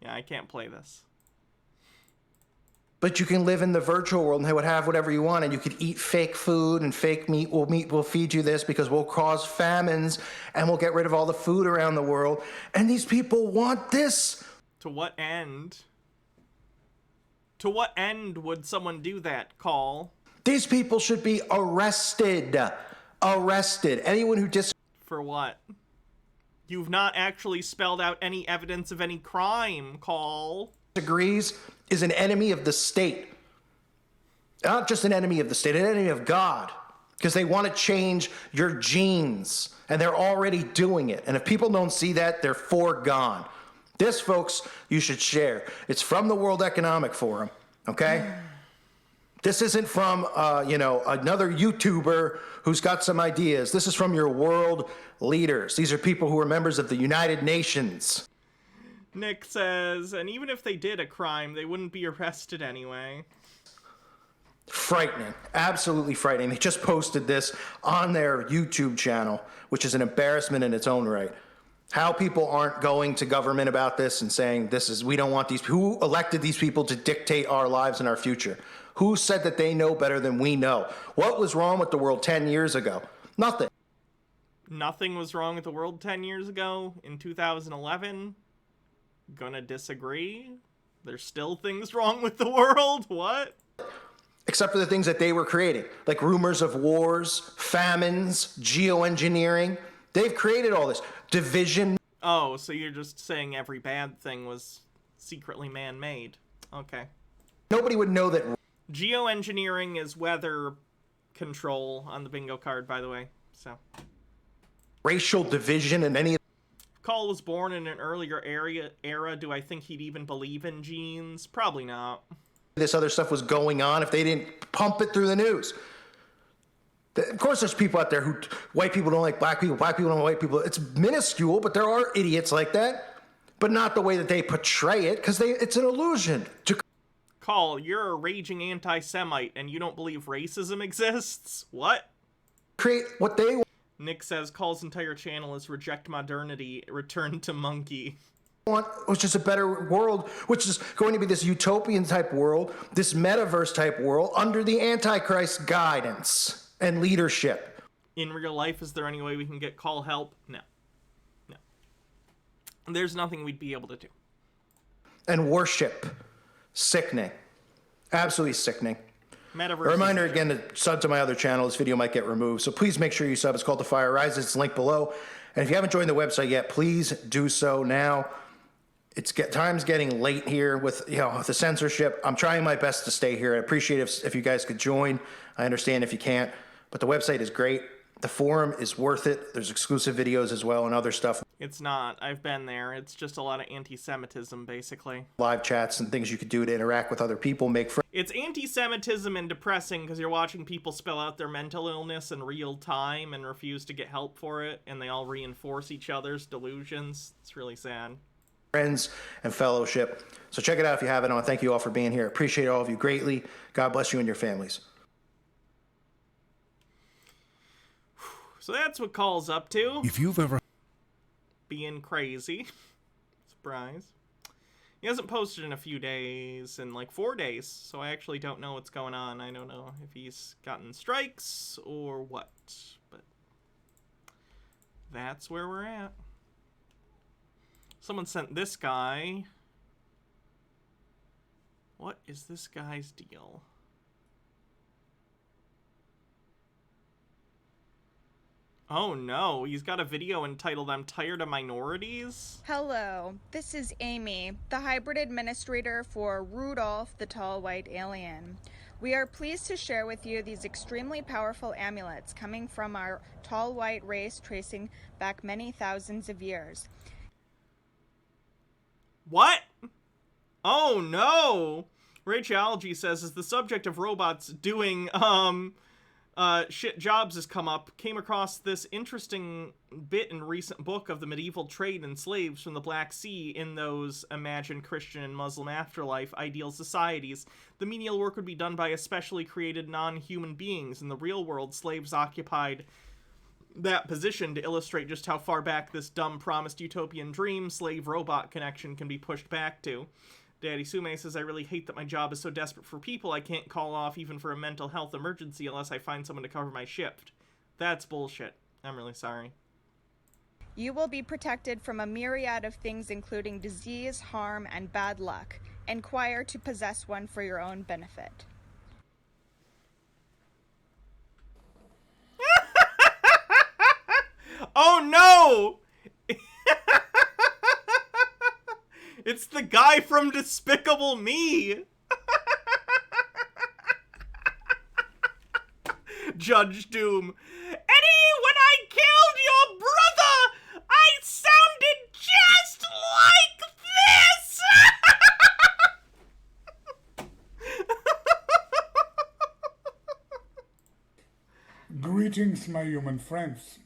Yeah, I can't play this. But you can live in the virtual world and they would have whatever you want, and you could eat fake food and fake meat. We'll feed you this because we'll cause famines and we'll get rid of all the food around the world. And these people want this. To what end? To what end would someone do that, Call? These people should be arrested. Arrested. Anyone who For what? You've not actually spelled out any evidence of any crime, Call. Disagrees is an enemy of the state. Not just an enemy of the state, an enemy of God. Because they want to change your genes. And they're already doing it. And if people don't see that, they're foregone. This, folks, you should share. It's from the World Economic Forum, okay? This isn't from, another YouTuber who's got some ideas. This is from your world leaders. These are people who are members of the United Nations. Nick says, and even if they did a crime, they wouldn't be arrested anyway. Frightening. Absolutely frightening. They just posted this on their YouTube channel, which is an embarrassment in its own right. How people aren't going to government about this and saying, we don't want these, who elected these people to dictate our lives and our future? Who said that they know better than we know? What was wrong with the world 10 years ago? Nothing. Nothing was wrong with the world 10 years ago in 2011? Gonna disagree? There's still things wrong with the world? What? Except for the things that they were creating, like rumors of wars, famines, geoengineering. They've created all this. Division. Oh, so you're just saying every bad thing was secretly man-made. Okay. Nobody would know that. Geoengineering is weather control on the bingo card, by the way. So. Racial division and any. If Call was born in an earlier era, do I think he'd even believe in genes? Probably not. This other stuff was going on if they didn't pump it through the news. Of course, there's people out there who, white people don't like black people don't like white people. It's minuscule, but there are idiots like that. But not the way that they portray it, because it's an illusion. Call, you're a raging anti-Semite, and you don't believe racism exists? What? Create what they want. Nick says Call's entire channel is reject modernity, return to monkey. Which is a better world, which is going to be this utopian type world, this metaverse type world, under the Antichrist guidance and leadership. In real life, is there any way we can get Call help? No. No. There's nothing we'd be able to do. And worship. Sickening. Absolutely sickening. Metaverse. A reminder again to sub to my other channel. This video might get removed, so please make sure you sub. It's called The Fire Rises. It's linked below. And if you haven't joined the website yet, please do so now. Time's getting late here with the censorship. I'm trying my best to stay here. I appreciate if you guys could join. I understand if you can't, but the website is great. The forum is worth it. There's exclusive videos as well and other stuff. It's not. I've been there. It's just a lot of anti-Semitism, basically. Live chats and things you could do to interact with other people, make friends. It's anti-Semitism and depressing because you're watching people spell out their mental illness in real time and refuse to get help for it, and they all reinforce each other's delusions. It's really sad. Friends and fellowship. So check it out if you haven't. I want to thank you all for being here. Appreciate all of you greatly. God bless you and your families. So that's what Call's up to. If you've ever... Being crazy. Surprise. He hasn't posted in a few days, in like 4 days, so I actually don't know what's going on. I don't know if he's gotten strikes or what, but that's where we're at. Someone sent this guy. What is this guy's deal? Oh no, he's got a video entitled I'm Tired of Minorities? Hello, this is Amy, the hybrid administrator for Rudolph the Tall White Alien. We are pleased to share with you these extremely powerful amulets coming from our tall white race tracing back many thousands of years. What? Oh no! Rachology says, is the subject of robots doing, Shit Jobs has come up, came across this interesting bit in a recent book of the medieval trade in slaves from the Black Sea in those imagined Christian and Muslim afterlife ideal societies. The menial work would be done by especially created non-human beings. In the real world, slaves occupied that position to illustrate just how far back this dumb promised utopian dream slave-robot connection can be pushed back to. Daddy Sume says, I really hate that my job is so desperate for people I can't call off even for a mental health emergency unless I find someone to cover my shift. That's bullshit. I'm really sorry. You will be protected from a myriad of things including disease, harm, and bad luck. Inquire to possess one for your own benefit. Oh no! It's the guy from Despicable Me! Judge Doom. Eddie, when I killed your brother, I sounded just like this! Greetings, my human friends.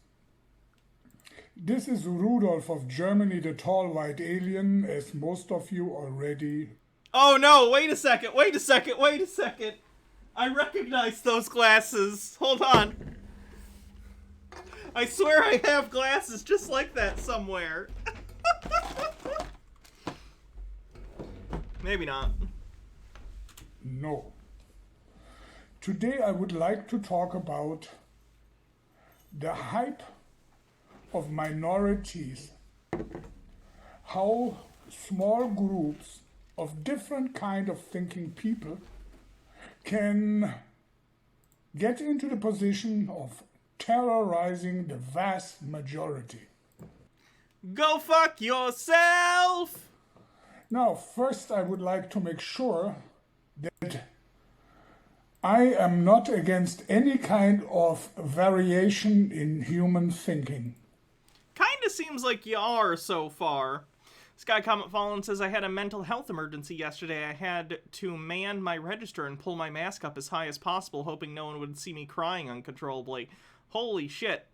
This is Rudolph of Germany, the tall white alien, as most of you already... Oh no, wait a second. I recognize those glasses. Hold on. I swear I have glasses just like that somewhere. Maybe not. No. Today I would like to talk about the hype of minorities, how small groups of different kind of thinking people can get into the position of terrorizing the vast majority. Go fuck yourself! Now, first I would like to make sure that I am not against any kind of variation in human thinking. Kinda seems like you are so far. Sky Comet Fallen says, I had a mental health emergency yesterday. I had to man my register and pull my mask up as high as possible, hoping no one would see me crying uncontrollably. Holy shit.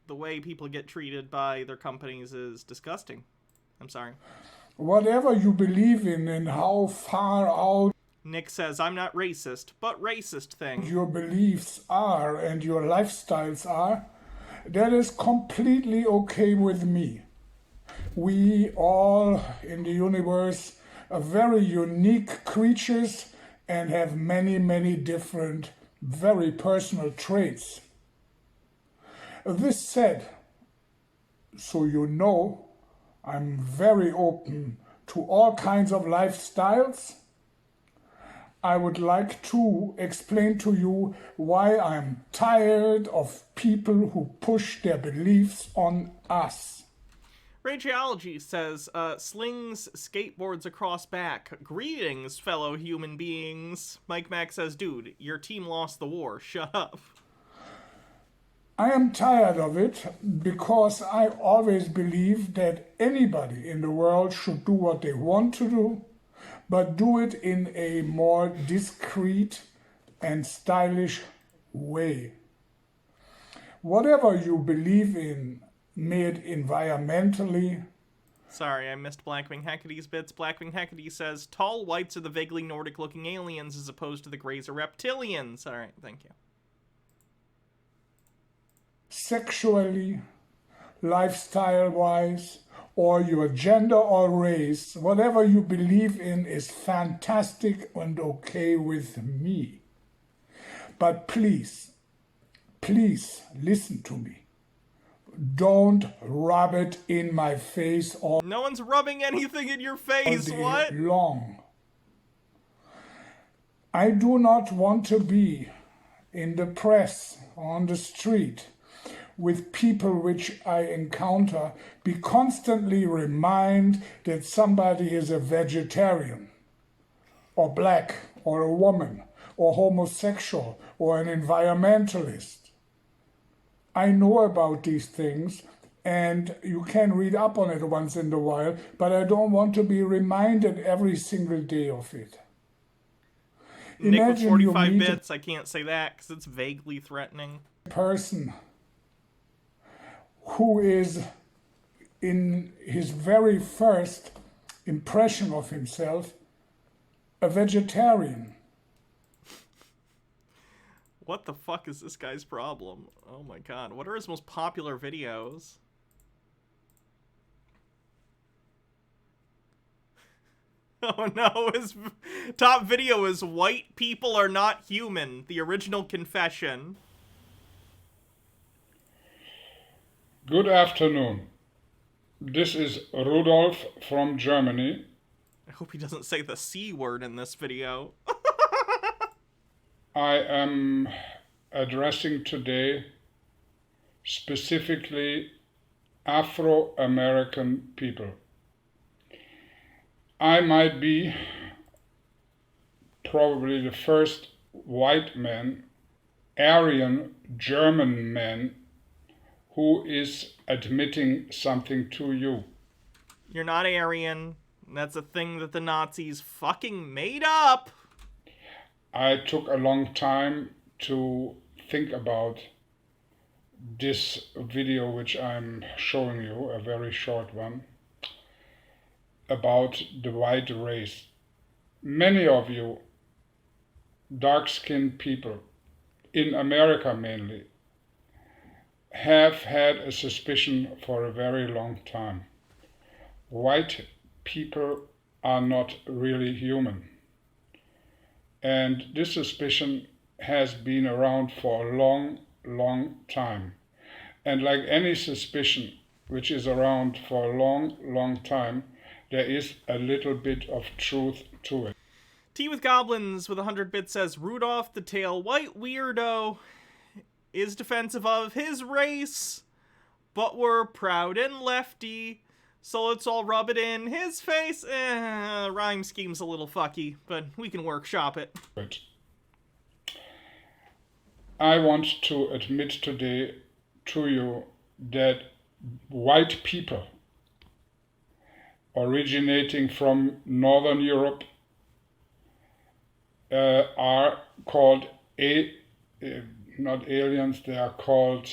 The way people get treated by their companies is disgusting. I'm sorry. Whatever you believe in and how far out Nick says, I'm not racist, but racist thing. Your beliefs are and your lifestyles are, that is completely okay with me. We all in the universe are very unique creatures and have many, many different, very personal traits. This said, so you know, I'm very open to all kinds of lifestyles. I would like to explain to you why I'm tired of people who push their beliefs on us. Rageology says, slings skateboards across back. Greetings, fellow human beings. Mike Mack says, dude, your team lost the war. Shut up. I am tired of it because I always believe that anybody in the world should do what they want to do, but do it in a more discreet and stylish way. Whatever you believe in, made environmentally. Sorry, I missed Blackwing Hecate's bits. Blackwing Hecate says, tall whites are the vaguely Nordic-looking aliens as opposed to the grays are reptilians. All right, thank you. Sexually, lifestyle-wise, or your gender or race, whatever you believe in is fantastic and okay with me. But please, please listen to me. Don't rub it in my face all No one's rubbing anything in your face, day what? long. I do not want to be in the press, on the street, with people which I encounter, be constantly remind that somebody is a vegetarian, or black, or a woman, or homosexual, or an environmentalist. I know about these things, and you can read up on it once in a while, but I don't want to be reminded every single day of it. Nick with Imagine you 45 meet bits. I can't say that because it's vaguely threatening. a person who is, in his very first impression of himself, a vegetarian. What the fuck is this guy's problem? Oh my god. What are his most popular videos? Oh no, his top video is White People Are Not Human, the original confession. Good afternoon. This is Rudolf from Germany. I hope he doesn't say the C word in this video. I am addressing today specifically Afro-American people. I might be probably the first white man, Aryan German man, who is admitting something to you. You're not Aryan. That's a thing that the Nazis fucking made up. I took a long time to think about this video which I'm showing you, a very short one, about the white race. Many of you, dark-skinned people, in America mainly, have had a suspicion for a very long time. White people are not really human. And this suspicion has been around for a long, long time. And like any suspicion which is around for a long, long time, there is a little bit of truth to it. Tea with Goblins with 100 bits says, Rudolph the Tail White Weirdo is defensive of his race, but we're proud and lefty, so let's all rub it in his face. Rhyme scheme's a little fucky, but we can workshop it. I want to admit today to you that white people originating from Northern Europe are called, not aliens, they are called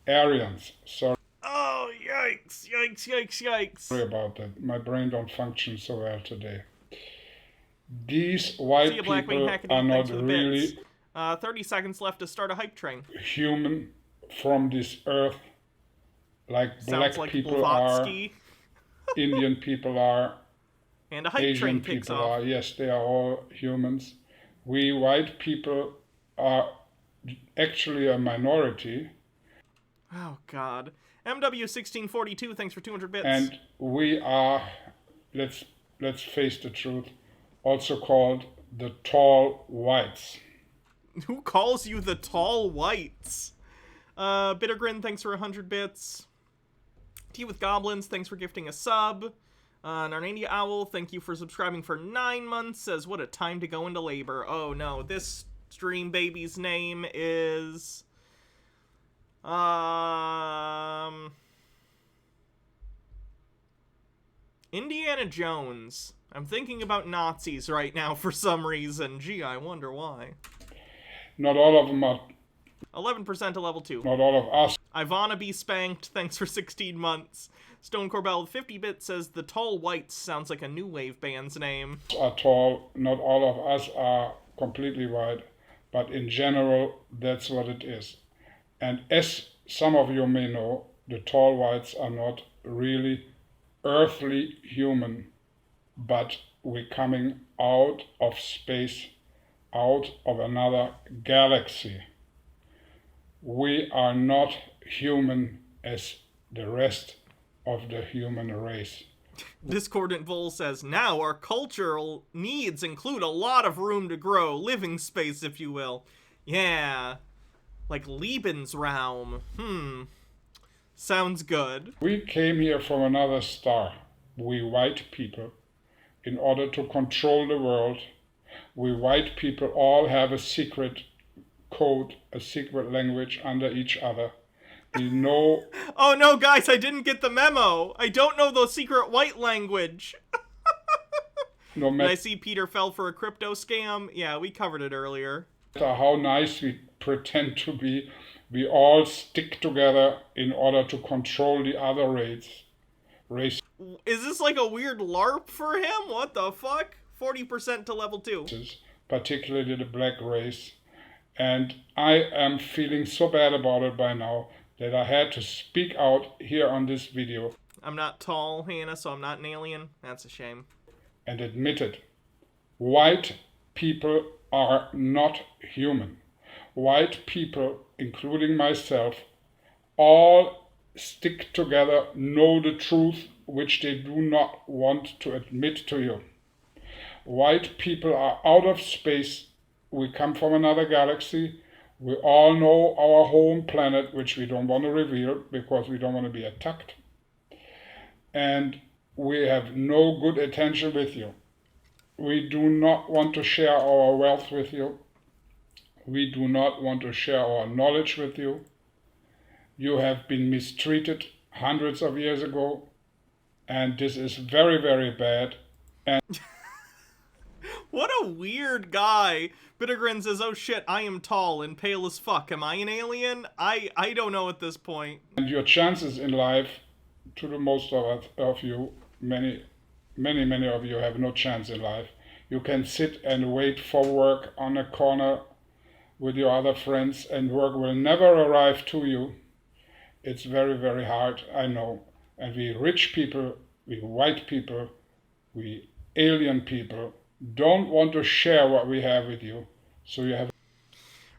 Aryans. Sorry. Oh, yikes, yikes, yikes, yikes. Sorry about that. My brain don't function so well today. These white people are not really 30 seconds left to start a hype train. Human from this earth, like Sounds black like people Blavatsky. are, Indian people are, And a hype Asian train kicks people off. are. Yes, they are all humans. We white people are actually a minority. Oh, God. MW1642, thanks for 200 bits. And we are, let's face the truth, also called the tall whites. Who calls you the tall whites? Bittergrin, thanks for 100 bits. Tea with Goblins, thanks for gifting a sub. Narnania Owl, thank you for subscribing for 9 months. Says, what a time to go into labor. Oh no, this stream baby's name is... Indiana Jones. I'm thinking about Nazis right now for some reason. Gee, I wonder why. Not all of them are. 11% to level 2. Not all of us. Ivana be spanked. Thanks for 16 months. Stone Corbell with 50 bits says the Tall Whites sounds like a new wave band's name. Are tall. Not all of us are completely white, but in general, that's what it is. And as some of you may know, the tall whites are not really earthly human, but we're coming out of space, out of another galaxy. We are not human as the rest of the human race. Discordant Vol says, now our cultural needs include a lot of room to grow, living space, if you will. Yeah, like Lebensraum. Sounds good. We came here from another star, we white people, in order to control the world. We white people all have a secret code, a secret language under each other. We know... Oh no, guys, I didn't get the memo. I don't know the secret white language. no Did I matter see Peter fell for a crypto scam? Yeah, we covered it earlier. how nice we pretend to be, we all stick together in order to control the other race. Is this like a weird LARP for him? What the fuck? 40% to level 2. Particularly the black race. And I am feeling so bad about it by now that I had to speak out here on this video. I'm not tall, Hannah, so I'm not an alien. That's a shame. And admit it. White people are not human. White people, including myself, all stick together, know the truth, which they do not want to admit to you. White people are out of space. We come from another galaxy. We all know our home planet, which we don't want to reveal because we don't want to be attacked. And we have no good intention with you. We do not want to share our wealth with you. We do not want to share our knowledge with you. You have been mistreated hundreds of years ago, and this is very, very bad. And what a weird guy. Bittergrin says, oh shit, I am tall and pale as fuck. Am I an alien? I don't know at this point. And your chances in life, to the most of you, many of you have no chance in life. You can sit and wait for work on a corner with your other friends, and work will never arrive to you. It's very, very hard, I know. And we rich people, we white people, we alien people don't want to share what we have with you. So you have...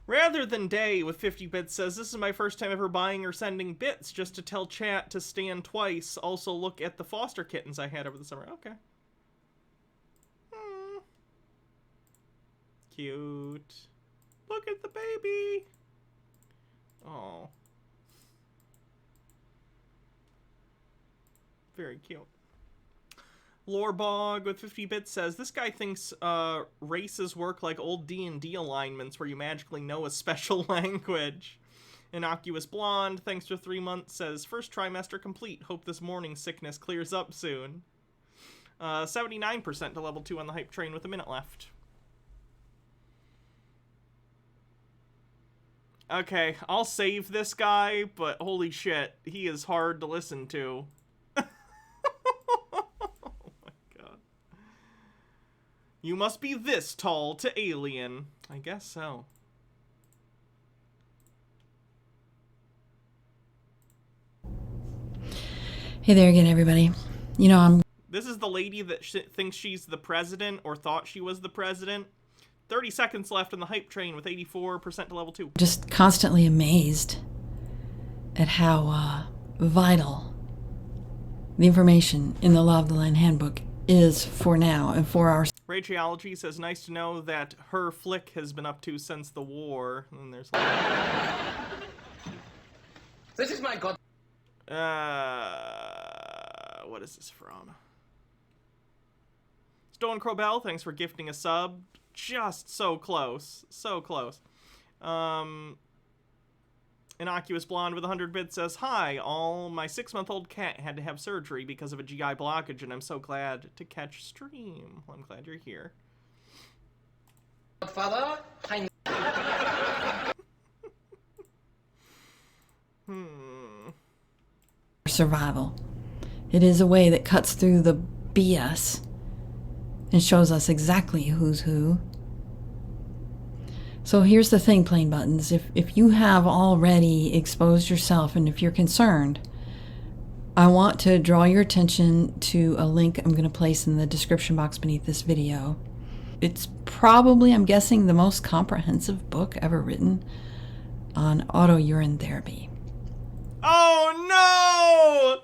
Rather than Day with 50 bits says, this is my first time ever buying or sending bits just to tell chat to stand twice. Also look at the foster kittens I had over the summer. Okay. Cute. Look at the baby. Oh. Very cute. Lorebog with 50 bits says, this guy thinks races work like old D&D alignments where you magically know a special language. Innocuous Blonde, thanks for 3 months, says, first trimester complete. Hope this morning sickness clears up soon. 79% to level 2 on the hype train with a minute left. Okay, I'll save this guy, but holy shit, he is hard to listen to. You must be this tall to alien. I guess so. Hey there again, everybody. You know, This is the lady that thinks she's the president or thought she was the president. 30 seconds left in the hype train with 84% to level 2. just constantly amazed at how vital the information in the Law of the Land Handbook is for now and for our... Radiology says, nice to know that her flick has been up to since the war. And there's This is my god. What is this from? Stone Crowbell, thanks for gifting a sub. Just so close. So close. Innocuous Blonde with 100 bits says, hi, all my 6-month-old cat had to have surgery because of a GI blockage, and I'm so glad to catch stream. Well, I'm glad you're here. Father, hi. survival. It is a way that cuts through the BS and shows us exactly who's who. So here's the thing, Plain Buttons. If you have already exposed yourself and if you're concerned, I want to draw your attention to a link I'm going to place in the description box beneath this video. It's probably, I'm guessing, the most comprehensive book ever written on auto-urine therapy. Oh no!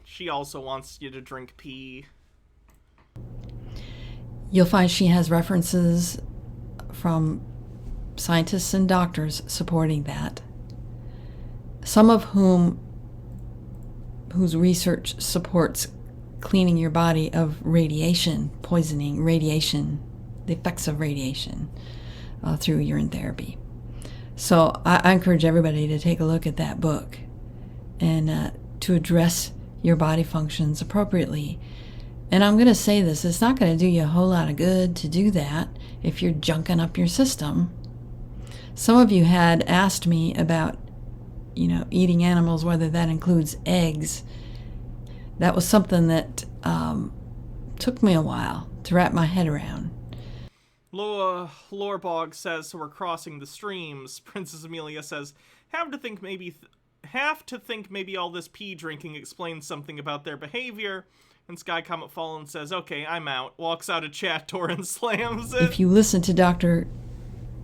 She also wants you to drink pee. You'll find she has references from scientists and doctors supporting that, some of whose research supports cleaning your body of radiation, poisoning, radiation, the effects of radiation through urine therapy. So I encourage everybody to take a look at that book and to address your body functions appropriately. And I'm going to say this, it's not going to do you a whole lot of good to do that if you're junking up your system. Some of you had asked me about, eating animals, whether that includes eggs. That was something that took me a while to wrap my head around. Lorebog says, so we're crossing the streams. Princess Amelia says, have to think maybe all this pee drinking explains something about their behavior. And Sky Comet Fallen says, okay, I'm out. Walks out a chat door and slams it. If you listen to Dr.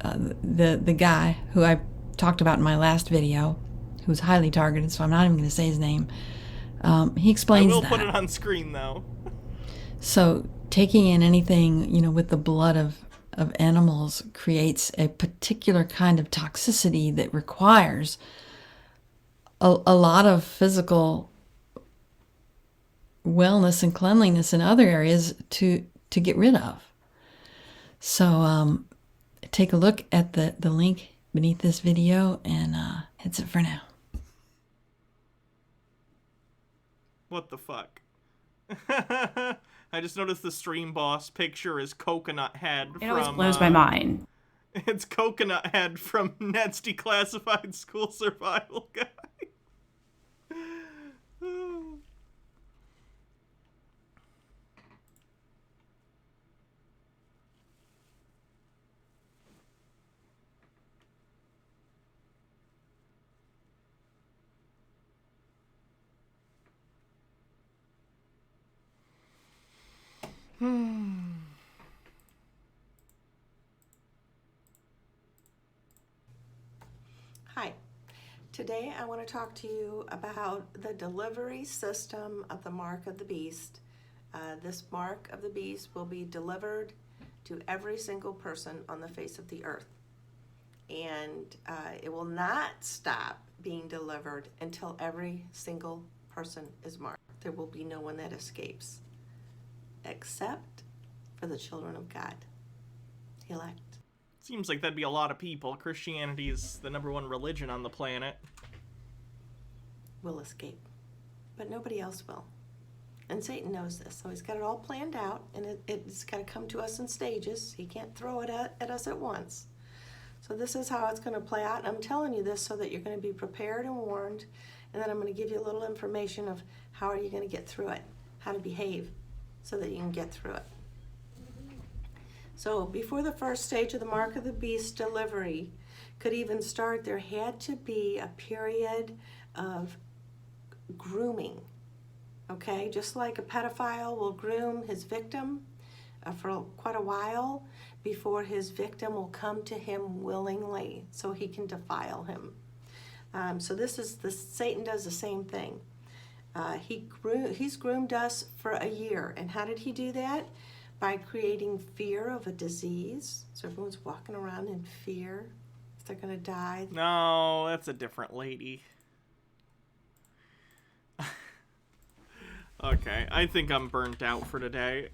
The guy who I talked about in my last video, who's highly targeted, so I'm not even going to say his name, he explains that. I will put it on screen, though. So taking in anything, with the blood of animals creates a particular kind of toxicity that requires a lot of physical wellness and cleanliness in other areas to get rid of. So take a look at the link beneath this video, and that's it for now. What the fuck? I just noticed the stream boss picture is Coconut Head from... It always blows my mind. It's Coconut Head from Ned's Declassified School Survival Guide. Hi. Today I want to talk to you about the delivery system of the Mark of the Beast. This Mark of the Beast will be delivered to every single person on the face of the earth. And it will not stop being delivered until every single person is marked. There will be no one that escapes, except for the children of God, the elect. Seems like that'd be a lot of people. Christianity is the #1 religion on the planet. Will escape, but nobody else will. And Satan knows this, so he's got it all planned out, and it's got to come to us in stages. He can't throw it at us at once. So this is how it's going to play out, and I'm telling you this so that you're going to be prepared and warned, and then I'm going to give you a little information of how are you going to get through it, how to behave so that you can get through it. So before the first stage of the Mark of the Beast delivery could even start, there had to be a period of grooming, okay? Just like a pedophile will groom his victim for quite a while before his victim will come to him willingly so he can defile him. So Satan does the same thing. He's groomed us for a year. And how did he do that? By creating fear of a disease. So everyone's walking around in fear if they're going to die. No, that's a different lady. Okay, I think I'm burnt out for today.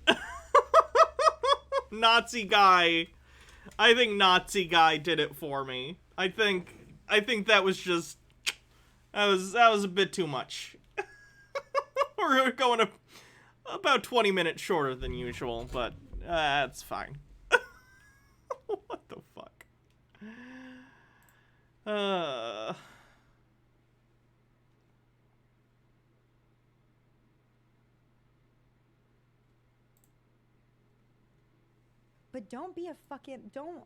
Nazi guy. I think Nazi guy did it for me. I think that was just... That was a bit too much. We're going to... about 20 minutes shorter than usual, but that's fine. What the fuck? But don't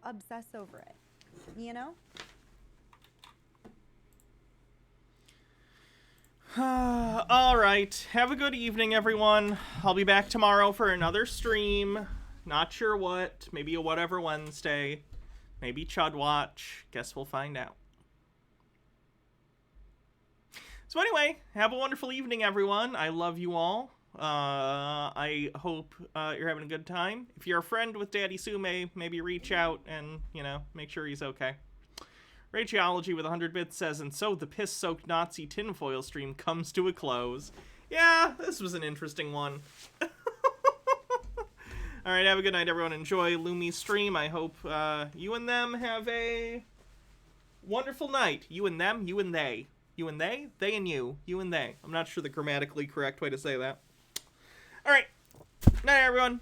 obsess over it, you know? Alright, have a good evening, everyone. I'll be back tomorrow for another stream. Not sure what. Maybe a whatever Wednesday. Maybe Chud Watch. Guess we'll find out. So anyway, have a wonderful evening, everyone. I love you all. I hope you're having a good time. If you're a friend with Daddy Sume, maybe reach out and, make sure he's okay. Rageology with 100 bits says, and so the piss-soaked Nazi tinfoil stream comes to a close. Yeah, this was an interesting one. Alright, have a good night, everyone. Enjoy Lumi's stream. I hope you and them have a wonderful night. You and them, you and they. You and they and you and they. I'm not sure the grammatically correct way to say that. All right. Night, everyone.